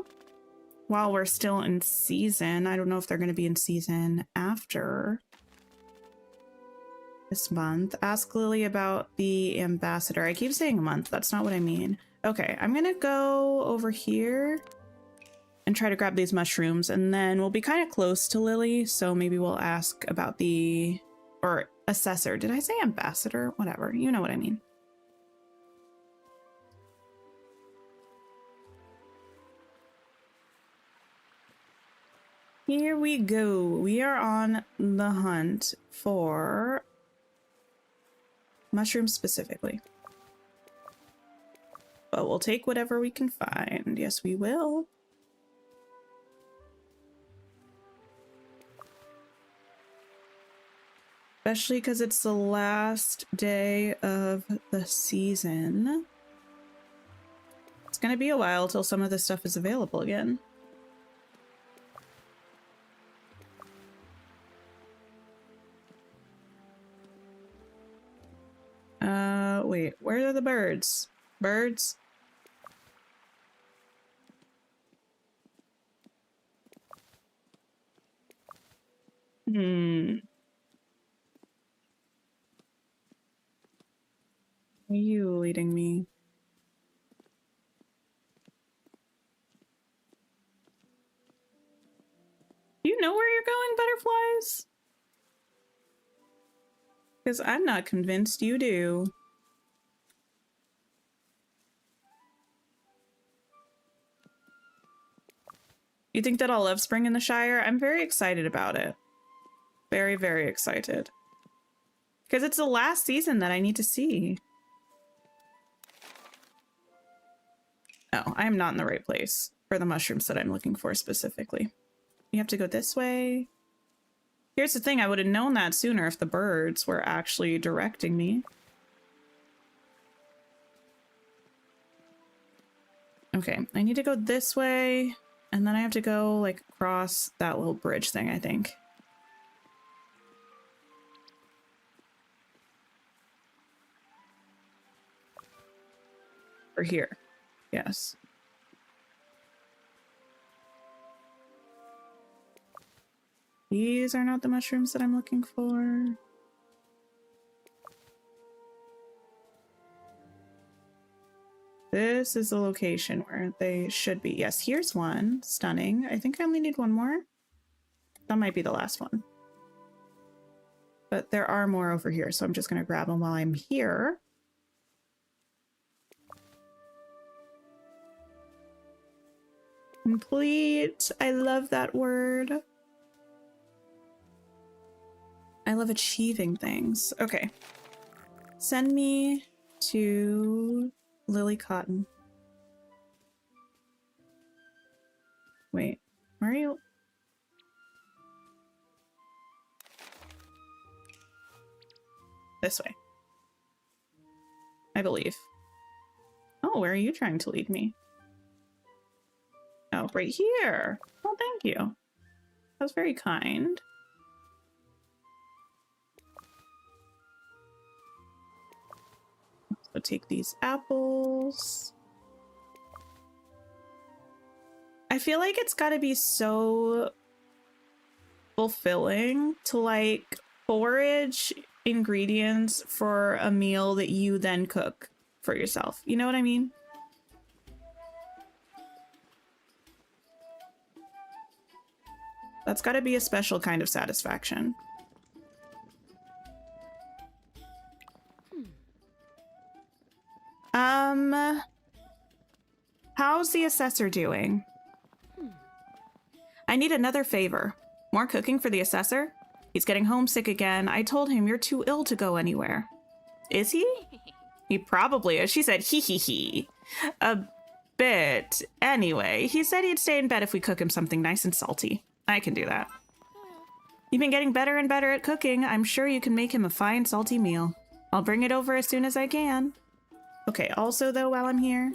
while we're still in season. I don't know if they're going to be in season after this month. Ask Lily about the ambassador. I keep saying month. That's not what I mean. Okay, I'm going to go over here and try to grab these mushrooms, and then we'll be kind of close to Lily, so maybe we'll ask about the, or assessor. Did I say ambassador? Whatever, you know what I mean. Here we go. We are on the hunt for mushrooms specifically. But we'll take whatever we can find. Yes, we will. Especially because it's the last day of the season. It's gonna be a while till some of this stuff is available again. Wait, where are the birds? Birds? Hmm. Are you leading me? Do you know where you're going, butterflies? Because I'm not convinced you do. You think that I'll love spring in the Shire? I'm very excited about it. Very, very excited. Because it's the last season that I need to see. Oh, I'm not in the right place for the mushrooms that I'm looking for specifically. You have to go this way. Here's the thing, I would have known that sooner if the birds were actually directing me. Okay, I need to go this way, and then I have to go, like, across that little bridge thing, I think. Or here. Yes. These are not the mushrooms that I'm looking for. This is the location where they should be. Yes, here's one. Stunning. I think I only need one more. That might be the last one. But there are more over here, so I'm just going to grab them while I'm here. Complete. I love that word. I love achieving things. Okay. Send me to Lily Cotton. Wait, where are you? This way. I believe. Oh, where are you trying to lead me? Oh, right here. Oh, thank you. That was very kind. So take these apples. I feel like it's gotta be so fulfilling to like forage ingredients for a meal that you then cook for yourself. You know what I mean? That's gotta be a special kind of satisfaction. How's the Assessor doing? I need another favor. More cooking for the Assessor? He's getting homesick again. I told him you're too ill to go anywhere. Is he? He probably is. She said hee hee hee. A bit. Anyway, he said he'd stay in bed if we cook him something nice and salty. I can do that. You've been getting better and better at cooking. I'm sure you can make him a fine salty meal. I'll bring it over as soon as I can. Okay, also though, while I'm here...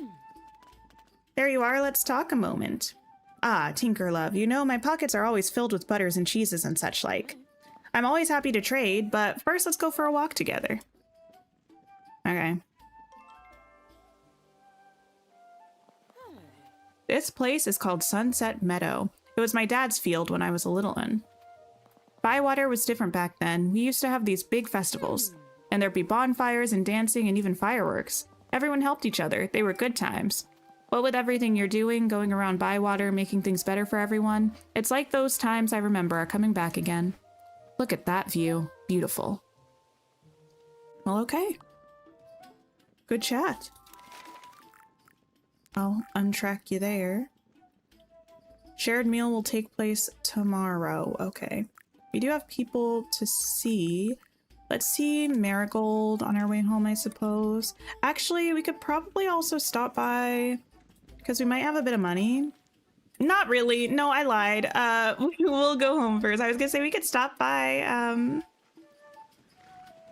There you are, let's talk a moment. Ah, Tinker Love, you know my pockets are always filled with butters and cheeses and such like. I'm always happy to trade, but first let's go for a walk together. Okay. This place is called Sunset Meadow. It was my dad's field when I was a little one. Bywater was different back then. We used to have these big festivals, and there'd be bonfires and dancing and even fireworks. Everyone helped each other. They were good times. What with everything you're doing, going around Bywater, making things better for everyone, it's like those times I remember are coming back again. Look at that view. Beautiful. Well, okay. Good chat. I'll untrack you there. Shared meal will take place tomorrow. Okay. We do have people to see. Let's see Marigold on our way home, I suppose. Actually, we could probably also stop by... because we might have a bit of money. Not really. No, I lied. We'll go home first. I was gonna say we could stop by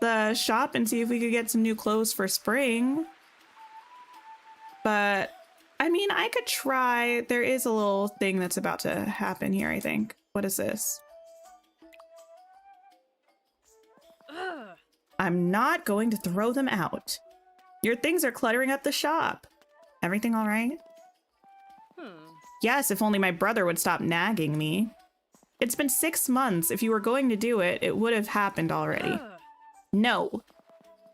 the shop and see if we could get some new clothes for spring. But I mean, I could try. There is a little thing that's about to happen here, I think. What is this? I'm not going to throw them out. Your things are cluttering up the shop. Everything all right? Yes, if only my brother would stop nagging me. It's been 6 months. If you were going to do it, it would have happened already. No.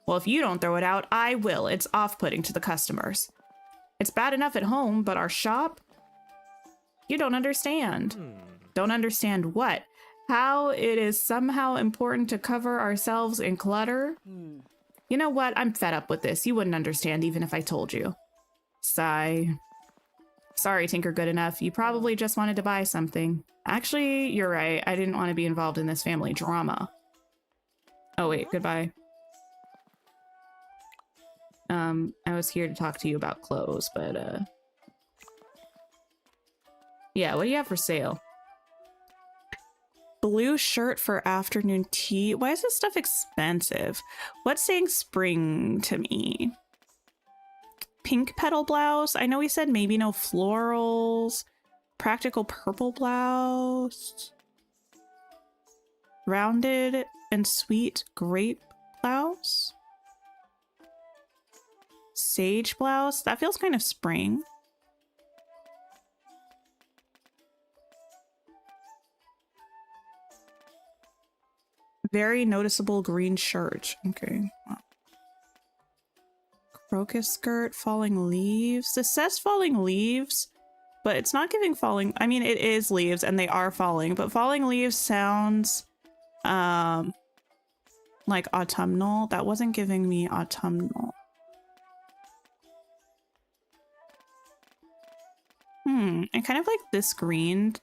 Well, if you don't throw it out, I will. It's off-putting to the customers. It's bad enough at home, but our shop? You don't understand. Don't understand what? How it is somehow important to cover ourselves in clutter? You know what? I'm fed up with this. You wouldn't understand even if I told you. Sigh. Sorry, Tinker Goodenough. You probably just wanted to buy something. Actually, you're right. I didn't want to be involved in this family drama. Oh, wait. Goodbye. I was here to talk to you about clothes, but, yeah, what do you have for sale? Blue shirt for afternoon tea. Why is this stuff expensive? What's saying spring to me? Pink petal blouse. I know we said maybe no florals. Practical purple blouse. Rounded and sweet grape blouse. Sage blouse. That feels kind of spring. Very noticeable green shirt. Okay. Wow. Crocus skirt, falling leaves. This says falling leaves, but it's not giving falling. I mean, it is leaves and they are falling, but falling leaves sounds like autumnal. That wasn't giving me autumnal. I kind of like this green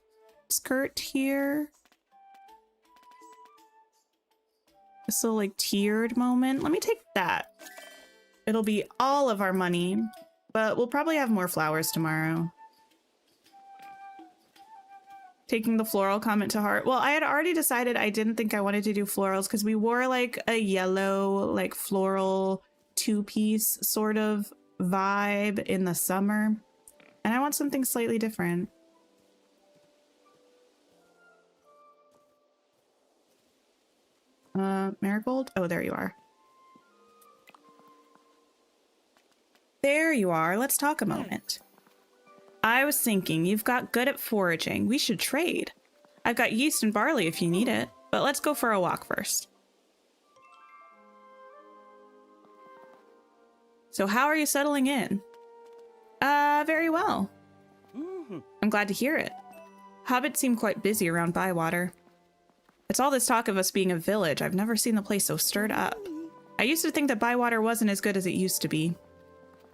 skirt here. This little like tiered moment. Let me take that. It'll be all of our money, but we'll probably have more flowers tomorrow. Taking the floral comment to heart. Well, I had already decided I didn't think I wanted to do florals because we wore like a yellow, like floral two-piece sort of vibe in the summer. And I want something slightly different. Marigold? Oh, there you are. There you are. Let's talk a moment. I was thinking, you've got good at foraging. We should trade. I've got yeast and barley if you need it, but let's go for a walk first. So how are you settling in? Very well. I'm glad to hear it. Hobbits seem quite busy around Bywater. It's all this talk of us being a village. I've never seen the place so stirred up. I used to think that Bywater wasn't as good as it used to be.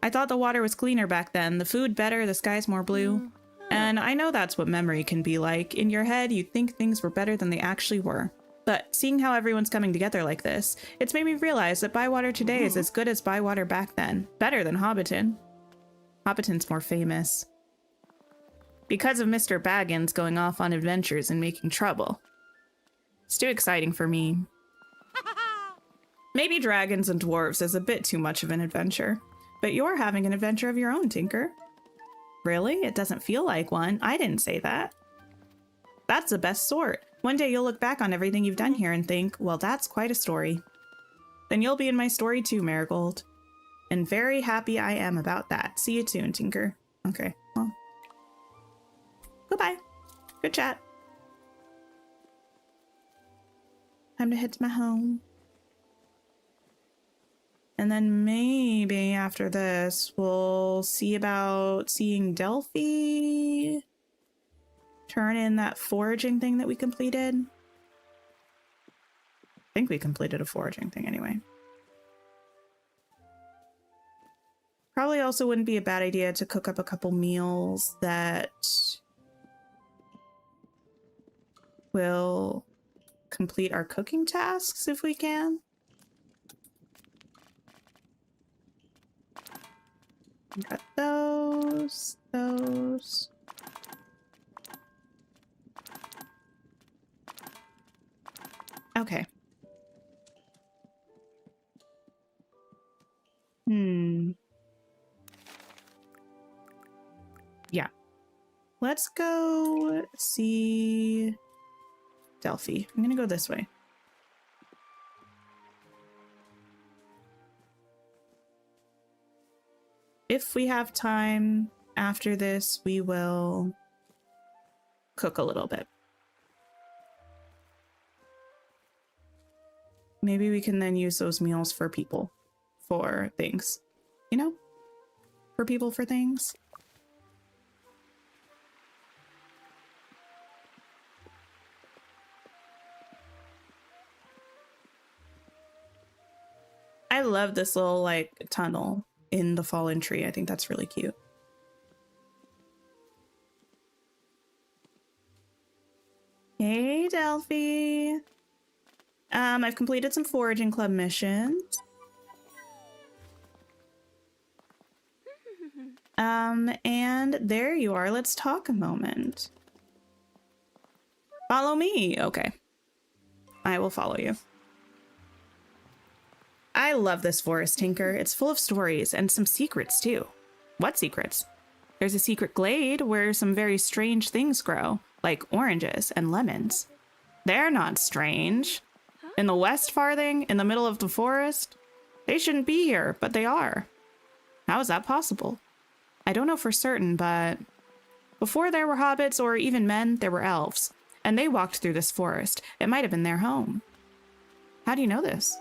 I thought the water was cleaner back then, the food better, the skies more blue. And I know that's what memory can be like. In your head, you'd think things were better than they actually were. But seeing how everyone's coming together like this, it's made me realize that Bywater today is as good as Bywater back then. Better than Hobbiton. Hobbiton's more famous. Because of Mr. Baggins going off on adventures and making trouble. It's too exciting for me. Maybe dragons and dwarves is a bit too much of an adventure. But you're having an adventure of your own, Tinker. Really? It doesn't feel like one. I didn't say that. That's the best sort. One day you'll look back on everything you've done here and think, well, that's quite a story. Then you'll be in my story too, Marigold. And very happy I am about that. See you soon, Tinker. Okay, well. Goodbye. Good chat. Time to head to my home. And then maybe after this, we'll see about seeing Delphi. Turn in that foraging thing that we completed. I think we completed a foraging thing anyway. Probably also wouldn't be a bad idea to cook up a couple meals that will complete our cooking tasks if we can. Got those. Okay. Let's go see Delphi. I'm gonna go this way. If we have time after this, we will cook a little bit. Maybe we can then use those meals for people, for things, you know? For people, for things. I love this little like tunnel in the fallen tree. I think that's really cute. Hey, Delphi. I've completed some foraging club missions. And there you are. Let's talk a moment. Follow me. Okay. I will follow you. I love this forest, Tinker. It's full of stories and some secrets too. What secrets? There's a secret glade where some very strange things grow, like oranges and lemons. They're not strange. In the West Farthing, in the middle of the forest, they shouldn't be here, but they are. How is that possible? I don't know for certain, but before there were hobbits or even men, there were elves, and they walked through this forest. It might have been their home. How do you know this?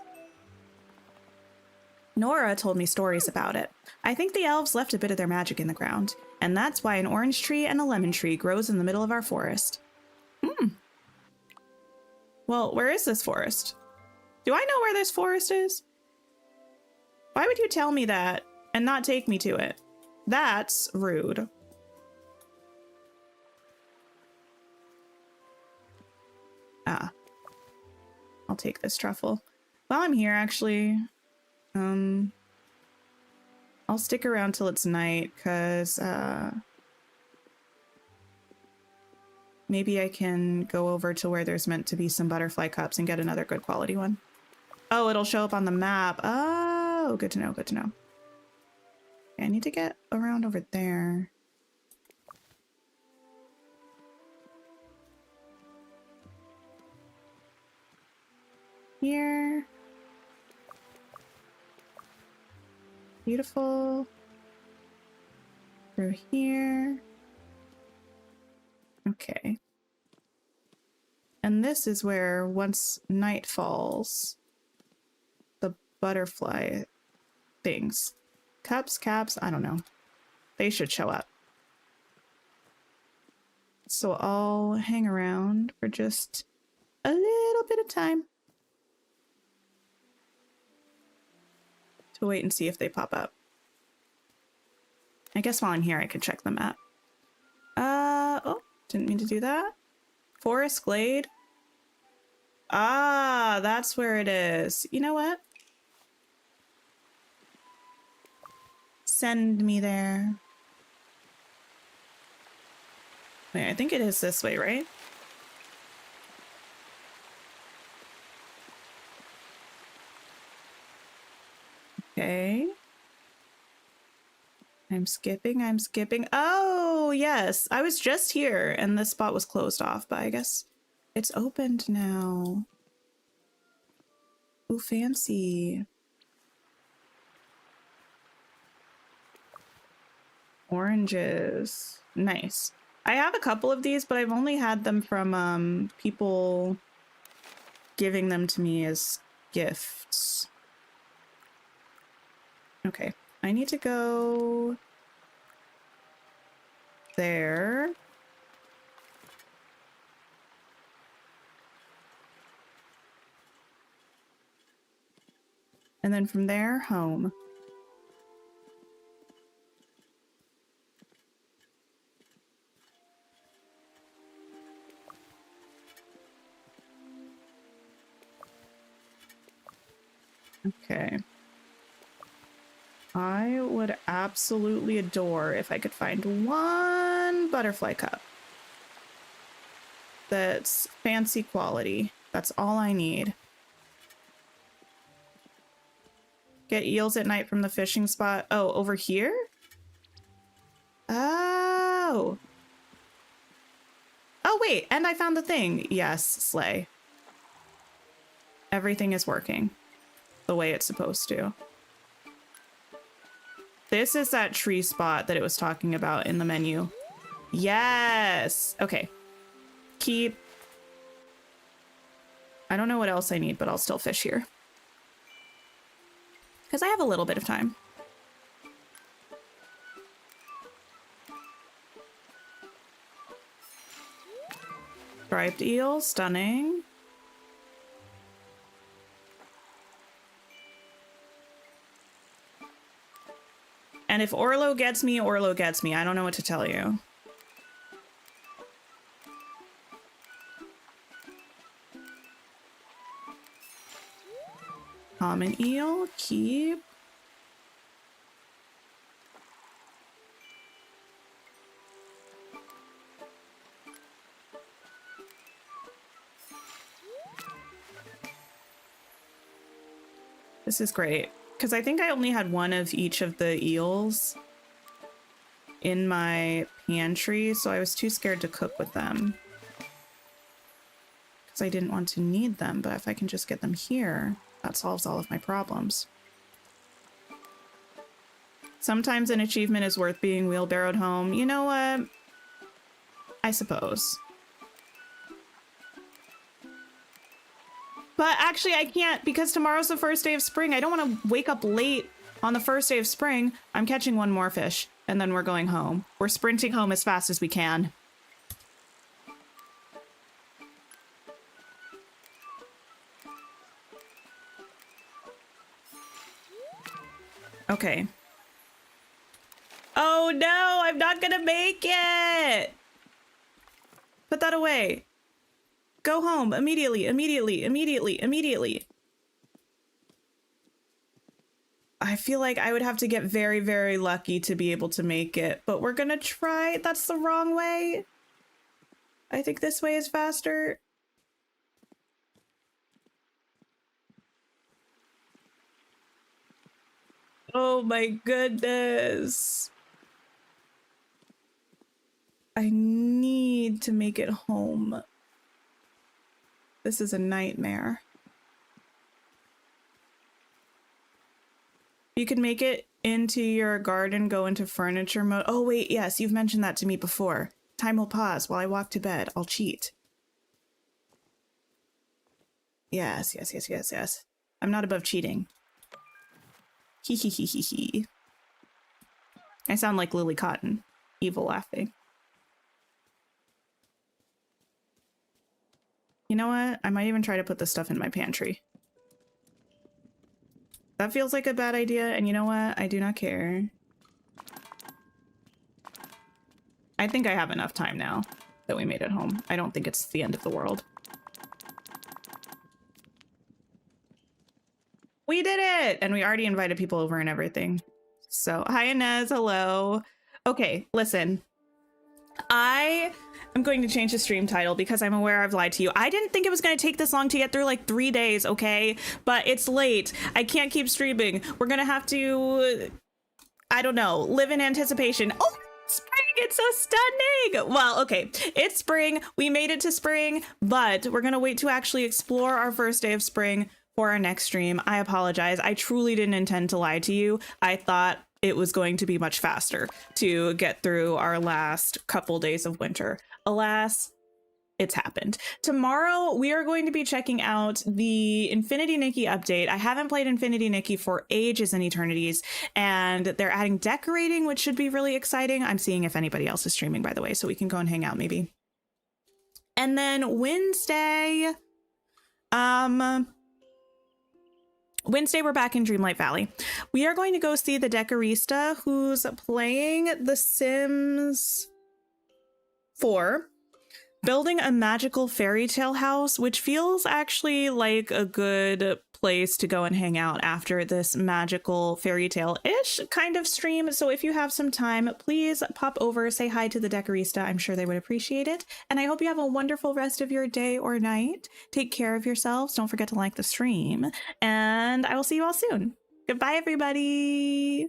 Nora told me stories about it. I think the elves left a bit of their magic in the ground, and that's why an orange tree and a lemon tree grows in the middle of our forest. Well, where is this forest? Do I know where this forest is? Why would you tell me that and not take me to it? That's rude. Ah. I'll take this truffle. While I'm here, actually, I'll stick around till it's night, because, maybe I can go over to where there's meant to be some butterfly cups and get another good quality one. Oh, it'll show up on the map. Oh, good to know, good to know. Okay, I need to get around over there. Here. Beautiful. Through here. Okay. And this is where, once night falls, the butterfly things, cups, caps, I don't know, they should show up. So I'll hang around for just a little bit of time to wait and see if they pop up. I guess while I'm here, I could check the map. Oh, didn't mean to do that. Forest Glade. Ah, that's where it is. You know what? Send me there. Wait, I think it is this way, right? Okay. I'm skipping, I'm skipping. Oh, yes. I was just here and this spot was closed off, but I guess it's opened now. Ooh, fancy. Oranges. Nice. I have a couple of these, but I've only had them from people giving them to me as gifts. Okay. I need to go there. And then from there, home. Okay. I would absolutely adore if I could find one butterfly cup that's fancy quality. That's all I need. Get eels at night from the fishing spot. Oh, over here? Oh. Oh, wait, and I found the thing. Yes, slay. Everything is working the way it's supposed to. This is that tree spot that it was talking about in the menu. Yes. Okay. Keep. I don't know what else I need, but I'll still fish here. Because I have a little bit of time. Striped eel, stunning. And if Orlo gets me, Orlo gets me. I don't know what to tell you. Common eel, keep. This is great. Because I think I only had one of each of the eels in my pantry, so I was too scared to cook with them. Because I didn't want to need them, but if I can just get them here, that solves all of my problems. Sometimes an achievement is worth being wheelbarrowed home. You know what? I suppose. But actually I can't because tomorrow's the first day of spring. I don't want to wake up late on the first day of spring. I'm catching one more fish and then we're going home. We're sprinting home as fast as we can. Okay. Oh no, I'm not gonna make it. Put that away. Go home immediately, immediately, immediately, immediately. I feel like I would have to get very, very lucky to be able to make it, but we're gonna try. That's the wrong way. I think this way is faster. Oh my goodness. I need to make it home. This is a nightmare. You can make it into your garden, go into furniture mode. Oh wait, yes, you've mentioned that to me before. Time will pause while I walk to bed. I'll cheat. Yes, yes, yes, yes, yes. I'm not above cheating. Hee hee hee hee hee. I sound like Lily Cotton. Evil laughing. You know what? I might even try to put this stuff in my pantry. That feels like a bad idea, and you know what? I do not care. I think I have enough time now that we made it home. I don't think it's the end of the world. We did it! And we already invited people over and everything. So, hi Inez, hello. Okay, listen. I am going to change the stream title because I'm aware I've lied to you. I didn't think it was going to take this long to get through like 3 days, okay? But it's late. I can't keep streaming. We're going to have to, I don't know, live in anticipation. Oh, spring, it's so stunning. Well, okay, it's spring. We made it to spring, but we're going to wait to actually explore our first day of spring for our next stream. I apologize. I truly didn't intend to lie to you. I thought it was going to be much faster to get through our last couple days of winter. Alas, it's happened. Tomorrow, we are going to be checking out the Infinity Nikki update. I haven't played Infinity Nikki for ages and eternities, and they're adding decorating, which should be really exciting. I'm seeing if anybody else is streaming, by the way, so we can go and hang out maybe. And then Wednesday, we're back in Dreamlight Valley. We are going to go see the Decorista who's playing The Sims 4, building a magical fairy tale house, which feels actually like a good place to go and hang out after this magical fairy tale-ish kind of stream. So if you have some time, please pop over, say hi to the Decorista. I'm sure they would appreciate it. And I hope you have a wonderful rest of your day or night. Take care of yourselves. Don't forget to like the stream. And I will see you all soon. Goodbye, everybody.